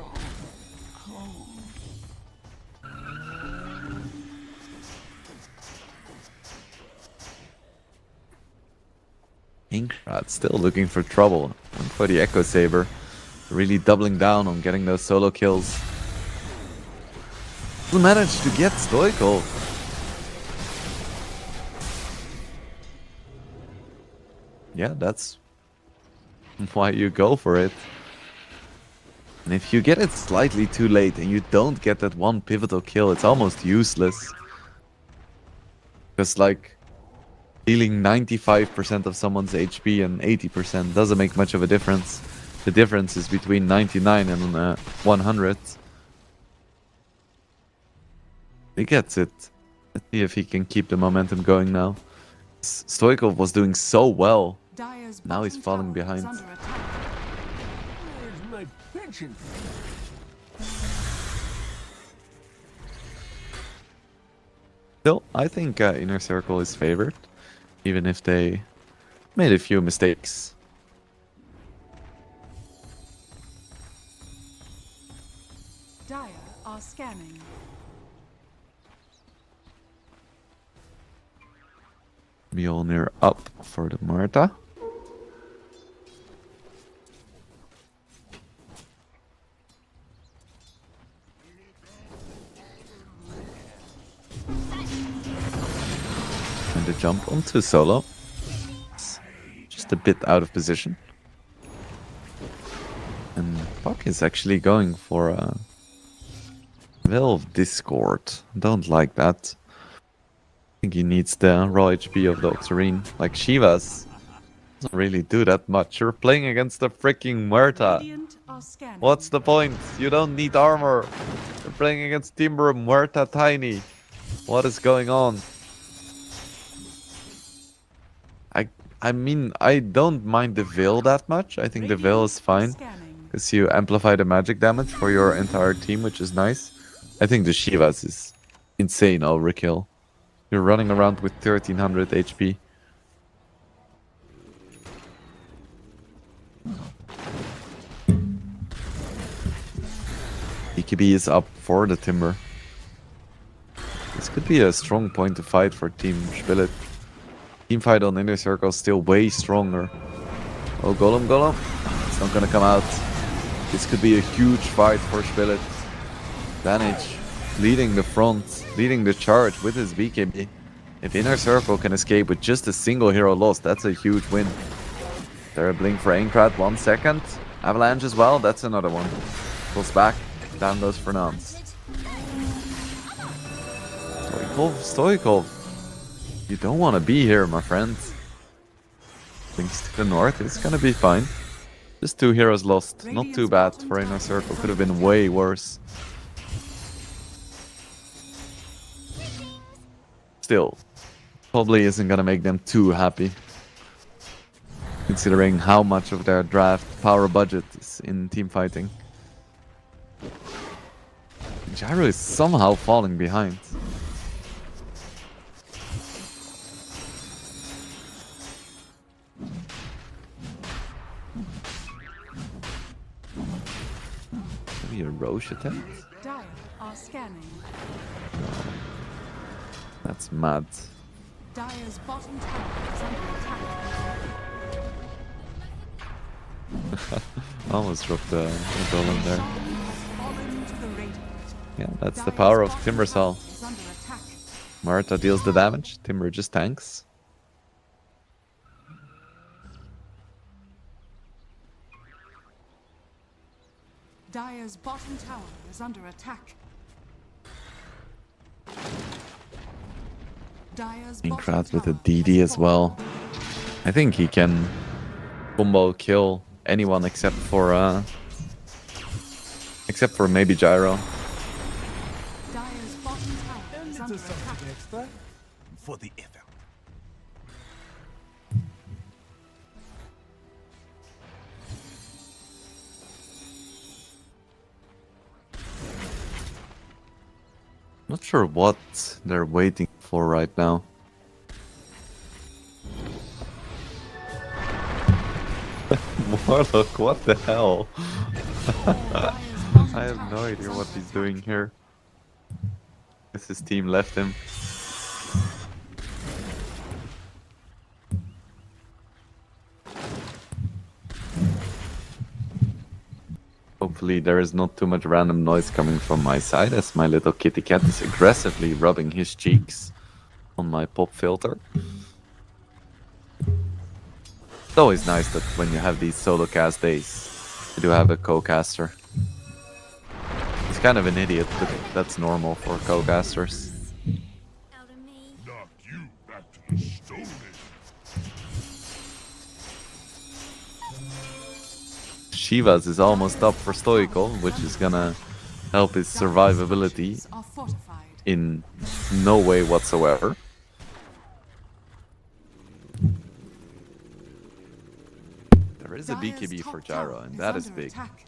Inkrat still looking for trouble. Went for the Echo Saber. Really doubling down on getting those solo kills. Still managed to get Stoical. Yeah, that's why you go for it. And if you get it slightly too late and you don't get that one pivotal kill, it's almost useless. Because like, dealing 95% of someone's HP and 80% doesn't make much of a difference. The difference is between 99 and 100. He gets it. Let's see if he can keep the momentum going now. Stoikov was doing so well. Dire's Now he's bottom falling tower is behind. under attack. Where's my pension? Still, I think Inner Circle is favored. Even if they made a few mistakes. Dire are scanning. Mjolnir up for the Marta. And the jump onto solo. It's just a bit out of position. And Puck is actually going for a Valve Discord. Don't like that. I think he needs the raw HP of the Octarine. Like Shivas doesn't really do that much. You're playing against the freaking Muerta. Radiant are scanning. What's the point? You don't need armor. You're playing against Timber, Muerta, Tiny. What is going on? I mean, I don't mind the Veil that much. I think the Veil is fine. Scanning. Because you amplify the magic damage for your entire team, which is nice. I think the Shivas is insane overkill. You're running around with 1300 HP. EKB is up for the Timber. This could be a strong point to fight for Team Shpilit. Team fight on Inner Circle is still way stronger. Oh, Golem. It's not gonna come out. This could be a huge fight for Shpilit. Vantage leading the front, leading the charge with his BKB. If Inner Circle can escape with just a single hero lost, that's a huge win. There a blink for Aincrad, 1 second. Avalanche as well, that's another one. Pulls back, down goes Fernandes. Stoikov. You don't want to be here, my friend. Blinks to the north, it's gonna be fine. Just 2 heroes lost, not too bad for Inner Circle, could have been way worse. Still, probably isn't gonna make them too happy. Considering how much of their draft power budget is in team fighting. Gyro is somehow falling behind. Maybe a Roche attempt? Dire are scanning. That's mad. Dire's bottom tower is under attack. Almost dropped the golem there. Fallen to the radiant. Yeah, that's the Dire's power of bottom Timber tower Saw. is under attack. Marta deals the damage, Timber just tanks. Dire's bottom tower is under attack. Dire's Inkrat bottom with a tower DD has as well. fallen. I think he can combo kill anyone except for maybe Gyro. Dire's bottom tower is under attack. extra. For the effort. Not sure what they're waiting for right now. Warlock, what the hell? I have no idea what he's doing here. Guess his team left him. Hopefully there is not too much random noise coming from my side as my little kitty cat is aggressively rubbing his cheeks on my pop filter. It's always nice that when you have these solo cast days, you do have a co-caster. He's kind of an idiot, but that's normal for co-casters. Out of me. Knock you back to the Stone Age. Shivas is almost up for Stoical, which is gonna help his survivability Are fortified. in no way whatsoever. There is a Dire's BKB top for Gyro, tower and that is under big. attack.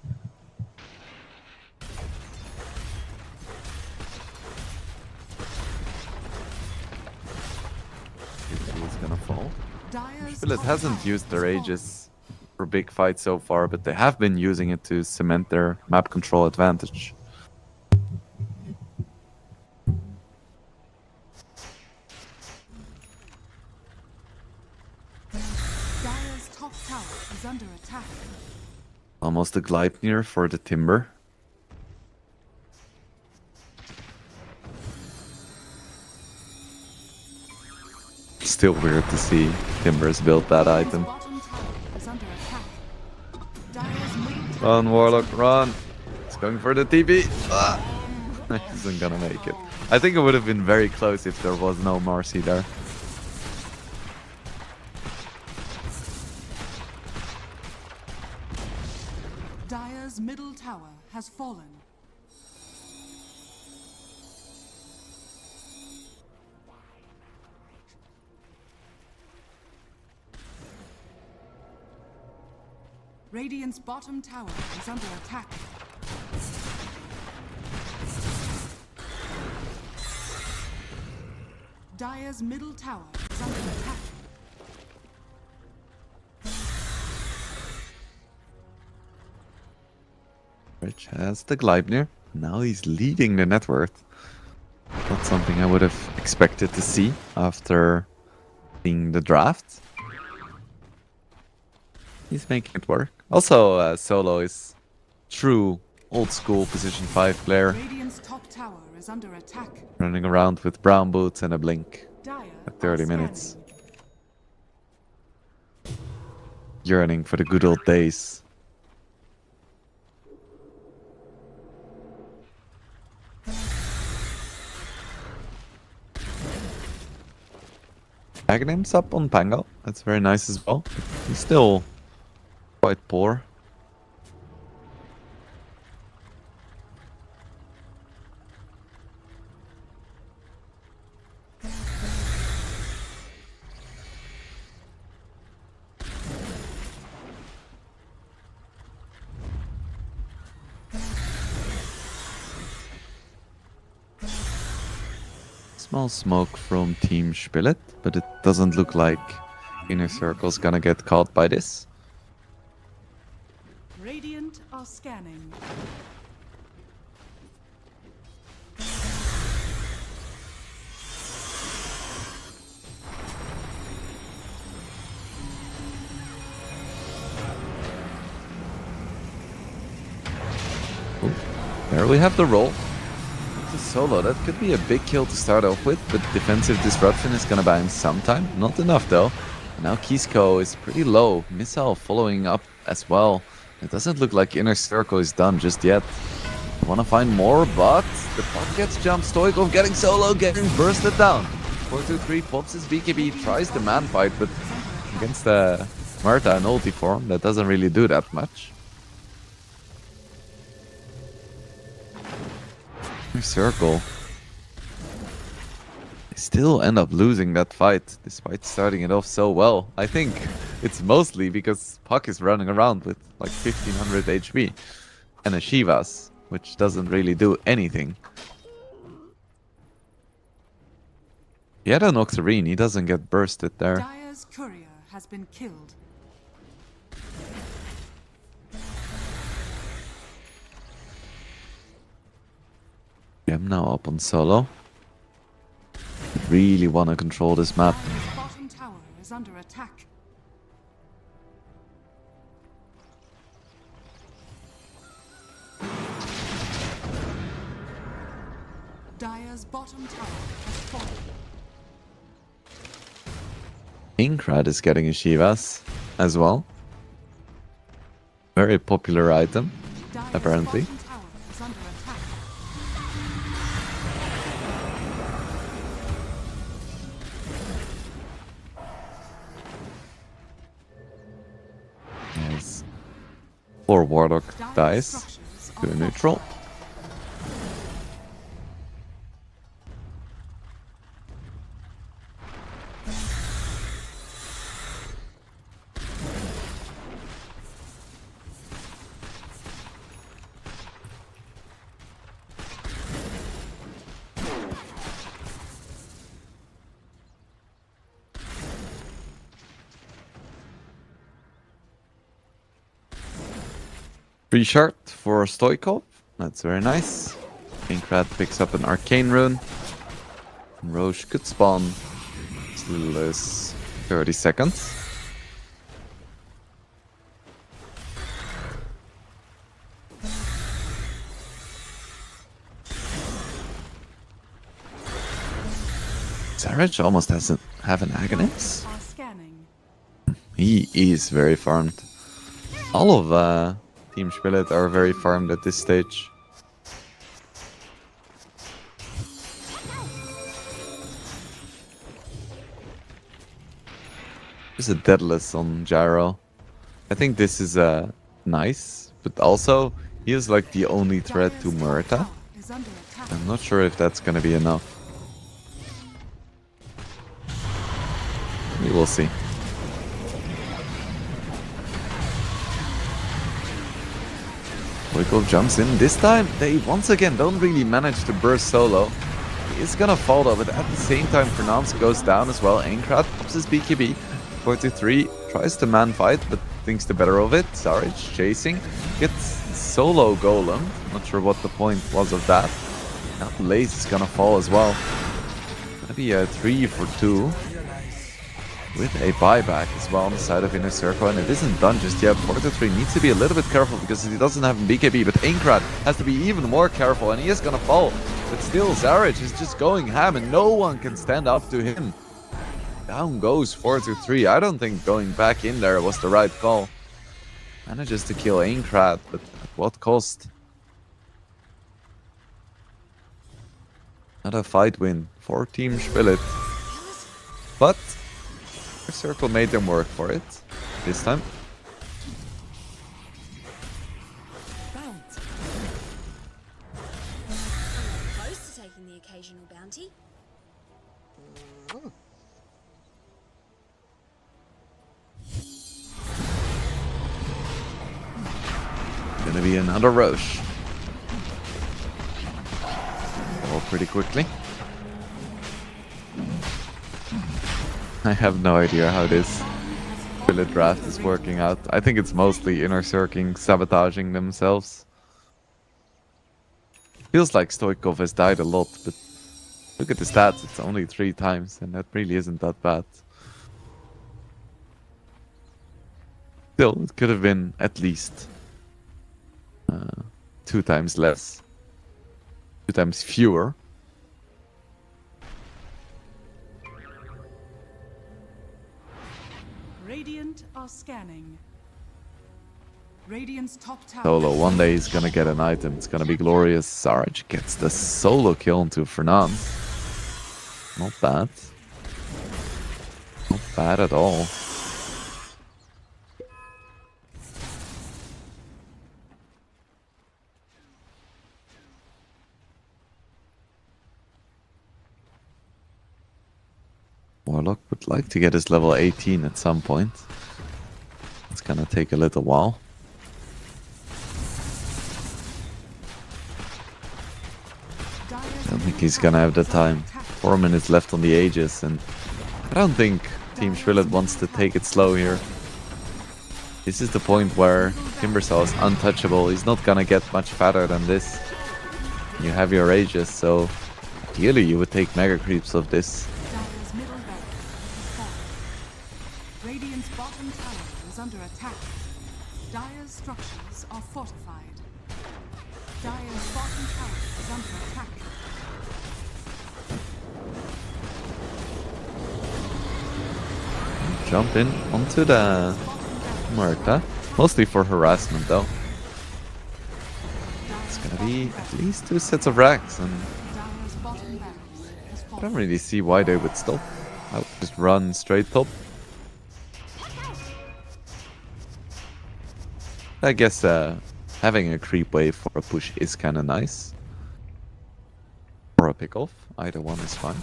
BKB is gonna fall. Dire's Shpilit top hasn't tower used their has fallen. Aegis for big fights so far, but they have been using it to cement their map control advantage. Dire's top tower is under attack. Almost a Gleipnir for the Timber. Still weird to see Timbers build that Dire's item. bottom tower is under attack. Dire's middle tower Run, Warlock, run! It's going for the TP. Ah! Isn't gonna make it. I think it would have been very close if there was no Marcy there. Dire's middle tower has fallen. Radiant's bottom tower is under attack. Dire's middle tower is under attack. Rich has the Gleipnir. Now he's leading the net worth. Not something I would have expected to see after seeing the draft. He's making it work. Also, Solo is true old school position 5 player, Radiant's top tower is under attack. running around with brown boots and a blink Dire at 30 are minutes. scanning. Yearning for the good old days. Agnim's up on Pango. That's very nice as well. He's still quite poor. Small smoke from Team Shpilit, but it doesn't look like Inner Circle's gonna get caught by this. Radiant are scanning. There we have the roll. The solo, that could be a big kill to start off with, but defensive disruption is gonna buy him some time. Not enough though. Now Kisco is pretty low. Missile following up as well. It doesn't look like Inner Circle is done just yet. Wanna find more, but the pot gets jumped. Stoikov getting solo, getting bursted down. 4-2-3 pops his BKB, tries the man fight, but against the Marta and ulti form, that doesn't really do that much. Circle. They still end up losing that fight, despite starting it off so well. I think it's mostly because Puck is running around with like 1500 HP and a Shivas, which doesn't really do anything. He had an Octarine, he doesn't get bursted there. Dire's courier has been killed. I'm now up on solo. Really want to control this map. Dire's bottom tower is under attack. Dire's bottom tower has fallen. Inkrad is getting a Shivas as well. Very popular item, Dire's apparently. bottom tower is under attack. Yes. Or Warlock Dire's dies structures to are a neutral. Free shard for Stoikov. That's very nice. Inkrad picks up an arcane rune. And Roche could spawn as little as 30 seconds. Sarich almost doesn't have an Aghanim. are scanning. He is very farmed. All of Team Shpilit are very farmed at this stage. There's a Deadless on Gyro. I think this is nice, but also he is like the only threat to Dire's Murta. tower is under attack. I'm not sure if that's gonna be enough. We will see. Stoikov jumps in. This time, they once again don't really manage to burst solo. He is gonna fall though, but at the same time, Fernance goes down as well. Aincrad pops his BKB. 43 tries to man fight, but thinks the better of it. Sarich chasing. Gets solo golem. Not sure what the point was of that. Now Blaze is gonna fall as well. Gonna be a 3 for 2. With a buyback as well on the side of Inner Circle, and it isn't done just yet. 43 needs to be a little bit careful because he doesn't have a BKB, but Aincrad has to be even more careful, and he is gonna fall. But still, Zarich is just going ham, and no one can stand up to him. Down goes 4-3. I don't think going back in there was the right call. Manages to kill Aincrad, but at what cost? Another fight win for Team Shpilit. But Circle made them work for it this time. Close to taking the occasional bounty. Gonna be another Roche. Oh, pretty quickly. I have no idea how this Shpilit draft is working out. I think it's mostly Inner Circling, sabotaging themselves. Feels like Stoikov has died a lot, but look at the stats, it's only 3 times, and that really isn't that bad. Still, it could have been at least 2 times less. 2 times fewer. Radiant are scanning. Radiant's top tower. Solo, one day he's gonna get an item. It's gonna be glorious. Sarge gets the solo kill into Fernand. Not bad. Not bad at all. Warlock would like to get his level 18 at some point. It's gonna take a little while. I don't think he's gonna have the time. 4 minutes left on the Aegis, and I don't think Team Shpilit wants to take it slow here. This is the point where Timbersaw is untouchable. He's not gonna get much fatter than this. You have your Aegis, so ideally you would take Mega Creeps of this. Dire's middle barracks has fallen. Radiant's bottom tower is under attack. Dire's structures are fortified. Dire's bottom tower is under attack. Jump in onto the Marta. Mostly for harassment though. It's gonna be at least 2 sets of racks, and Dire's bottom barracks has I don't fallen. really see why they would stop. I would just run straight top. I guess having a creep wave for a push is kinda nice. Or a pick off. Either one is fine.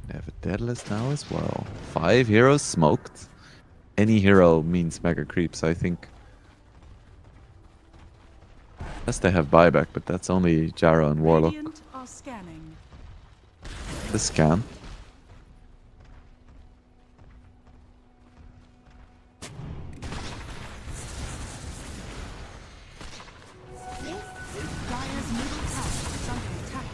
They have a Deadless now as well. 5 heroes smoked. Any hero means mega creeps, I think. Unless they have buyback, but that's only Jaro and Warlock. Radiant are scanning. The scan. Dire's middle tower is under attack.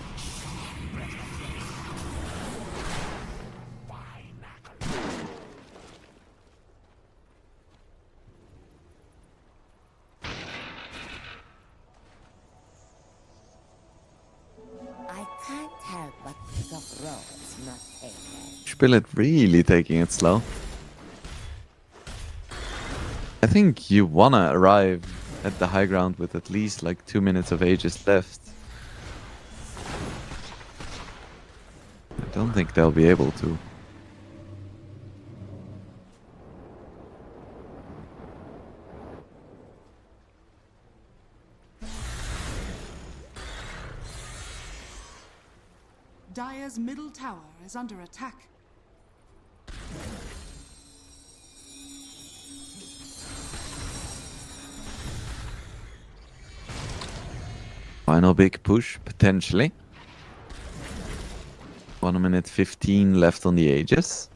I can't help but think of roads not taken. Shpilit really taking it slow. I think you wanna arrive at the high ground with at least like 2 minutes of Aegis left. I don't think they'll be able to. Dire's middle tower is under attack. Final big push, potentially. 1 minute 15 left on the Aegis.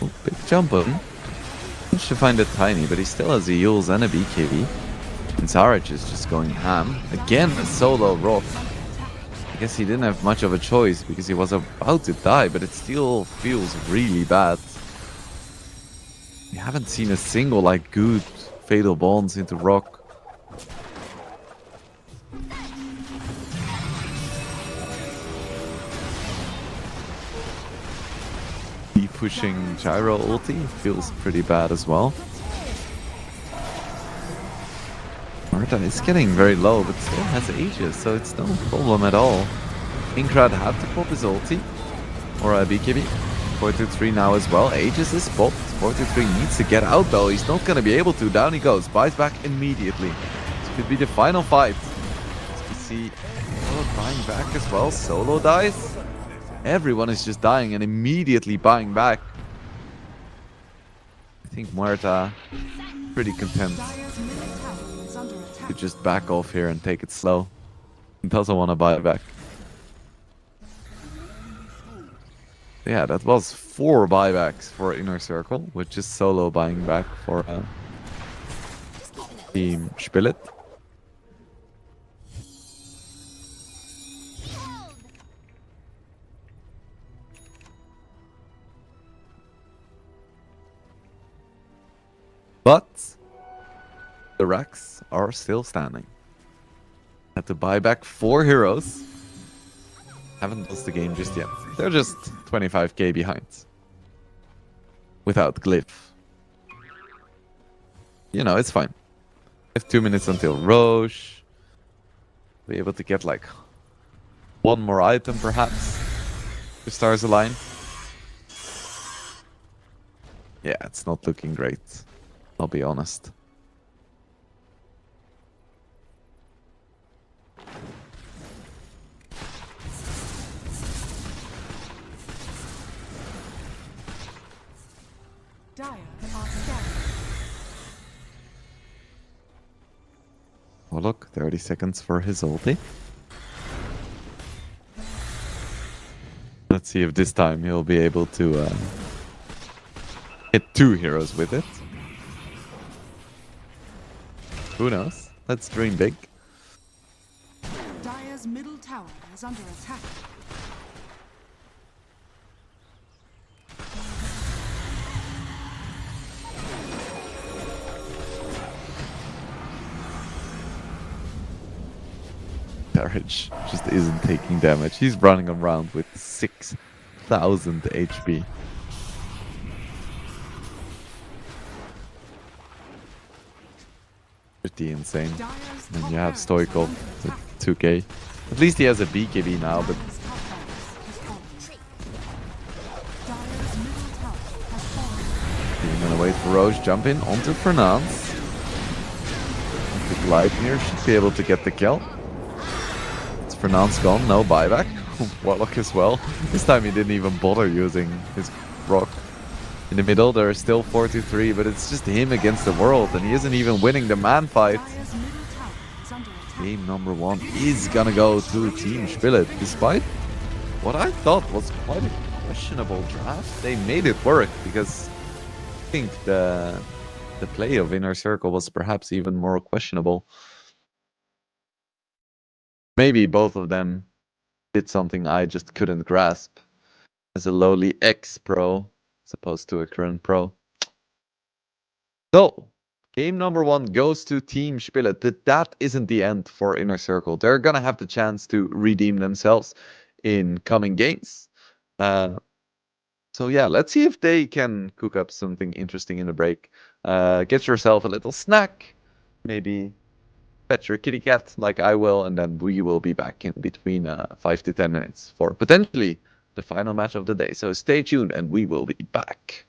Oh, big jump on. Managed to find it tiny, but he still has a Yules and a BKB. And Sarich is just going ham. Again, a solo rock. I guess he didn't have much of a choice because he was about to die, but it still feels really bad. We haven't seen a single like good fatal bonds into rock. He pushing Gyro ulti feels pretty bad as well. Marta is getting very low, but still has Aegis, so it's no problem at all. Inkrad had to pop his ulti, or a BKB. 4-3 now as well. Aegis is popped. 4-3 needs to get out though. He's not going to be able to. Down he goes. Buys back immediately. This could be the final fight. As we see Solo buying back as well. Solo dies. Everyone is just dying and immediately buying back. I think Muerta pretty content Dire's middle tower is under attack. to just back off here and take it slow. He doesn't want to buy back. Yeah, that was 4 buybacks for Inner Circle, with just Solo buying back for Team Shpilit. the racks are still standing. Had to buy back 4 heroes. Haven't lost the game just yet. They're just 25k behind. Without Glyph. You know, it's fine. We have 2 minutes until Roche. Be able to get like one more item perhaps. The stars align. Yeah, it's not looking great. I'll be honest. Dire are scanning. Oh look, 30 seconds for his ulti. Let's see if this time he'll be able to hit 2 heroes with it. Who knows? Let's dream big. Dire's middle tower is under attack. Carriage just isn't taking damage. He's running around with 6,000 HP. Pretty insane. Dire's And top you have barracks Stoical are under with attack. 2k. At least he has a BKB now, but Dire's top barracks has fallen. Dire's middle tower has fallen. he's gonna wait for Roche. Jump in onto Fernance. Lightner should be able to get the kill. It's Fernance gone, no buyback. Warlock as well. This time he didn't even bother using his rock. In the middle, there are still 4-3, but it's just him against the world, and he isn't even winning the man fight. Dire's middle tower is under attack. Game number 1 is gonna go to Team Shpilit, despite what I thought was quite a questionable draft. They made it work, because I think the play of Inner Circle was perhaps even more questionable. Maybe both of them did something I just couldn't grasp as a lowly ex-pro as opposed to a current pro. So, game number 1 goes to Team Shpilit, but that isn't the end for Inner Circle. They're gonna have the chance to redeem themselves in coming games. So yeah, let's see if they can cook up something interesting in the break. Get yourself a little snack, maybe pet your kitty cat like I will, and then we will be back in between 5 to 10 minutes for potentially the final match of the day. So stay tuned and we will be back.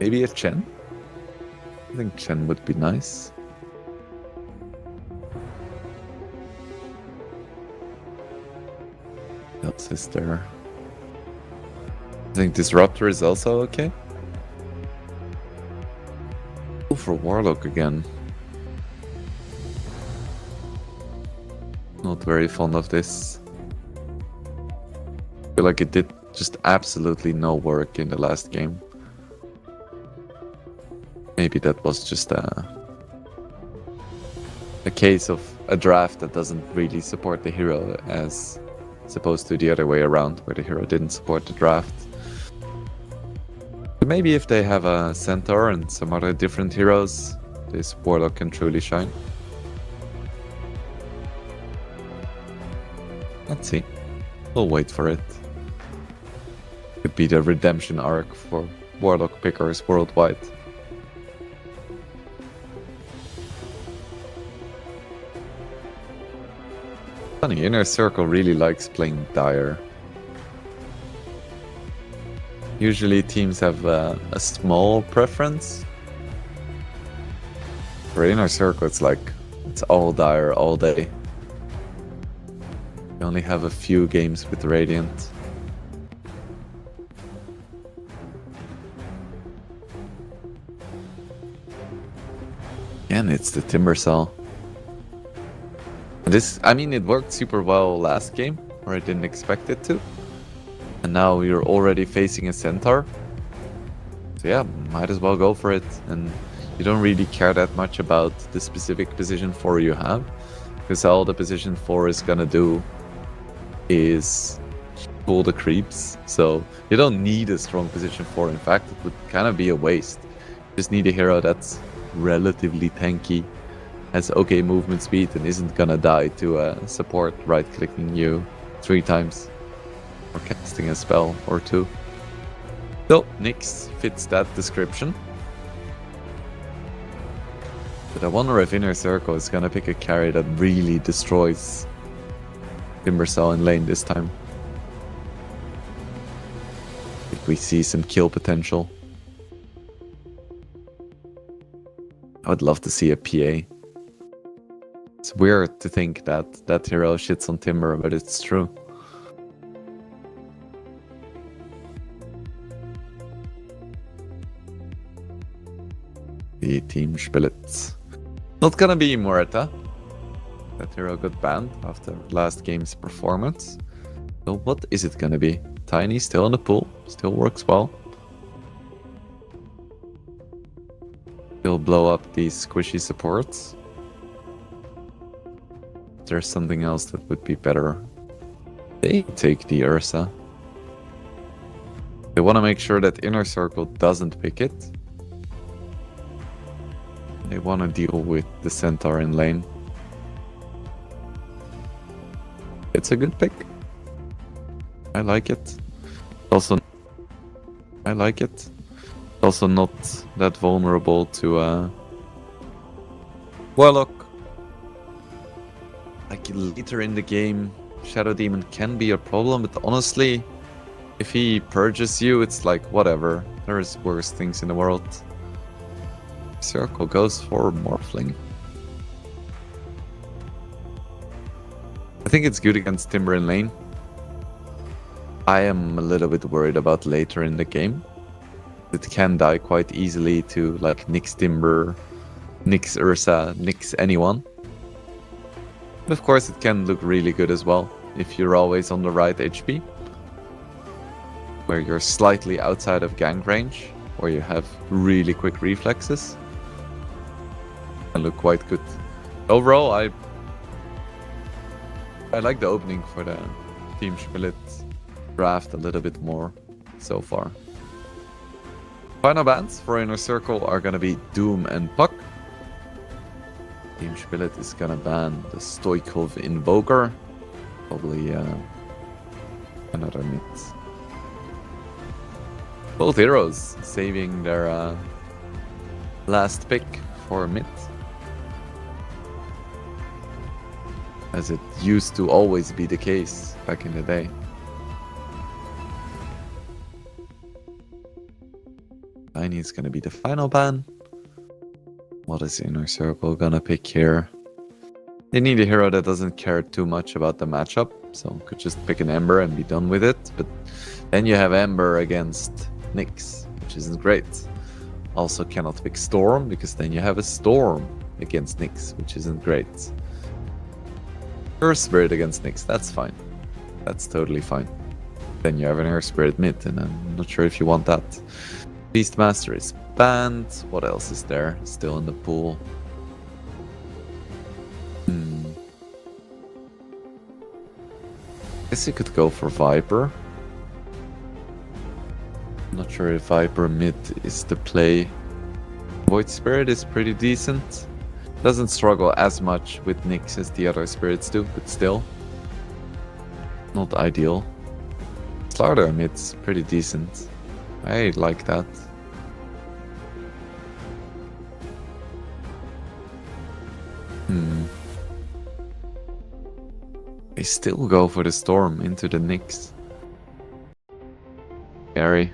Maybe a Chen? I think Chen would be nice. What else is there? I think Disruptor is also okay. Go for Warlock again. Not very fond of this. I feel like it did just absolutely no work in the last game. Maybe that was just a case of a draft that doesn't really support the hero as opposed to the other way around, where the hero didn't support the draft. But maybe if they have a Centaur and some other different heroes, this Warlock can truly shine. Let's see. We'll wait for it. Could be the redemption arc for Warlock pickers worldwide. Funny, Inner Circle really likes playing Dire. Usually teams have a small preference. For Inner Circle, it's like, it's all Dire all day. You only have a few games with Radiant. Again, it's the Timber Cell. This, I mean, it worked super well last game, where I didn't expect it to. And now you're already facing a Centaur. So yeah, might as well go for it. And you don't really care that much about the specific position 4 you have, because all the position 4 is gonna do is pull the creeps. So you don't need a strong position 4. In fact, it would kind of be a waste. You just need a hero that's relatively tanky, has okay movement speed, and isn't gonna die to support right-clicking you 3 times or casting a spell or 2. So Nyx fits that description. But I wonder if Inner Circle is gonna pick a carry that really destroys Timber Cell in lane this time. If we see some kill potential. I would love to see a PA. It's weird to think that that hero shits on Timber, but it's true. The team Shpilit. Not gonna be Moreta. That hero got banned after last game's performance. So what is it gonna be? Tiny still in the pool, still works well. Still blow up these squishy supports. There's something else that would be better. They take the Ursa. They want to make sure that Inner Circle doesn't pick it. They want to deal with the Centaur in lane. It's a good pick. I like it. I like it. Also not that vulnerable to Warlock. Like later in the game, Shadow Demon can be a problem, but honestly, if he purges you, it's like whatever. There is worse things in the world. Circle goes for Morphling. I think it's good against Timber in lane. I am a little bit worried about later in the game. It can die quite easily to like Nyx Timber, Nyx Ursa, Nyx anyone. But of course it can look really good as well if you're always on the right HP, where you're slightly outside of gank range, or you have really quick reflexes. Can look quite good. Overall, I like the opening for the Team Shpilit draft a little bit more so far. Final bans for Inner Circle are gonna be Doom and Puck. Team Shpilit is gonna ban the Stoikov Invoker. Probably another mid. Both heroes saving their last pick for mid. As it used to always be the case back in the day. Tiny is gonna be the final ban. What is Inner Circle gonna pick here? They need a hero that doesn't care too much about the matchup, so could just pick an Ember and be done with it. But then you have Ember against Nyx, which isn't great. Also cannot pick Storm, because then you have a Storm against Nyx, which isn't great. Earth Spirit against Nyx, that's fine. That's totally fine. Then you have an Earth Spirit mid, and I'm not sure if you want that. Beastmaster is banned. What else is there still in the pool? Guess you could go for Viper. Not sure if Viper mid is the play. Void Spirit is pretty decent. Doesn't struggle as much with Nyx as the other spirits do, but still. Not ideal. Slardar mid's pretty decent. I like that. They still go for the Storm into the Nyx. Scary.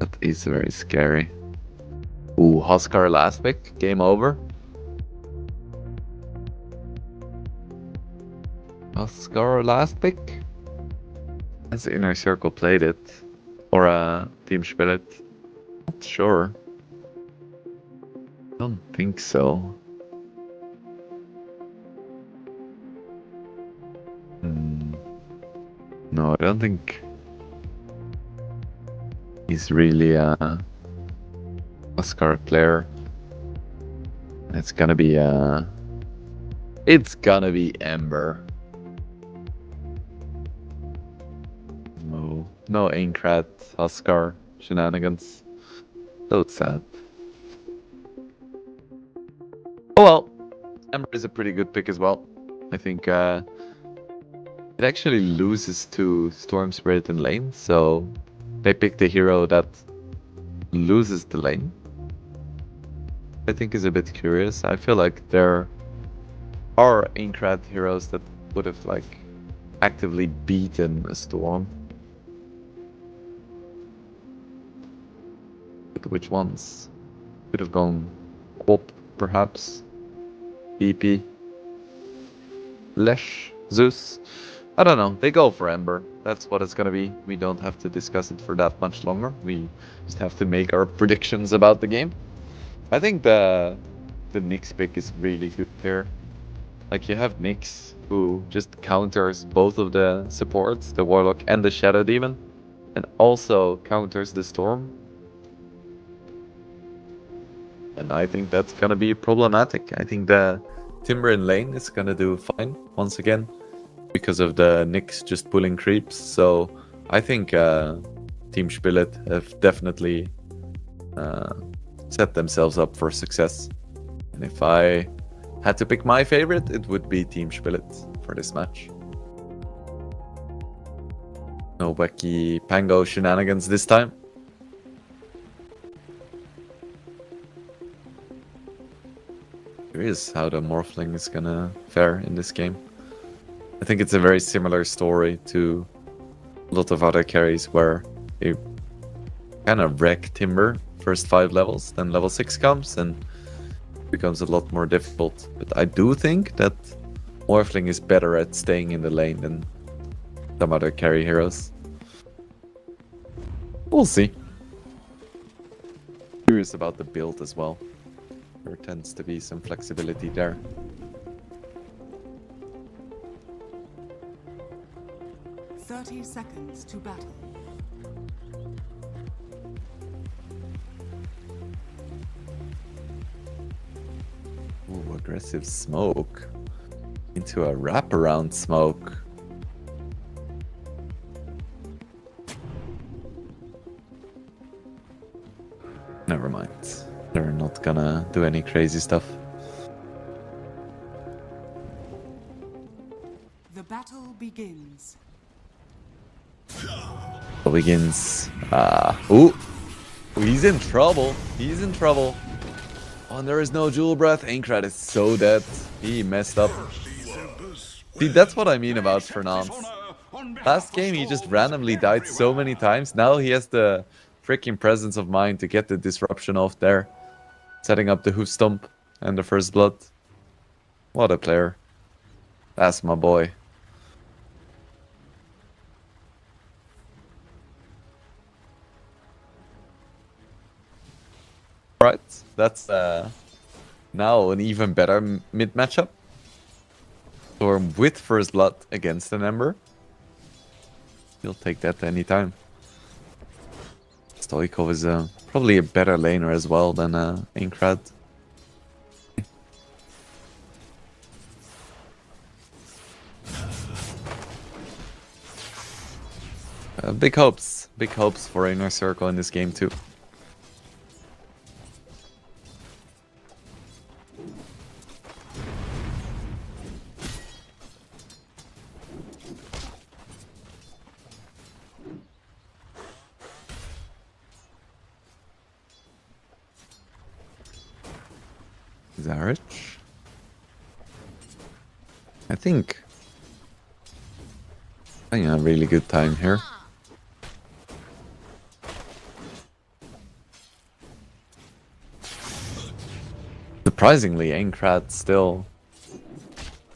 That is very scary. Ooh, Huskar last pick. Game over. Huskar last pick. Has Inner Circle played it? Or Team Shpilit? Not sure. Don't think so. No, I don't think he's really a Huskar player. It's gonna be Ember. No Aincrad Huskar shenanigans. So sad. Oh well, Ember is a pretty good pick as well. I think it actually loses to Storm Spirit in lane, so they picked a hero that loses the lane. I think is a bit curious. I feel like there are Aincrad heroes that would have like actively beaten a Storm. But which ones? Could have gone Quop, perhaps. BP. Lesh. Zeus. I don't know. They go for Ember. That's what it's gonna be. We don't have to discuss it for that much longer. We just have to make our predictions about the game. I think the Nyx pick is really good here. Like you have Nyx who just counters both of the supports, the Warlock and the Shadow Demon, and also counters the Storm. And I think that's gonna be problematic. I think the Timber in lane is gonna do fine once again, because of the Nyx just pulling creeps. So I think Team Shpilit have definitely set themselves up for success. And if I had to pick my favorite, it would be Team Shpilit for this match. No wacky Pango shenanigans this time. Curious how the Morphling is gonna fare in this game. I think it's a very similar story to a lot of other carries where they kind of wreck Timber first 5 levels, then level 6 comes and it becomes a lot more difficult. But I do think that Morphling is better at staying in the lane than some other carry heroes. We'll see. Curious about the build as well. There tends to be some flexibility there. Seconds to battle. Ooh, aggressive smoke. Into a wraparound smoke. Never mind. They're not gonna do any crazy stuff. The battle begins. Begins. Ooh, he's in trouble. He's in trouble. Oh, and there is no Jewel Breath. Aincrad is so dead. He messed up. See, that's what I mean about Fernance. Last game, he just randomly died so many times. Now he has the freaking presence of mind to get the disruption off there. Setting up the hoof stomp and the first blood. What a player. That's my boy. Right, that's now an even better mid matchup. Storm with first blood against an Ember. He'll take that anytime. Stoikov is probably a better laner as well than Inkrad. Big hopes for Inner Circle in this game too. Zarich. I think having a really good time here. Surprisingly, Aincrad still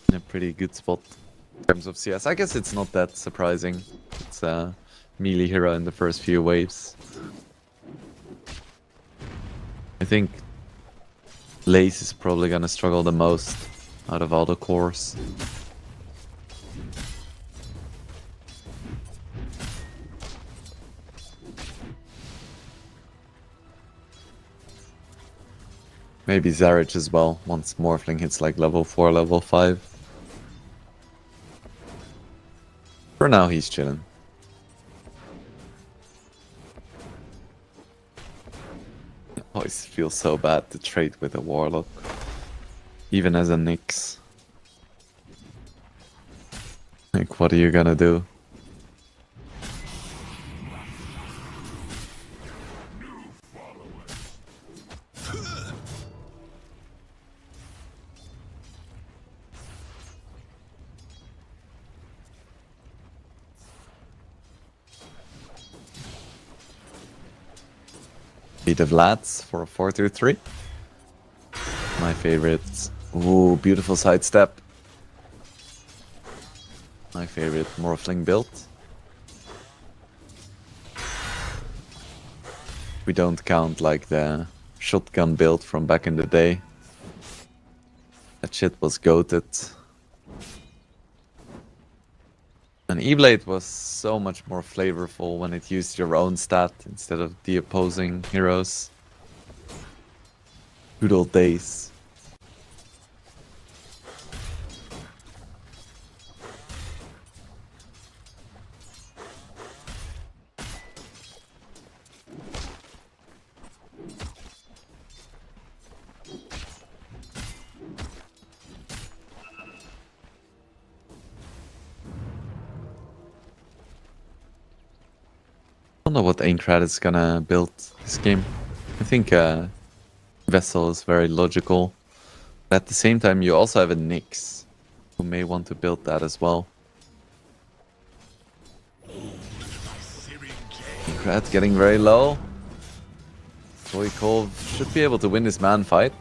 in a pretty good spot in terms of CS. I guess it's not that surprising. It's a melee hero in the first few waves. I think Lace is probably gonna struggle the most out of all the cores. Maybe Zarich as well, once Morphling hits like level 4, level 5. For now, he's chilling. I always feel so bad to trade with a Warlock, even as a Nyx. Like, what are you gonna do? Beat of Lads for a 4-2-3. My favorite. Ooh, beautiful sidestep. My favorite Morphling build. We don't count like the shotgun build from back in the day. That shit was goated. And E-Blade was so much more flavorful when it used your own stat instead of the opposing heroes. Good old days. I don't know what Aincrad is gonna build this game. I think Vessel is very logical. But at the same time, you also have a Nyx, who may want to build that as well. Aincrad getting very low. Stoikov should be able to win this man fight.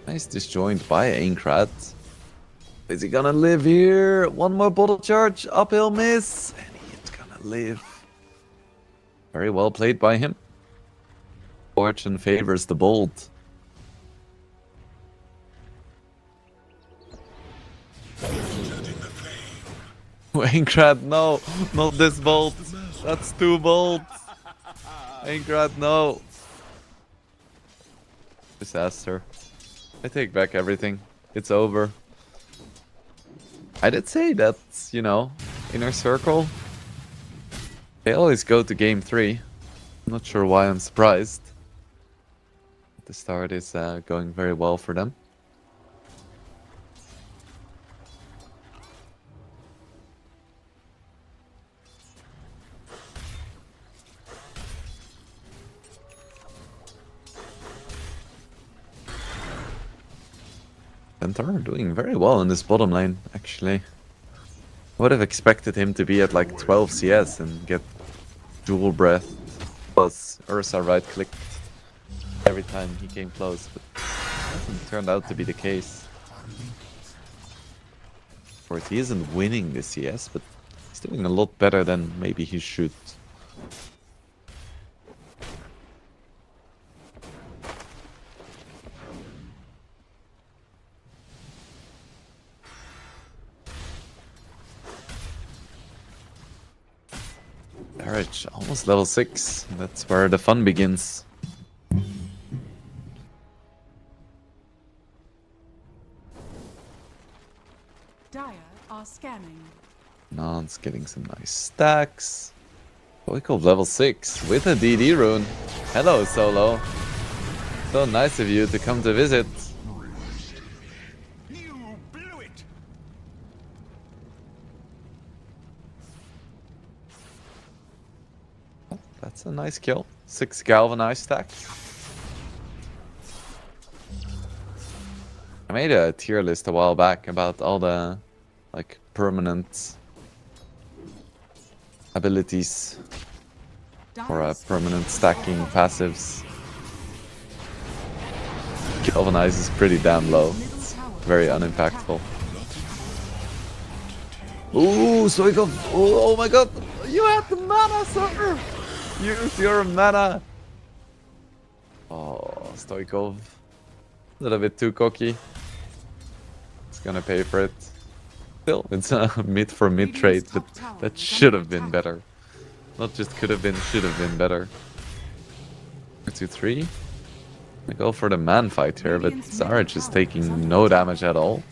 Nice disjoint by Aincrad. Is he gonna live here? One more bottle charge, uphill miss, and he's gonna live. Very well played by him. Fortune favors the bold. Aincrad, no, not this bold. That's too bold. Aincrad, no. Disaster. I take back everything. It's over. I did say that, you know, Inner Circle. They always go to game 3. I'm not sure why I'm surprised. The start is going very well for them. Centaur doing very well in this bottom lane, actually. I would have expected him to be at like 12 CS and get dual breath Plus, Ursa right-clicked every time he came close, but it hasn't turned out to be the case. Of course, he isn't winning the CS, but he's doing a lot better than maybe he should. Alright, almost level 6. That's where the fun begins. Dire are scanning. Nance getting some nice stacks. Stoikov level 6 with a DD rune. Hello, Solo. So nice of you to come to visit. You blew it. That's a nice kill. 6 galvanized stack. I made a tier list a while back about all the like permanent abilities or permanent stacking passives. Galvanize is pretty damn low. It's very unimpactful. Ooh, Stoikov! Oh my god! You had the mana, sir! Use your mana! Oh, Stoikov. A little bit too cocky. It's gonna pay for it. Still, it's a mid for mid trade, but that should have been better. Not just could have been, should have been better. 2-3. I go for the man fight here, but Zarich is taking no damage at all.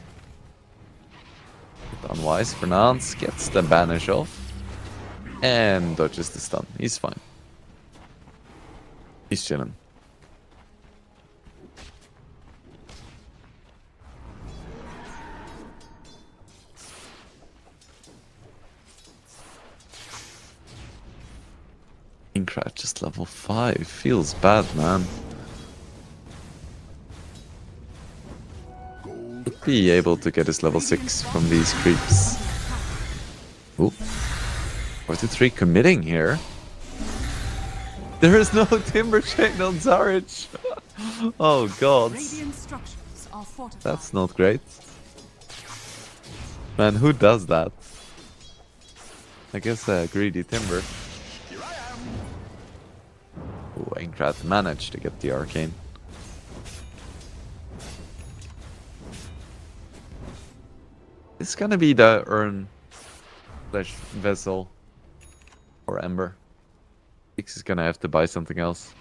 But unwise for Nance, gets the banish off. And dodges the stun. He's fine. He's chilling. Inkrat just level 5. Feels bad, man. Would be able to get his level 6 from these creeps. Ooh. 43 committing here. There is no Timber Chain on Zarich. Oh god. Radiant structures are fortified. That's not great. Man, who does that? I guess greedy Timber. Ooh, Inkrat managed to get the arcane. This is gonna be the urn slash vessel or ember. X is gonna have to buy something else.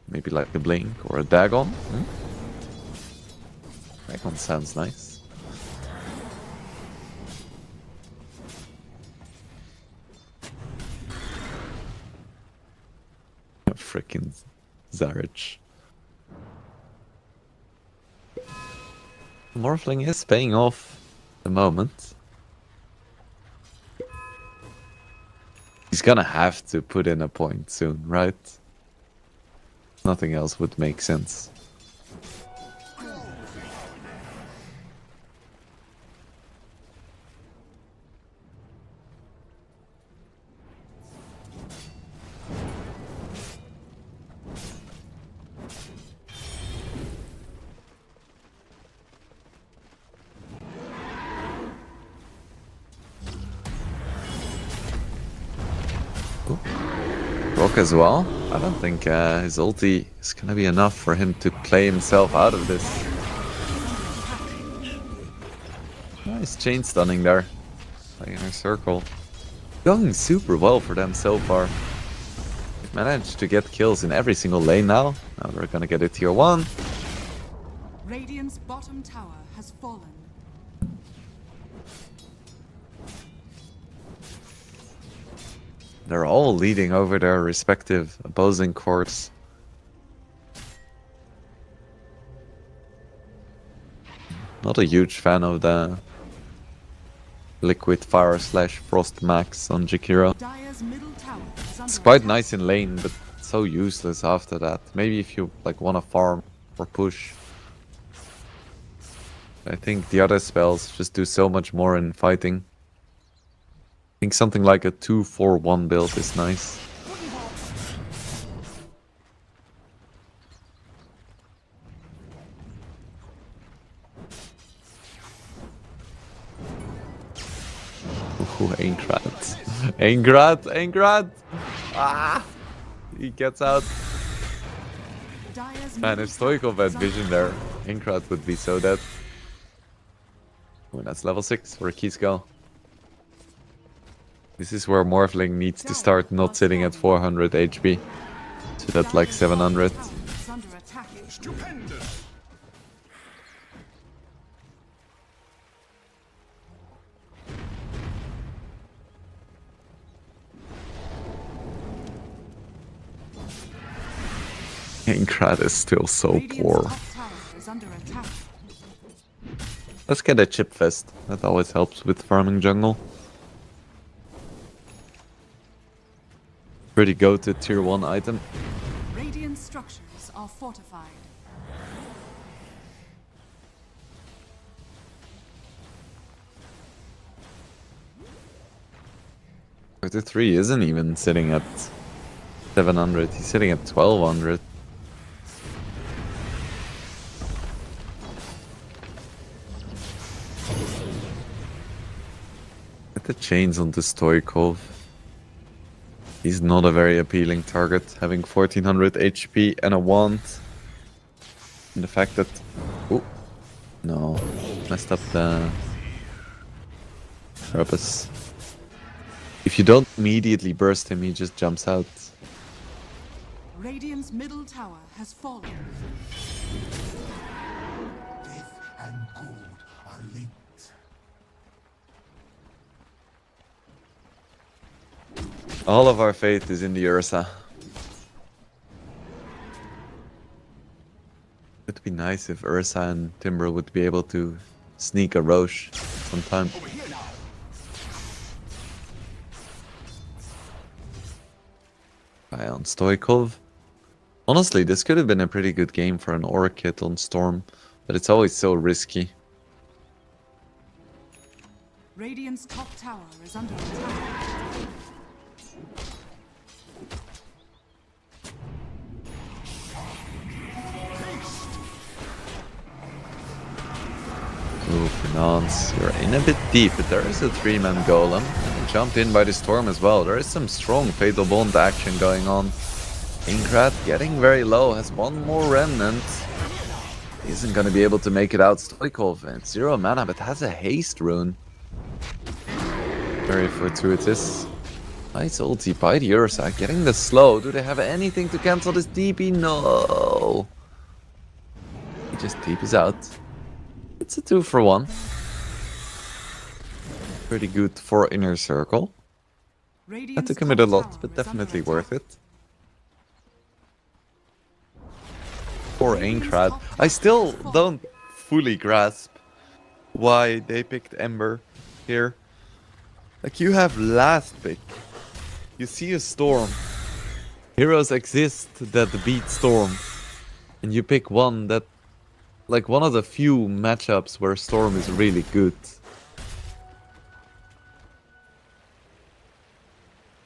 Maybe like a blink or a dagon. Dagon sounds nice. Frickin' Zarich. Morphling is paying off at the moment. He's gonna have to put in a point soon, right? Nothing else would make sense. Rock as well. I don't think his ulti is gonna be enough for him to play himself out of this. Nice chain stunning there. Playing in a circle. Going super well for them so far. They've managed to get kills in every single lane now. Now they're gonna get a tier 1. Radiant's bottom tower has fallen. They're all leading over their respective opposing courts. Not a huge fan of the liquid fire slash frost max on Jakiro. Dire's middle tower is under It's quite attack. nice in lane, but so useless after that. Maybe if you like want to farm or push. I think the other spells just do so much more in fighting. I think something like a 2-4-1 build is nice. Ooh, Aincrad. Aincrad! Ah! He gets out. Dire's Man, middle if Stoikov had tower is vision under there, attack. Aincrad would be so dead. Oh, that's level 6 where keys go. This is where Morphling needs to start not sitting at 400 HP. So that's like Dire's 700. bottom tower is under attack. Stupendous. Aincrad is still so Radiant's poor. top tower is under attack. Let's get a chip fest. That always helps with farming jungle. Pretty go-to tier 1 item. Radiant structures are fortified. The 3 isn't even sitting at 700. He's sitting at 1200. Get the chains onto Stoikov. He's not a very appealing target, having 1400 HP and a wand. And the fact that... Oh, no. Messed up the purpose. If you don't immediately burst him, he just jumps out. Radiant's middle tower has fallen. Death and good are linked. All of our faith is in the Ursa. It'd be nice if Ursa and Timber would be able to sneak a Roche sometime. Over here now. Eye on Stoikov. Honestly, this could have been a pretty good game for an Orchid on Storm, but it's always so risky. Radiant's top tower is under attack. Ooh, Finance, you're in a bit deep, but there is a 3-man golem. And jumped in by the Storm as well. There is some strong Fatal Bond action going on. Aincrad getting very low, has one more remnant. Isn't gonna be able to make it out. Stoikov at 0 mana, but has a haste rune. Very fortuitous. Nice ulti by the Ursa, getting the slow. Do they have anything to cancel this DP? No. He just TPs out. It's a 2-for-1. Pretty good for Inner Circle. Had Radiant's to commit a top lot, tower but is under definitely attack. worth it. Poor Aincrad. I still don't fully grasp why they picked Ember here. Like, you have last pick. You see a Storm. Heroes exist that beat Storm. And you pick one that... Like, one of the few matchups where Storm is really good.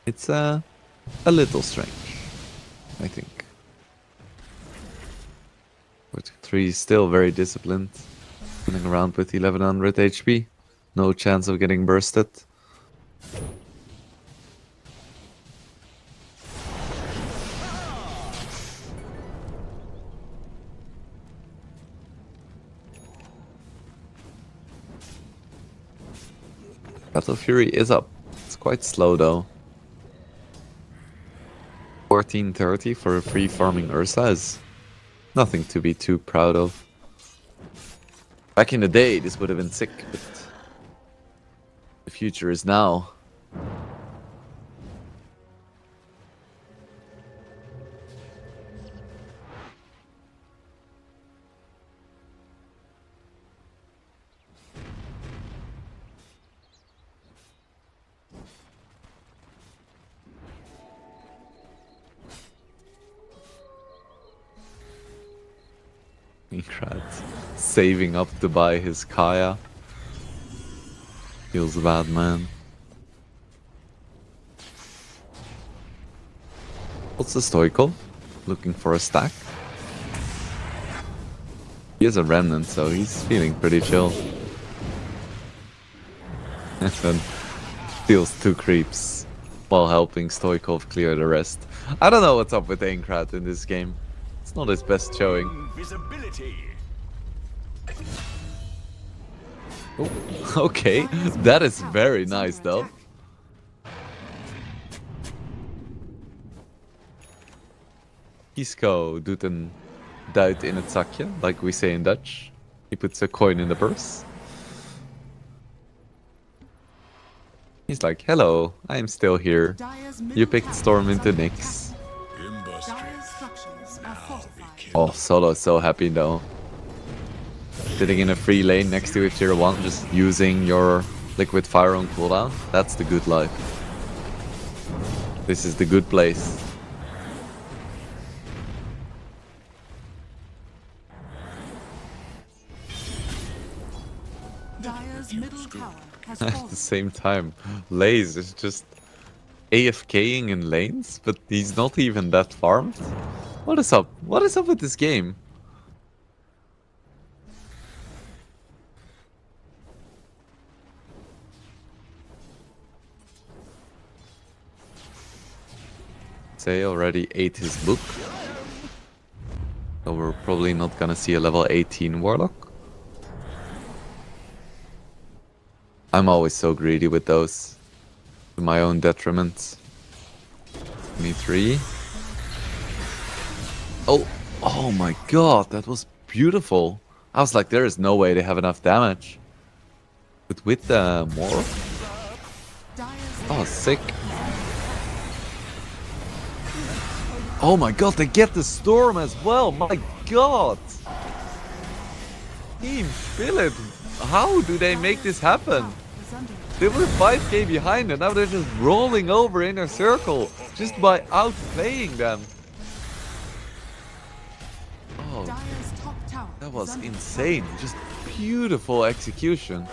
It's a little strange, I think. 43 is still very disciplined. Running around with 1100 HP. No chance of getting bursted. Battle Fury is up. It's quite slow though. 1430 for a free farming Ursa is nothing to be too proud of. Back in the day, this would have been sick, but the future is now. Aincrad saving up to buy his Kaya. Feels bad, man. What's the Stoikov? Looking for a stack? He is a remnant, so he's feeling pretty chill. And then Steals 2 creeps while helping Stoikov clear the rest. I don't know what's up with Aincrad in this game. It's not his best showing. Invisibility. Oh, okay, that is very nice though. Kisko doet een duit in het zakje, like we say in Dutch. He puts a coin in the purse. He's like, hello, I am still here. You picked Storm into Nyx. Dire's structures are fortified. Oh, Solo's so happy though. Sitting in a free lane next to a tier 1, just using your liquid fire on cooldown. That's the good life. This is the good place. Dire's middle tower has At fallen. the same time, Laze is just AFKing in lanes, but he's not even that farmed. What is up? What is up with this game? Say already ate his book. So we're probably not gonna see a level 18 Warlock. I'm always so greedy with those. To my own detriment. 23. Oh, oh my god, that was beautiful. I was like, there is no way they have enough damage. But with the morph? Oh, sick. Oh my god, they get the storm as well. My god. Team Shpilit, how do they make this happen? They were 5k behind and now they're just rolling over inner circle just by outplaying them. Oh, Dire's top tower that is was under insane. Just beautiful execution.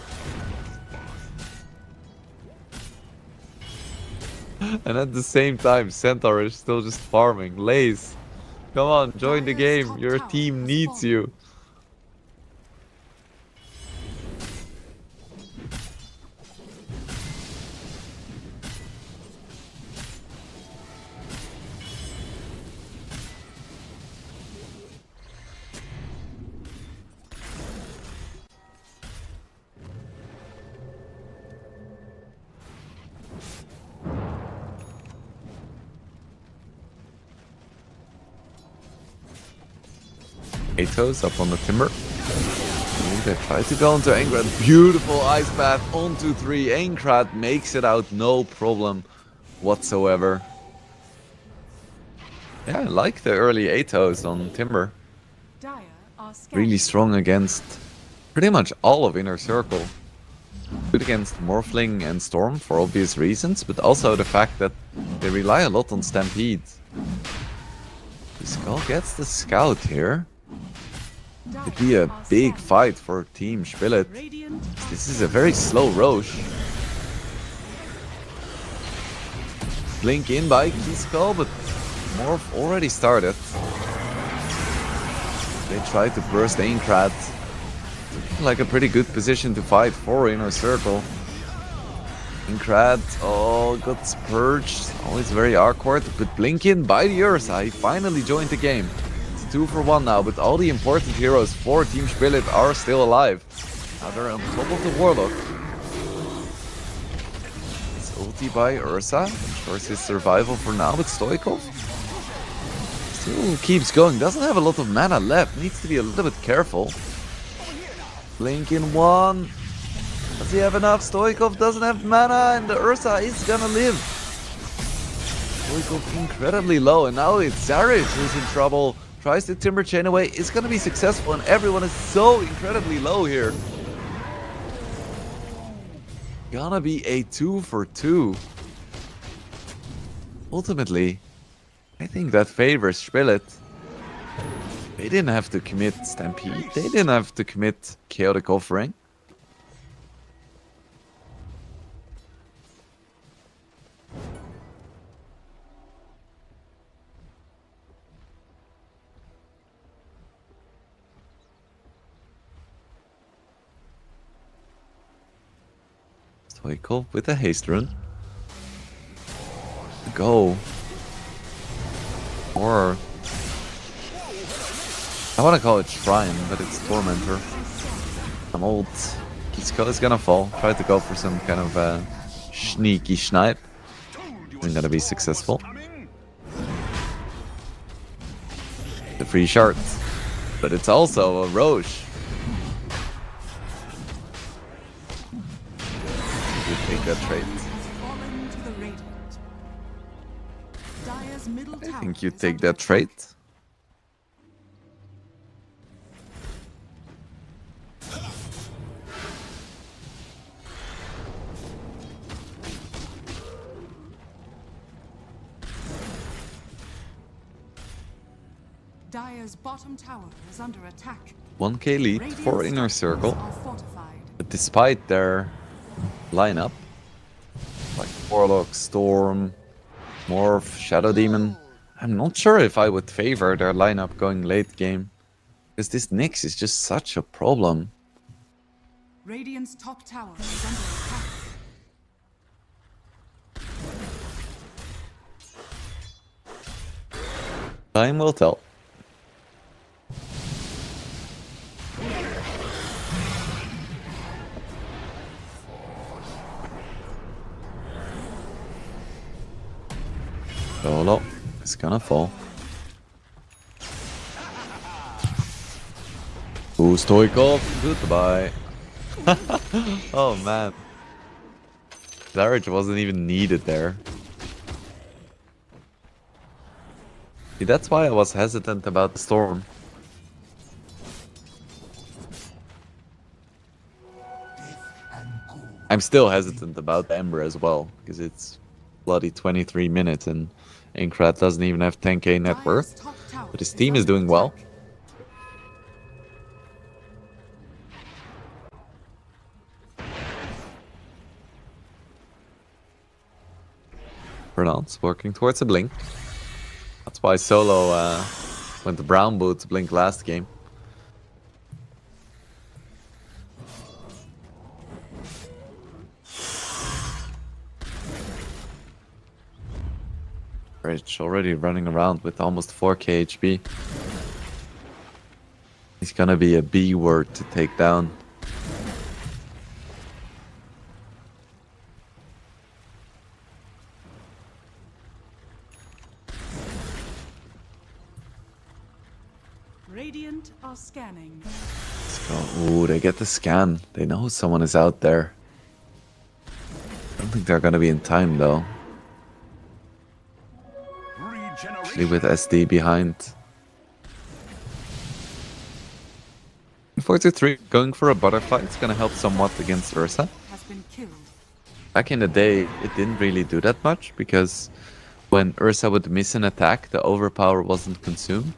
And at the same time, Centaur is still just farming. Laze, come on, join the game. Your team needs you. Atos up on the timber. Ooh, they try to go into Aincrad. Beautiful ice path onto 3. Aincrad makes it out no problem whatsoever. Yeah, I like the early Atos on timber. Dire are scattered. Really strong against pretty much all of inner circle. Good against Morphling and Storm for obvious reasons, but also the fact that they rely a lot on Stampede. The Skull gets the scout here. It'd be a big fight for Team Shpilit. Radiant This is a very slow Roche. Blink in by Keyskull, but Morph already started. They tried to burst Aincrad. Like a pretty good position to fight for inner circle. Aincrad, oh, got purged. Always very awkward, but blink in by the Ursa. He finally joined the game. 2 for 1 now, but all the important heroes for Team Shpilit are still alive. Now they're on top of the Warlock. It's ulti by Ursa. Ensures his survival for now, but Stoikov still keeps going. Doesn't have a lot of mana left. Needs to be a little bit careful. Blink in 1. Does he have enough? Stoikov doesn't have mana and the Ursa is gonna live. Stoikov incredibly low and now it's Zaric who's in trouble. Tries to timber chain away, is gonna be successful and everyone is so incredibly low here. Gonna be a 2 for 2. Ultimately, I think that favors Shpilit. They didn't have to commit Stampede, they didn't have to commit Chaotic Offering. Stoikov with a haste run. go. Or I want to call it Shrine, but it's Tormentor. I'm old. Kisco is gonna fall. Try to go for some kind of sneaky snipe. Isn't gonna be successful. The free shards. But it's also a Roche. You take that trade. Fallen to the Radiant. Dire's middle I tower think you is take under that trade. Dire's bottom tower is under attack. 1k lead for Radiant Inner structures Circle. are fortified. But despite their lineup, like Warlock, Storm, Morph, Shadow Demon, I'm not sure if I would favor their lineup going late game. Because this Nyx is just such a problem. Radiant's top tower is under attack. Time will tell. Solo is gonna fall. Ooh, Stoikov, goodbye. Oh man. Zarage wasn't even needed there. See, that's why I was hesitant about the Storm. I'm still hesitant about the Ember as well, because it's bloody 23 minutes and Inkrat doesn't even have 10k net Dire's worth. top tower But his is team is under doing well. attack. Pronounce working towards a blink. That's why Solo went to brown boots blink last game. Rich already running around with almost 4k HP. He's gonna be a B word to take down. Radiant are scanning. Let's go. Ooh, they get the scan. They know someone is out there. I don't think they're gonna be in time though. Especially with SD behind. 4-3 going for a butterfly. It's gonna help somewhat against Ursa. Has been killed. Back in the day, it didn't really do that much because when Ursa would miss an attack, the overpower wasn't consumed.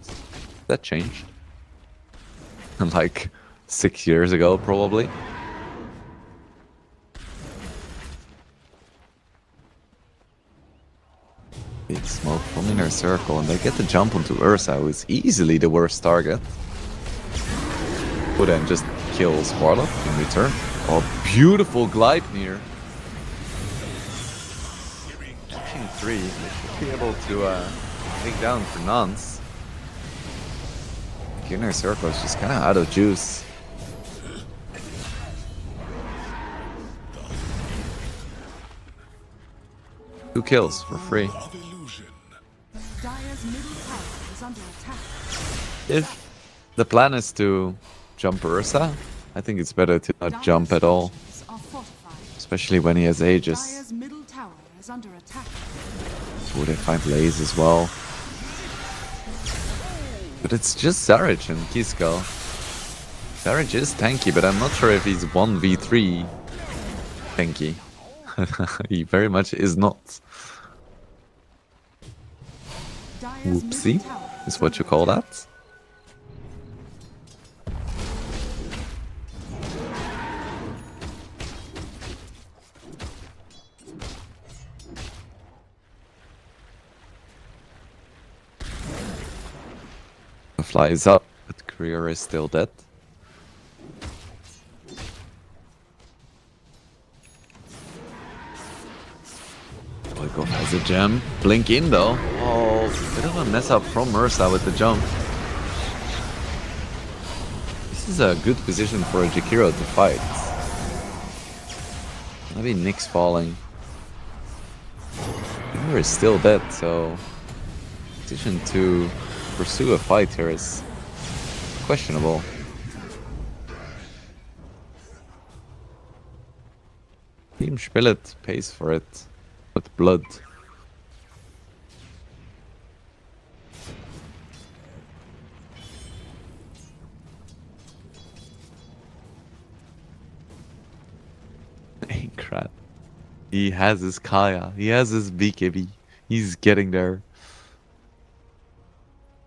That changed. Like 6 years ago, probably. Big smoke from Inner Circle, and they get the jump onto Ursa, who is easily the worst target. Who then just kills Warlock in return. Oh, beautiful Gleipnir. King 3, they should be able to take down for nonce. Inner Circle is just kind of out of juice. Two kills for free. Dire's middle tower is under attack. If the plan is to jump Ursa, I think it's better to not Dire's jump at all. structures are fortified. Especially when he has Aegis. Dire's middle tower is under attack. Ooh, they find Laze as well. But it's just Zarage and Kisco. Zarage is tanky, but I'm not sure if he's 1v3 tanky. He very much is not. Dire's Whoopsie, middle tower is what you call that. The fly is up, but Career is still dead. Volkov has a gem. Blink in though. Oh, bit of a mess up from Ursa with the jump. This is a good position for a Jakiro to fight. Maybe Nick's falling. Timber is still dead, so decision to pursue a fight here is questionable. Team Shpilit pays for it with blood. Crap. He has his Kaya. He has his BKB. He's getting there.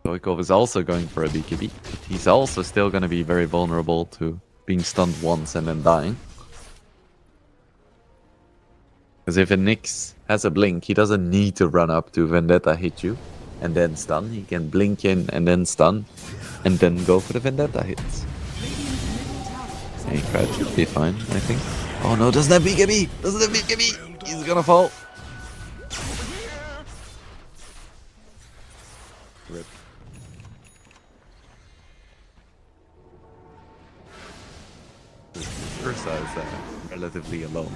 Volkov is also going for a BKB. But he's also still going to be very vulnerable to being stunned once and then dying. Because if a Nyx has a blink, he doesn't need to run up to Vendetta hit you and then stun. He can blink in and then stun and then go for the Vendetta hits. Crowd should be fine, I think. Oh no, doesn't have BKB! Doesn't have BKB! He's gonna fall. Rip. Ursa is relatively alone.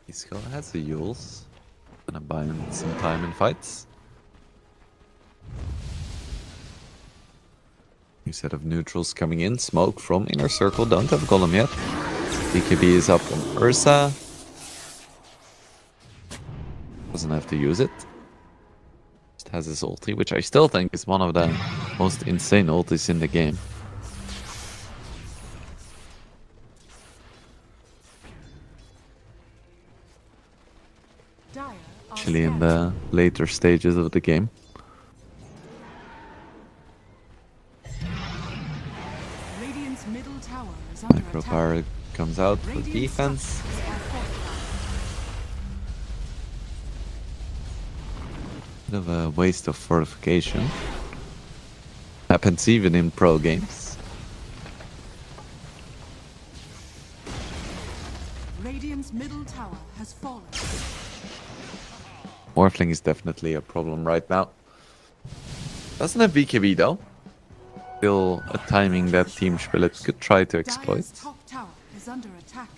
Isco has the Yules. Gonna buy him some time in fights. New set of neutrals coming in. Smoke from inner circle. Don't have a golem yet. BKB is up on Ursa. Doesn't have to use it. Just has his ulti, which I still think is one of the most insane ultis in the game. Actually in the later stages of the game. Radiant's middle tower is under Micropower comes out for defense. Bit of a waste of fortification. Happens even in pro games. Radiant's middle tower has fallen. Morphling is definitely a problem right now. Doesn't have BKB though. Still a timing that Team Shpilit could try to exploit. Dire's top tower is under attack.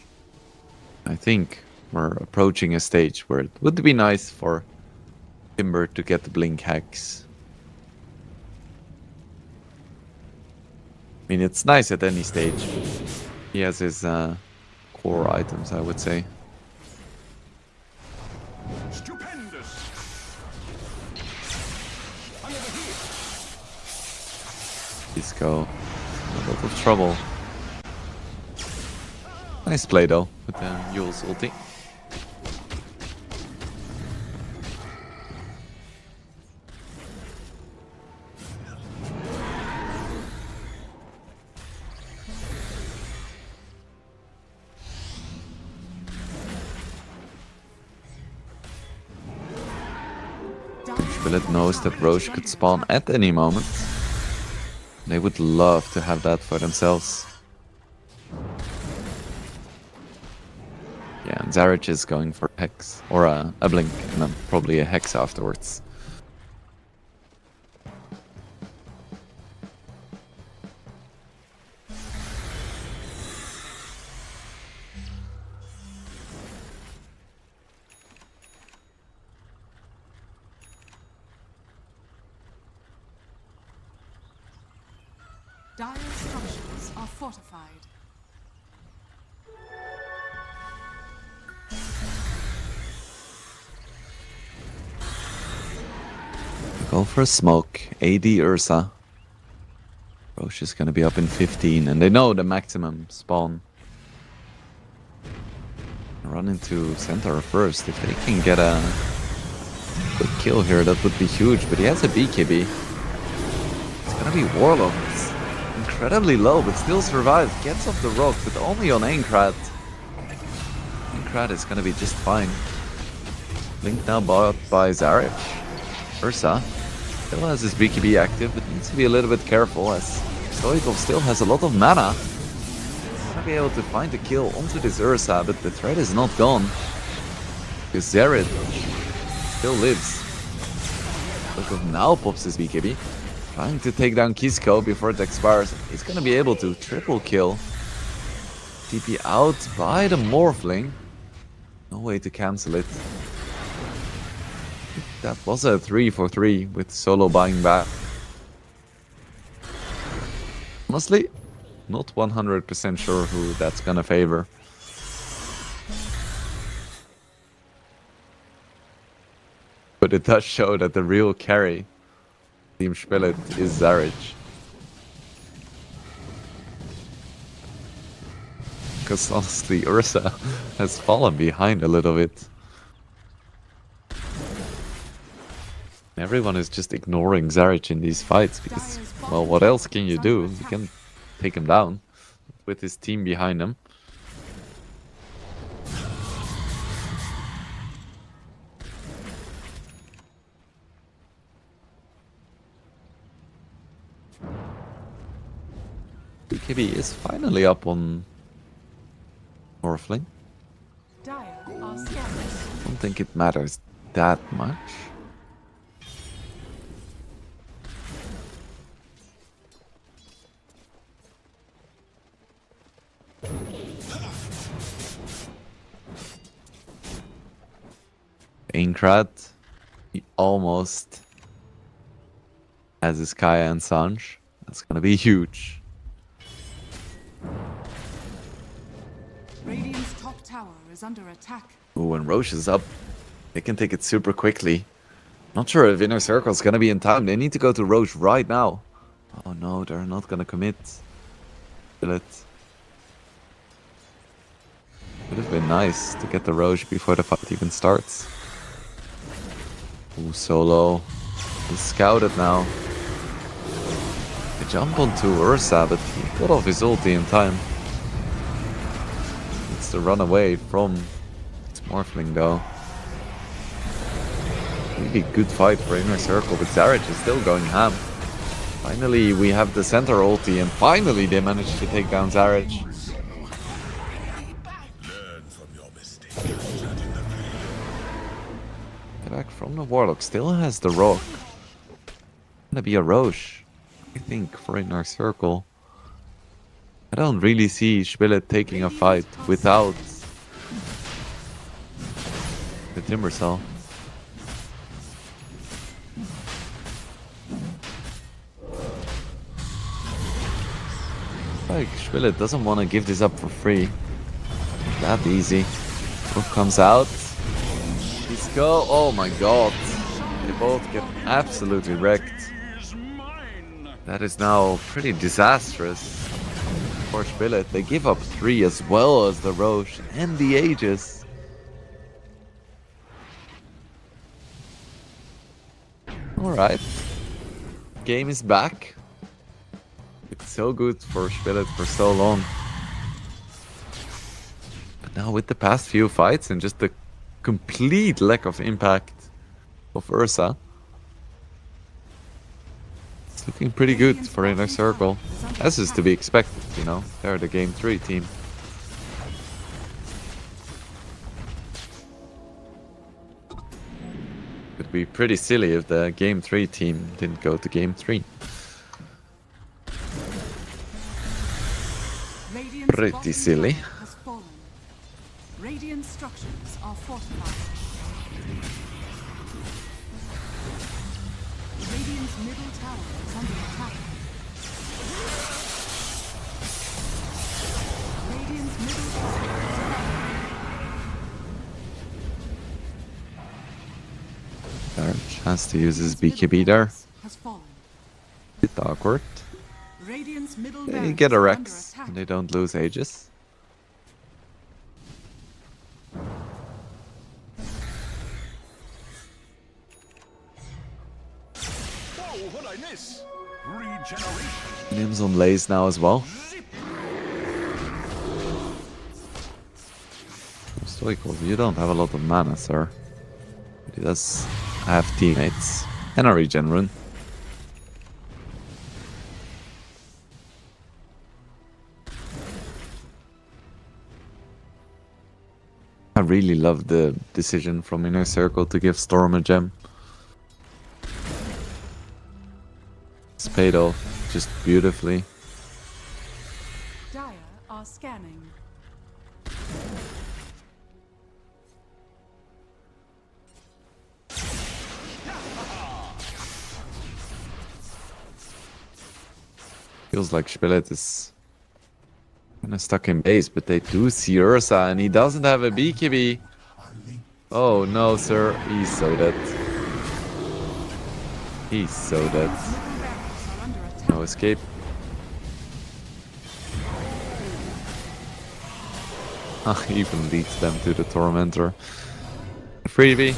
I think we're approaching a stage where it would be nice for Timber to get the blink hacks. I mean, it's nice at any stage. He has his core items, I would say. Disco, a lot of trouble. Nice play though, with the Yule's ulti. Shpilit knows that Roche could spawn at any moment. They would love to have that for themselves. Yeah, and Zarich is going for Hex, or a Blink, and then probably a Hex afterwards. Dire's structures are fortified. Go for a smoke. AD Ursa. Roche is gonna be up in 15, and they know the maximum spawn. Run into center first. If they can get a Quick kill here, that would be huge, but he has a BKB. It's gonna be Warlock. It's incredibly low, but still survives. Gets off the rock, but only on Aincrad. Aincrad is gonna be just fine. Link now bought by Zarich. Ursa still has his BKB active, but needs to be a little bit careful as Stoikov still has a lot of mana. Gonna be able to find the kill onto this Ursa, but the threat is not gone. Because Zarich still lives. Stoikov now pops his BKB. Trying to take down Kisco before it expires. He's gonna be able to triple kill. TP out by the Morphling. No way to cancel it. That was a 3 for 3 with Solo buying back. Honestly, not 100% sure who that's gonna favor. But it does show that the real carry Team Shpilit is Zarich. Because honestly, Ursa has fallen behind a little bit. Everyone is just ignoring Zarich in these fights because, well, what else can you do? You can take him down with his team behind him. BKB is finally up on Morphling. Don't think it matters that much. Aincrad, he almost has his Kaya and Sanj. That's gonna be huge. Radiant's top tower is under attack. Ooh, when Roche is up, they can take it super quickly. Not sure if Inner Circle is gonna be in time. They need to go to Roche right now. Oh no, they're not gonna commit. Shpilit. Would have been nice to get the Roche before the fight even starts. Ooh, Solo. He's scouted now. They jump onto Ursa, but he got off his ulti in time. Needs to run away from its Morphling though. Really good fight for Inner Circle, but Zarich is still going ham. Finally, we have the center ulti, and finally they managed to take down Zarich. Back from the Warlock, still has the Rock. Gonna be a Roche, I think, for Inner Circle. I don't really see Shpilit taking a fight without the Timber Cell. Like, Shpilit doesn't want to give this up for free. That easy. Wolf comes out. Go. Oh my god. They both get absolutely wrecked. That is now pretty disastrous for Shpilit. They give up 3 as well as the Roche and the Aegis. Alright. Game is back. It's so good for Shpilit for so long. But now with the past few fights and just the complete lack of impact of Ursa, it's looking pretty good for Inner Circle, as is to be expected, you know, they're the Game 3 team. It'd be pretty silly if the Game 3 team didn't go to Game 3. Pretty silly. Radiant structures are fortified. Radiant's middle tower is under attack. Radiant's middle tower is Zarich has to use his BKB there. Bit awkward. Radiant's middle They get a Rex and they don't lose Aegis. Oh, what I miss? Regeneration. Nims on lays now as well. Stoichkov, you don't have a lot of mana, sir. But he does have teammates. And a regen rune. I really love the decision from Inner Circle to give Storm a gem. It's paid off just beautifully. Dire are scanning. Feels like Shpilit is kind of stuck in base, but they do see Ursa and he doesn't have a BKB. Oh no, sir. He's so dead. He's so dead. No escape. Even leads them to the Tormentor. Freebie.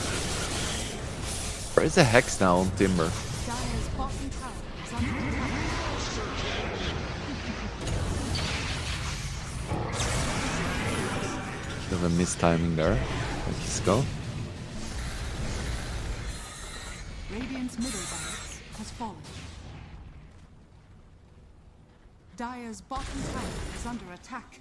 There is a Hex now on Timber. Dire's bottom tower is under attack. Bit of a mistiming there. Let us go. Radiant's middle barracks has fallen. Dire's bottom tower is under attack.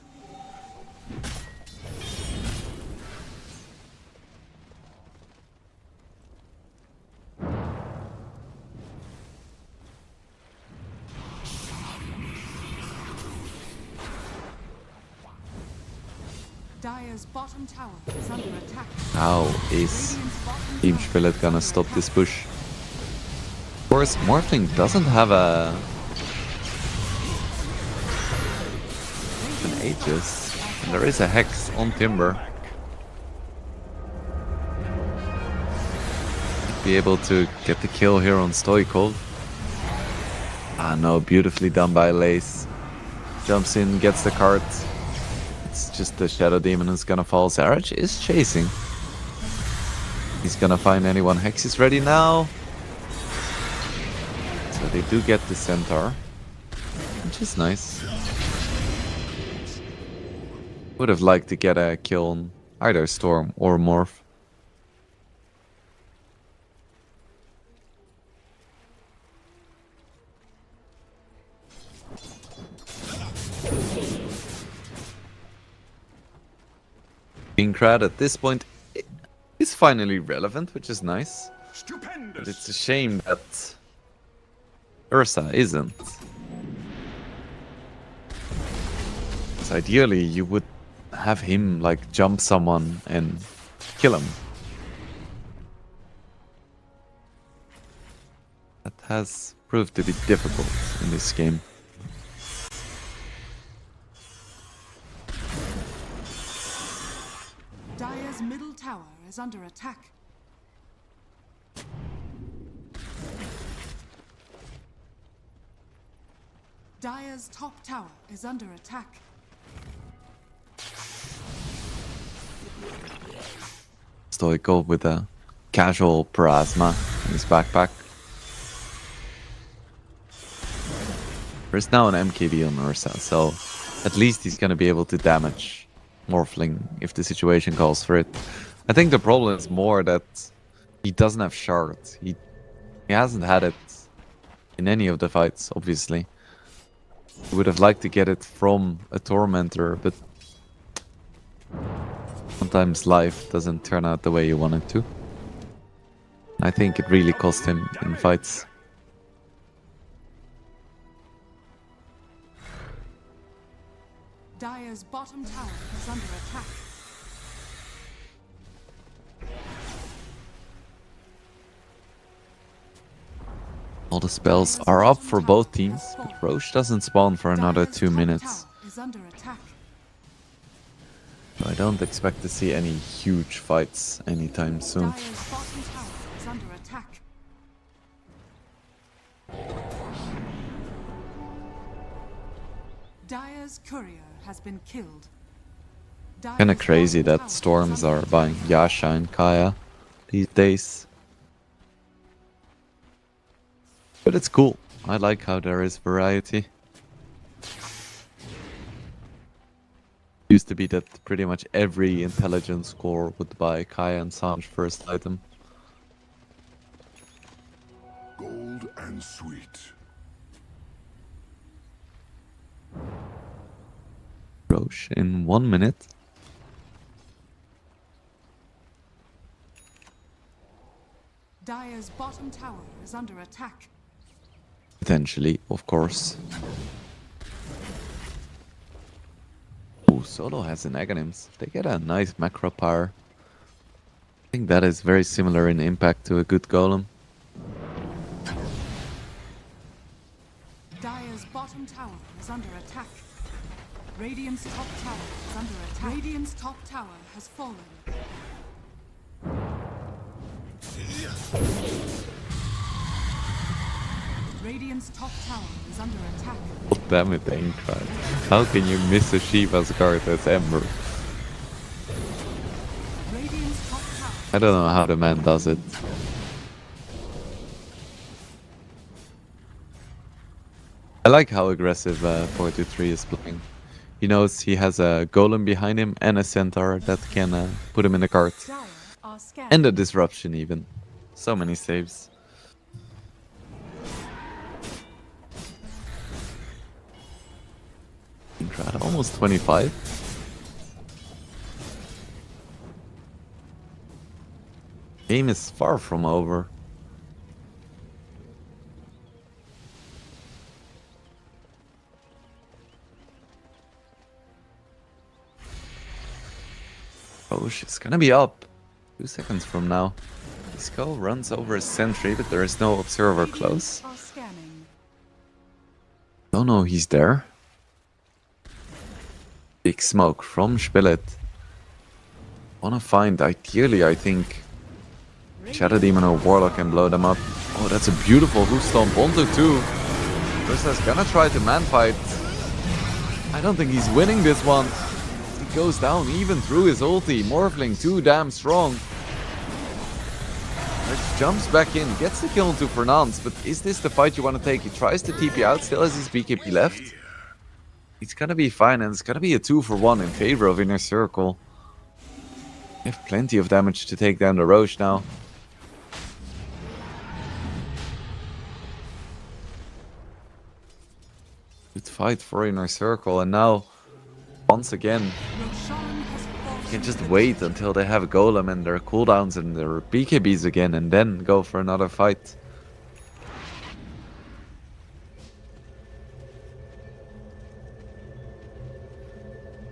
Dire's bottom tower is under attack. How is Radiant's bottom Team tower Shpilit is gonna under stop attack. this push? Of course, Morphling doesn't have an Aegis, and there is a Hex on Timber. Be able to get the kill here on Stoichkov. Ah no, beautifully done by Lace. Jumps in, gets the cart. It's just the Shadow Demon who's gonna fall. Zaraj is chasing. He's gonna find anyone. Hex is ready now. So they do get the Centaur, which is nice. Would have liked to get a kill on either Storm or Morph. Inkrat at this point is finally relevant, which is nice. But Stupendous. it's a shame that Ursa isn't. Because ideally you would have him like jump someone and kill him. That has proved to be difficult in this game. Dire's middle tower is under attack. Dire's top tower is under attack. Stoichkov with a casual Parasma in his backpack. There's now an MKB on Ursa, so at least he's gonna be able to damage Morphling if the situation calls for it. I think the problem is more that he doesn't have shard. He hasn't had it in any of the fights, obviously. He would have liked to get it from a Tormentor, but sometimes life doesn't turn out the way you want it to. I think it really cost him in fights. Dire's bottom tower is under attack. All the spells are up for both teams, but Roche doesn't spawn for another Dire's 2 top minutes. tower is under attack. So I don't expect to see any huge fights anytime soon. Dire's bottom tower is under attack. Dire's courier has been killed. Kinda crazy that Storms are buying Yasha and Kaya these days. But it's cool. I like how there is variety. Used to be that pretty much every intelligence core would buy Kaya and Sanj first item. Gold and sweet. Roche in 1 minute. Dire's bottom tower is under attack. Potentially, of course. Ooh, Solo has an Aghanims. They get a nice macro power. I think that is very similar in impact to a good golem. Dire's bottom tower is under attack. Radiant's top tower is under attack. Radiant's top tower has fallen. Radiant's top tower is under attack. Oh, damn it, Aincrad. How can you miss a Shiva's guard as Ember? Radiant's top tower. I don't know how the man does it. I like how aggressive 423 is playing. He knows he has a golem behind him and a centaur that can put him in the cart. Dire are scared. And a disruption even. So many saves. Aincrad, almost 25. Game is far from over. Oh, she's gonna be up 2 seconds from now. Disco runs over a sentry, but there is no observer close. Are scanning. Oh no, he's there. Big smoke from Shpilit. Wanna find, ideally, I think, Shadow Demon or Warlock and blow them up. Oh, that's a beautiful Hoof Stomp onto 2. Versa's gonna try to man fight. I don't think he's winning this one. He goes down even through his ulti. Morphling too damn strong. He jumps back in, gets the kill onto Fernand, but is this the fight you want to take? He tries to TP out, still has his BKB left. It's gonna be fine, and it's gonna be a 2-for-1 in favor of Inner Circle. They have plenty of damage to take down the Roche now. Good fight for Inner Circle, and now, once again, Roshan has fallen. you can just wait until they have a golem and their cooldowns and their BKBs again, and then go for another fight.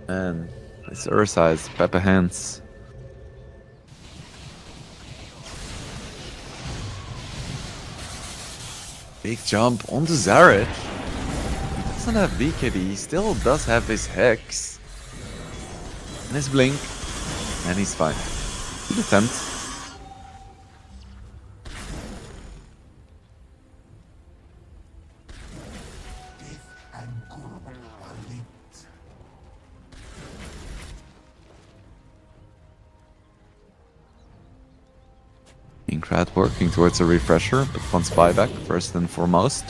Man, this Ursa is Pepper Hands. Big jump onto Zareth. He doesn't have BKB, he still does have his Hex. And his Blink. And he's fine. Good attempt. Death and good are linked. Aincrad working towards a refresher, but wants buyback first and foremost.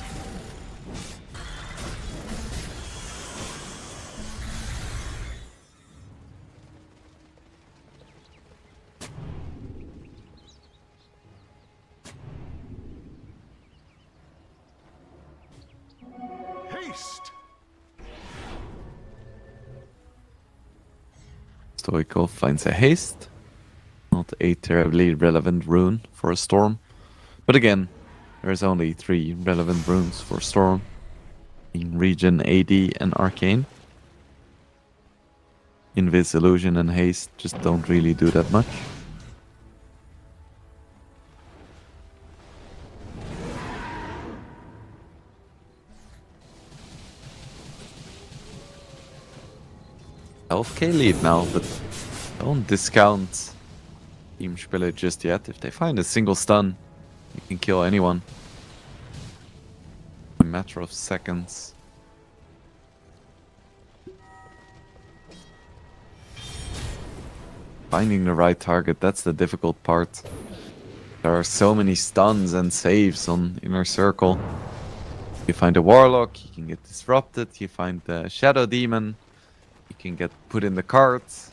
Haste! Stoico finds a haste. Not a terribly relevant rune for a storm. But again, there's only 3 relevant runes for storm. In Regen, AD, and Arcane. Invis, Illusion, and Haste just don't really do that much. K lead now, but don't discount Team Shpilit just yet. If they find a single stun, you can kill anyone. A matter of seconds. Finding the right target, that's the difficult part. There are so many stuns and saves on Inner Circle. You find a Warlock, he can get disrupted. You find the Shadow Demon, he can get put in the carts.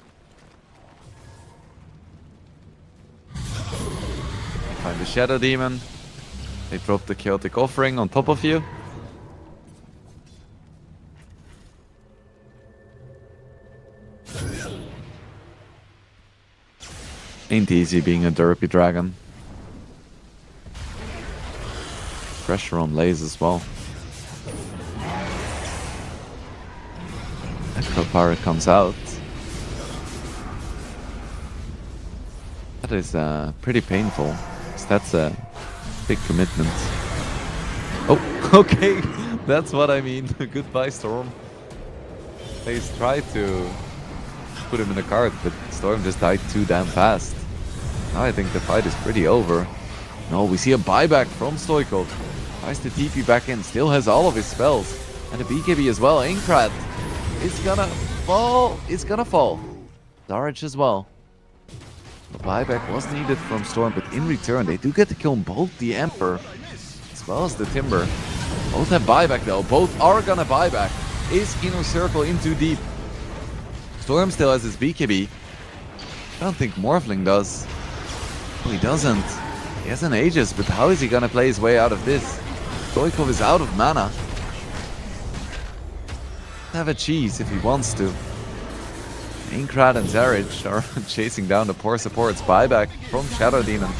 You find the Shadow Demon, they drop the Chaotic Offering on top of you. Ain't easy being a derpy dragon. Pressure on Lays as well. Echo Pirate comes out. That is pretty painful. 'Cause that's a big commitment. Oh, okay. That's what I mean. Goodbye, Storm. Lays tried to put him in the cart, but Storm just died too damn fast. Now I think the fight is pretty over. No, we see a buyback from Stoikov. Tries to TP back in, still has all of his spells. And a BKB as well. Aincrad is gonna fall. It's gonna fall. Darage as well. The buyback was needed from Storm, but in return they do get to kill both the Emperor as well as the Timber. Both have buyback though. Both are gonna buyback. Is Inner Circle in too deep? Storm still has his BKB. I don't think Morphling does. No, he doesn't. He has an Aegis, but how is he gonna play his way out of this? Stoikov is out of mana. Have a cheese if he wants to. Aincrad and Zarich are chasing down the poor supports. Buyback from Shadow Demon.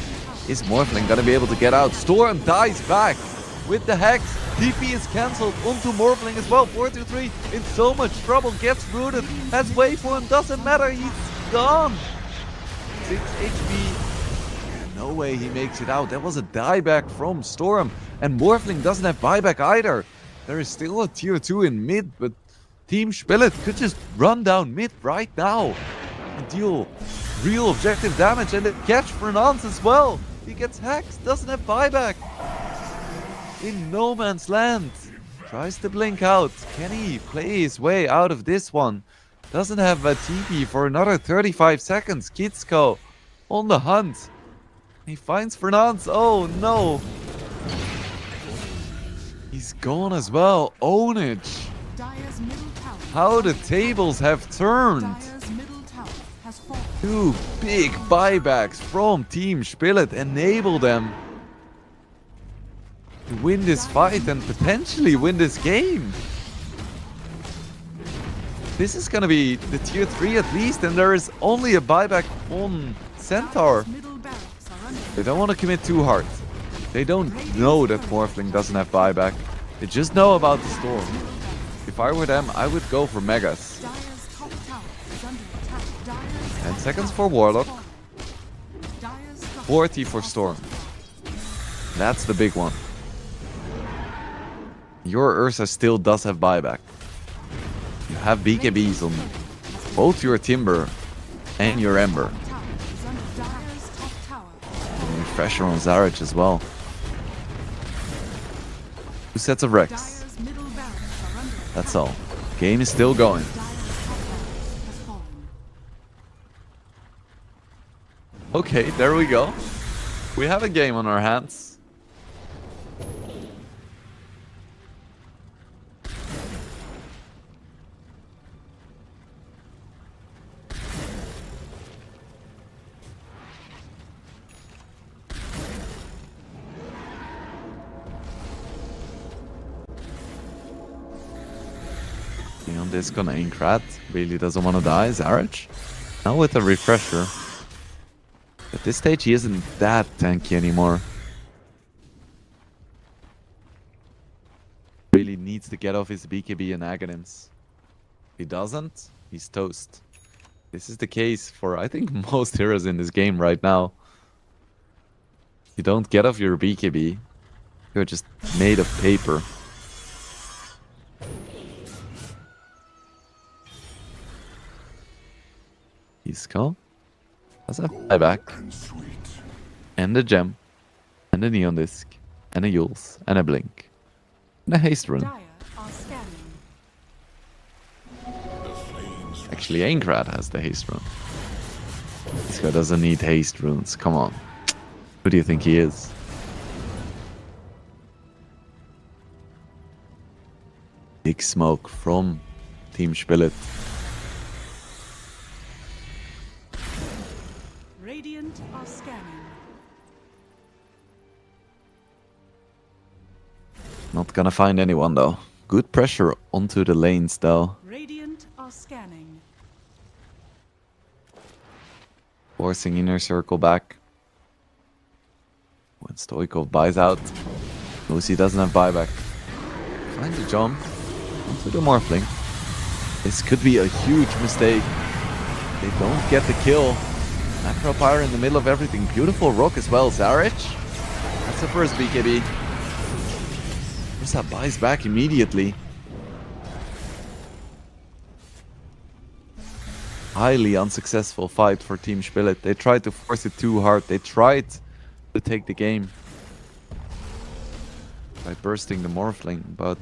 Is Morphling gonna be able to get out? Storm dies back with the Hex. TP is cancelled onto Morphling as well. 4-2-3 in so much trouble. Gets rooted. Has wave for him. Doesn't matter. He's gone. 6 HP. No way he makes it out. That was a dieback from Storm. And Morphling doesn't have buyback either. There is still a tier 2 in mid, but Team Shpilit could just run down mid right now and deal real objective damage, and catch Fernance as well. He gets hacked, doesn't have buyback. In no man's land. Tries to blink out. Can he play his way out of this one? Doesn't have a TP for another 35 seconds. Kitsko on the hunt. He finds Fernance. Oh no. He's gone as well. Ownage. Dire's middle tower. How the tables have turned. Dire's middle tower has fallen. Two big buybacks from Team Shpilit enable them to win this fight and potentially win this game. This is gonna be the tier 3 at least, and there is only a buyback on Centaur. Dire's middle barracks are under They don't want to commit too hard. They don't know that Morphling doesn't have buyback. They just know about the Storm. If I were them, I would go for Megas. Dire's top tower is under attack. Dire's 10 top seconds tower for Warlock. has fallen. Dire's structures 40 for are Storm. fortified. That's the big one. Your Ursa still does have buyback. You have BKBs on both your Timber and your Ember. Tower is under Dire's top tower. And Refresher on Zarich as well. 2 sets of Rex. Dire's middle barracks are under attack. That's all. Game is still going. Dire's top barracks has fallen. Okay, there we go. We have a game on our hands. On this gonna Aincrad really doesn't want to die. Zarich now with a refresher. At this stage he isn't that tanky anymore. Really needs to get off his BKB and Aghanims. If he doesn't, he's toast. This is the case for I think most heroes in this game right now. You don't get off your BKB, you're just made of paper. Isco has a buyback, and a gem, and a neon disc, and a Yules, and a blink, and a haste rune. Dire are scanning. Actually, Aincrad has the haste rune. Isco doesn't need haste runes. Come on, Who do you think he is? Big smoke from Team Shpilit. Radiant are scanning. Not gonna find anyone though. Good pressure onto the lanes though. Radiant are scanning. Forcing inner circle back. When Stoikov buys out. Lucy doesn't have buyback. Find the jump onto the Morphling. This could be a huge mistake. They don't get the kill. Macro Pyre in the middle of everything. Beautiful rock as well. Zarich. That's the first BKB. Ursa buys back immediately. Highly unsuccessful fight for Team Shpilit. They tried to force it too hard. They tried to take the game by bursting the Morphling, but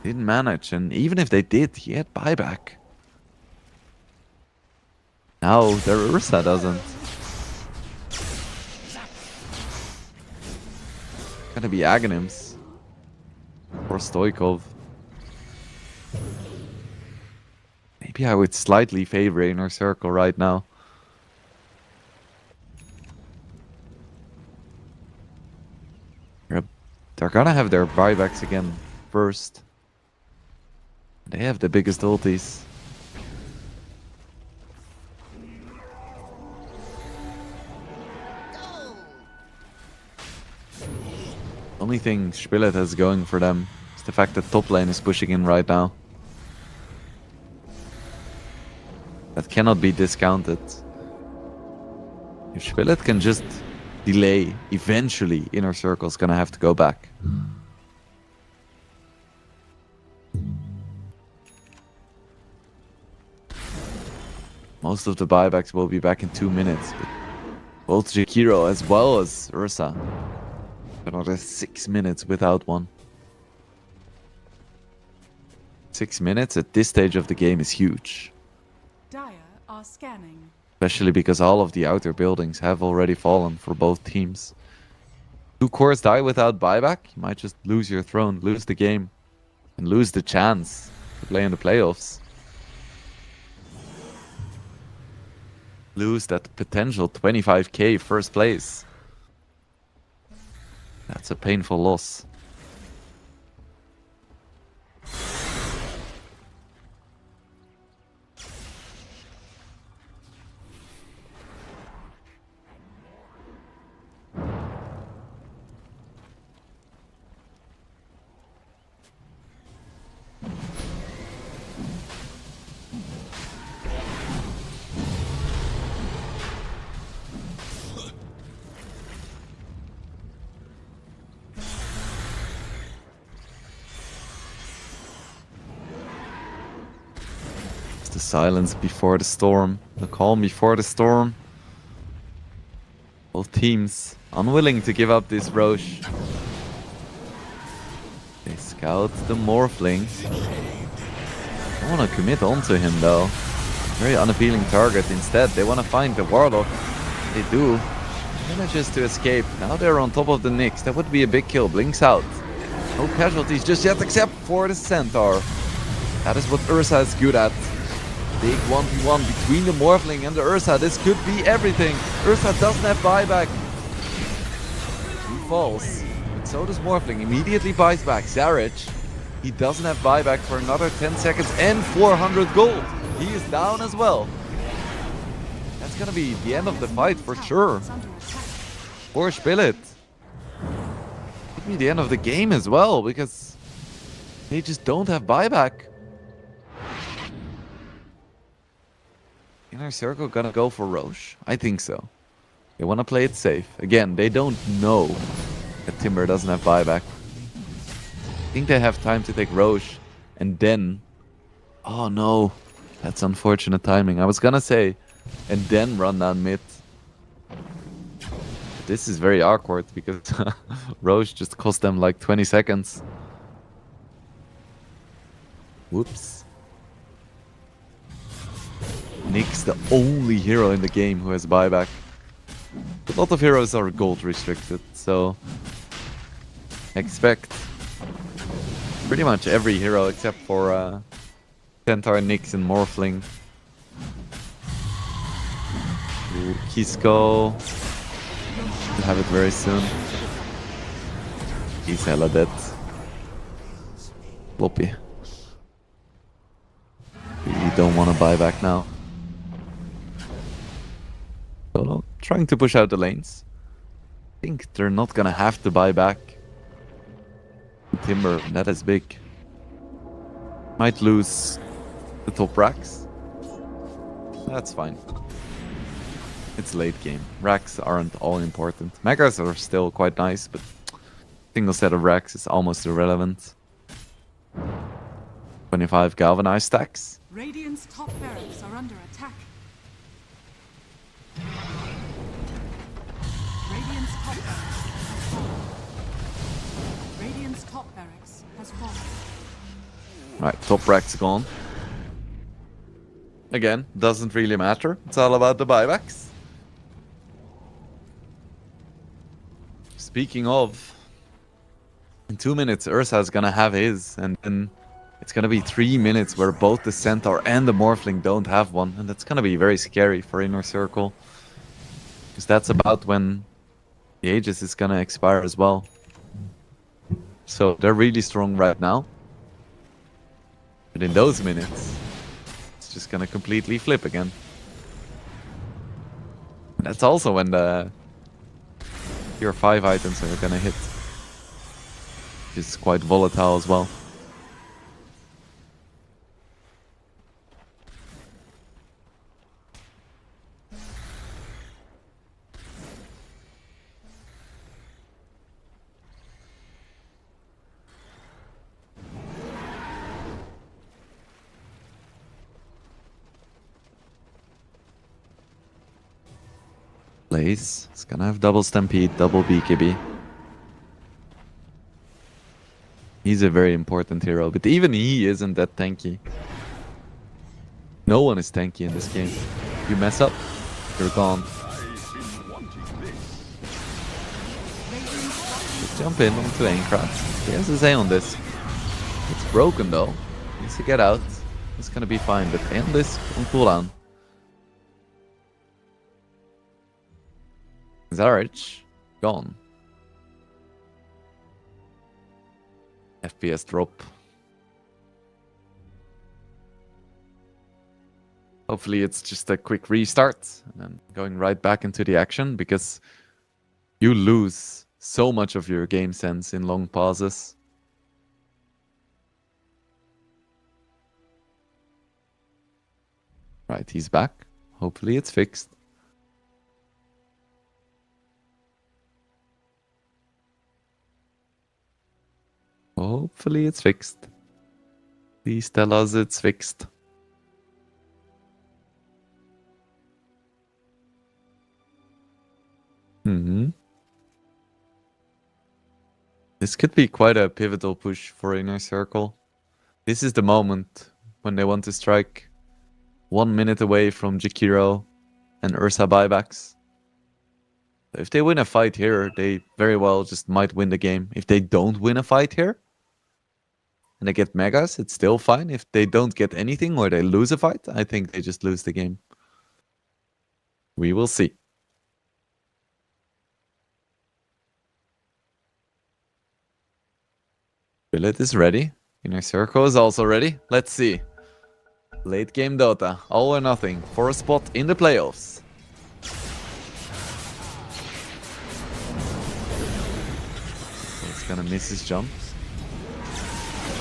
didn't manage. And even if they did, he had buyback. Now their Ursa doesn't. Gonna be Aghanims for Stoikov. Maybe I would slightly favor Inner Circle right now. They're gonna have their buybacks again first. They have the biggest ultis. Only thing Shpilit has going for them is the fact that top lane is pushing in right now. That cannot be discounted. If Shpilit can just delay, eventually Inner Circle's gonna have to go back. Most of the buybacks will be back in 2 minutes, but both Jakiro as well as Ursa. Another 6 minutes without one. 6 minutes at this stage of the game is huge. Dire are scanning. Especially because all of the outer buildings have already fallen for both teams. 2 cores die without buyback, you might just lose your throne, lose the game, and lose the chance to play in the playoffs. Lose that potential 25k first place. That's a painful loss. The silence before the storm, the calm before the storm. Both teams unwilling to give up this Roche. They scout the Morphling. I want to commit onto him though. Very unappealing target. Instead, they want to find the Warlock. They do. Manages to escape. Now they're on top of the Nyx. That would be a big kill. Blinks out. No casualties just yet except for the Centaur. That is what Ursa is good at. Big 1v1 between the Morphling and the Ursa. This could be everything. Ursa doesn't have buyback. He falls. But so does Morphling. Immediately buys back. Zarich. He doesn't have buyback for another 10 seconds and 400 gold. He is down as well. That's gonna be the end of the fight for sure. For Shpilit. Could be the end of the game as well because they just don't have buyback. Inner Circle gonna go for Roche? I think so. They want to play it safe. Again, they don't know that Timber doesn't have buyback. I think they have time to take Roche and then... Oh no, that's unfortunate timing. I was gonna say, and then run down mid. But this is very awkward because Roche just cost them like 20 seconds. Whoops. Nyx, the only hero in the game who has buyback. A lot of heroes are gold restricted, so expect pretty much every hero except for Centaur, Nyx, and Morphling. Ooh, Kisco. We'll have it very soon. He's hella dead. Floppy. We don't want to buy back now. So, trying to push out the lanes. I think they're not gonna have to buy back. Timber, that is big. Might lose the top racks. That's fine. It's late game. Racks aren't all important. Megas are still quite nice, but single set of racks is almost irrelevant. 25 galvanized stacks. Radiant's top barracks are under attack. Radiant's top barracks has fallen. Radiant's top barracks has fallen. Right, top rack's gone. Again, doesn't really matter. It's all about the buybacks. Speaking of, in 2 minutes Ursa's gonna have his, and then it's gonna be 3 minutes where both the Centaur and the Morphling don't have one, and that's gonna be very scary for Inner Circle. Because that's about when the Aegis is gonna expire as well. So they're really strong right now. But in those minutes, it's just gonna completely flip again. And that's also when the Tier 5 items are gonna hit. Which is quite volatile as well. Blaze. It's gonna have double Stampede, double BKB. He's a very important hero, but even he isn't that tanky. No one is tanky in this game. You mess up, you're gone. Just jump in onto Aincrafts. He has his A on this. It's broken though. Needs to get out. It's gonna be fine, but end this on cooldown. Zarich, gone. FPS drop. Hopefully it's just a quick restart and then going right back into the action, because you lose so much of your game sense in long pauses. Right, he's back. Hopefully it's fixed. Hopefully it's fixed. Please tell us it's fixed. This could be quite a pivotal push for Inner Circle. This is the moment when they want to strike 1 minute away from Jakiro and Ursa buybacks. If they win a fight here, they very well just might win the game. If they don't win a fight here, and they get Megas, it's still fine. If they don't get anything or they lose a fight, I think they just lose the game. We will see. Shpilit is ready. Inner Circle is also ready. Let's see. Late game Dota. All or nothing for a spot in the playoffs. He's gonna miss his jump.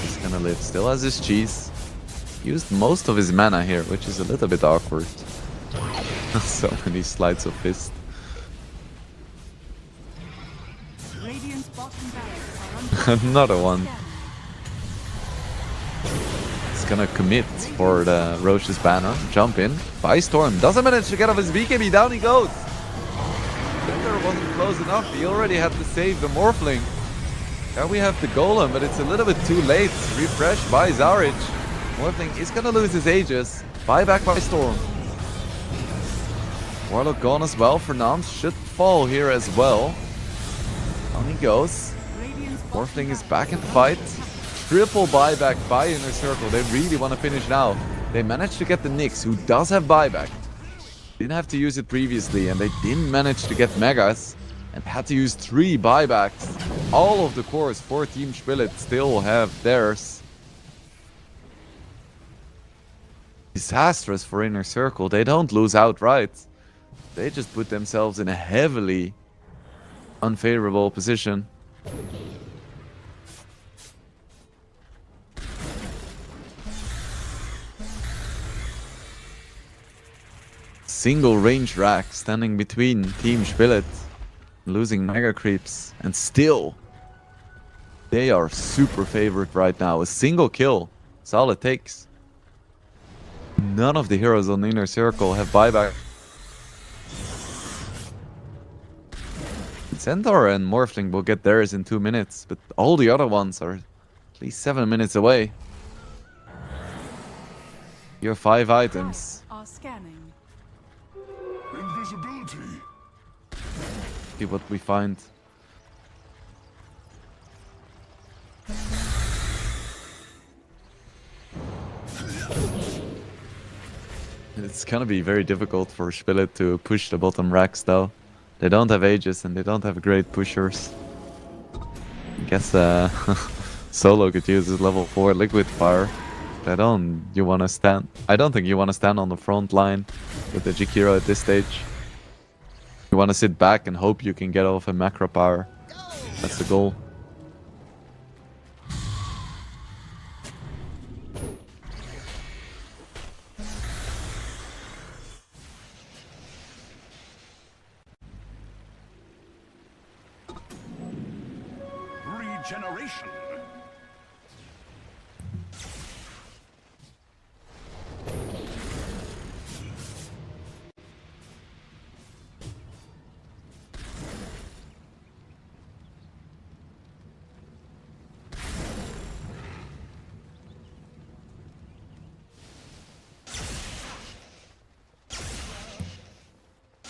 He's gonna live. Still has his cheese. Used most of his mana here, which is a little bit awkward. So many sleights of fist. Radiant's bottom barracks are under Another one. He's gonna commit for the Roche's banner. Jump in. By Storm. Doesn't manage to get off his BKB. Down he goes. Thunder wasn't close enough. He already had to save the Morphling. Now we have the Golem, but it's a little bit too late. Refresh by Zarich. Morphling is gonna lose his Aegis. Buyback by Storm. Warlock gone as well. Fernand should fall here as well. On he goes. Radiant's Morphling is back in the fight. Triple buyback by Inner Circle. They really want to finish now. They managed to get the Nyx, who does have buyback. Didn't have to use it previously, and they didn't manage to get Megas. And had to use 3 buybacks. All of the cores for Team Shpilit still have theirs. Disastrous for Inner Circle. They don't lose outright. They just put themselves in a heavily unfavorable position. Single range rack standing between Team Shpilit, losing mega creeps, and still they are super favored right now. A single kill, that's all it takes. None of the heroes on the Inner Circle have buyback. Centaur and Morphling will get theirs in 2 minutes, but all the other ones are at least 7 minutes away. You have 5 items. are scanning. Invisibility. See what we find. It's gonna be very difficult for Shpilit to push the bottom racks though. They don't have Aegis and they don't have great pushers. I guess Solo could use his level 4 liquid fire. I don't think you wanna stand on the front line with the Jakiro at this stage. You wanna sit back and hope you can get off a macro power. That's the goal. Regeneration.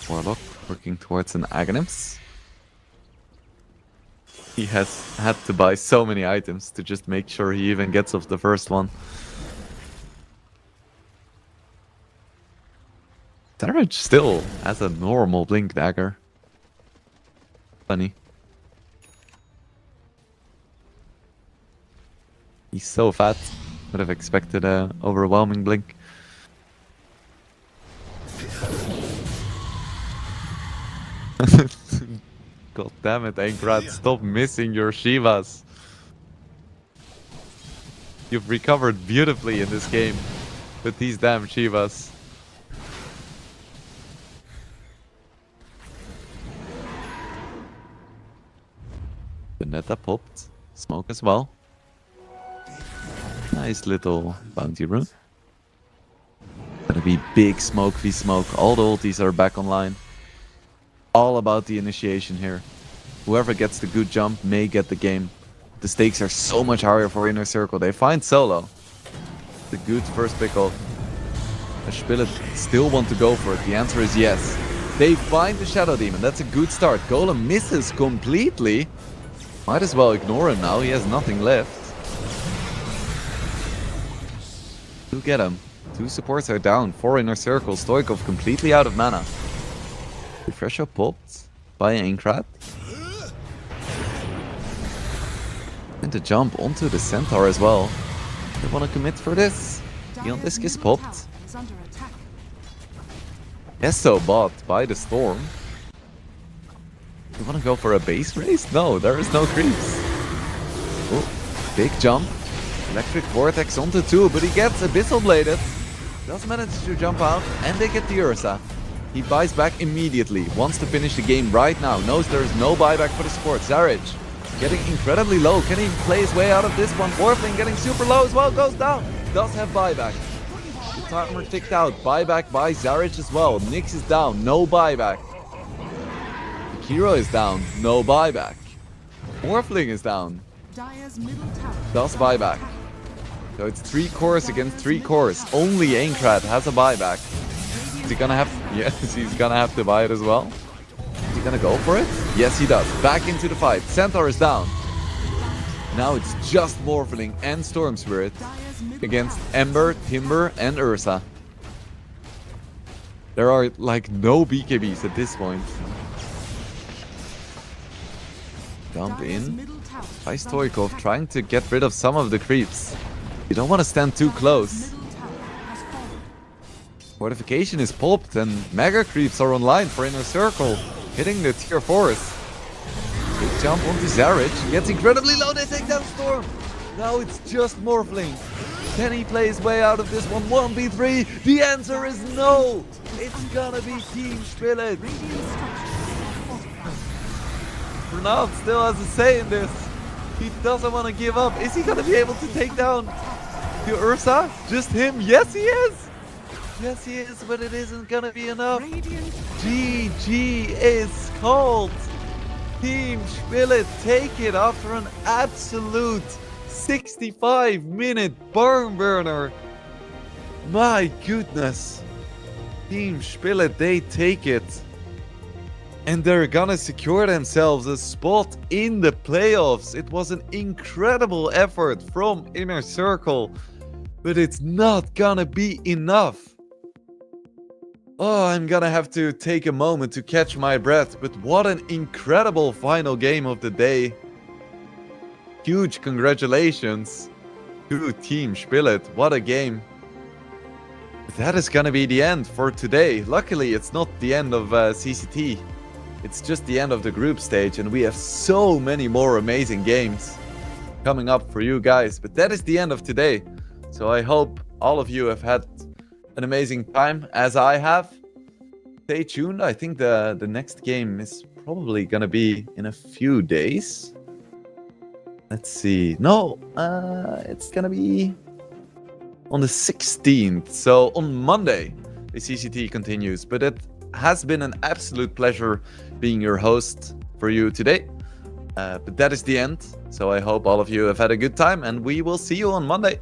Warlock working towards an Aghanim. He has had to buy so many items to just make sure he even gets off the first one. Savage still has a normal blink dagger. Funny. He's so fat. Would have expected a overwhelming blink. God damn it, Aincrad, stop missing your Shivas. You've recovered beautifully in this game with these damn Shivas. Vendetta popped. Smoke as well. Nice little bounty rune. Gonna be big smoke v smoke. All the ultis are back online. All about the initiation here. Whoever gets the good jump may get the game. The stakes are so much higher for Inner Circle. They find Solo. The good first pick off. Shpilit still want to go for it. The answer is yes. They find the Shadow Demon. That's a good start. Golem misses completely. Might as well ignore him now. He has nothing left. To get him. 2 supports are down. 4 Inner Circle. Stoikov completely out of mana. Refresher popped by Aincrad. And to jump onto the Centaur as well. They want to commit for this. Beyond Disc is popped. Esso bought by the Storm. You want to go for a base race? No, there is no creeps. Oh, big jump. Electric Vortex onto 2, but he gets Abyssal Bladed. Does manage to jump out, and they get the Ursa. He buys back immediately, wants to finish the game right now, knows there is no buyback for the support. Zarich getting incredibly low. Can he play his way out of this one? Warfling getting super low as well, goes down. Does have buyback. The timer ticked out. Buyback by Zarich as well. Nyx is down, no buyback. Hero is down, no buyback. Warfling is down. Does buyback. So it's 3 cores against 3 cores. Only Aincrad has a buyback. Is he gonna have... Yes, he's gonna have to buy it as well. Is he gonna go for it? Yes, he does. Back into the fight. Centaur is down. Now it's just Morphling and Storm Spirit Dire's middle against tower Ember, Timber, and Ursa. There are like no BKBs at this point. Dump Dire's in. middle tower Ice is under Stoikov attack. trying to get rid of some of the creeps. You don't want to stand too Dire's close. middle tower has fallen. Fortification is popped and Mega Creeps are online for Inner Circle, hitting the tier 4s. Good jump onto Zarich, gets incredibly low, they take down Storm. Now it's just Morphling. Can he play his way out of this one? 1v3? The answer is no! It's gonna be Team Shpilit. Radiant structures are fortified. Renaud still has a say in this. He doesn't want to give up. Is he gonna be able to take down the Ursa? Just him? Yes, he is! Yes, he is, but it isn't gonna be enough. Radiant GG is called. Team Shpilit take it after an absolute 65-minute barn burner. My goodness. Team Shpilit, they take it. And they're gonna secure themselves a spot in the playoffs. It was an incredible effort from Inner Circle, but it's not gonna be enough. Oh, I'm gonna have to take a moment to catch my breath, but what an incredible final game of the day. Huge congratulations to Team Shpilit. What a game. That is gonna be the end for today. Luckily, it's not the end of CCT. It's just the end of the group stage, and we have so many more amazing games coming up for you guys. But that is the end of today. So I hope all of you have had an amazing time as I have. Stay tuned. I think the next game is probably gonna be in a few days. Let's see. No, it's gonna be on the 16th. So on Monday, the CCT continues. But it has been an absolute pleasure being your host for you today. But that is the end. So I hope all of you have had a good time, and we will see you on Monday.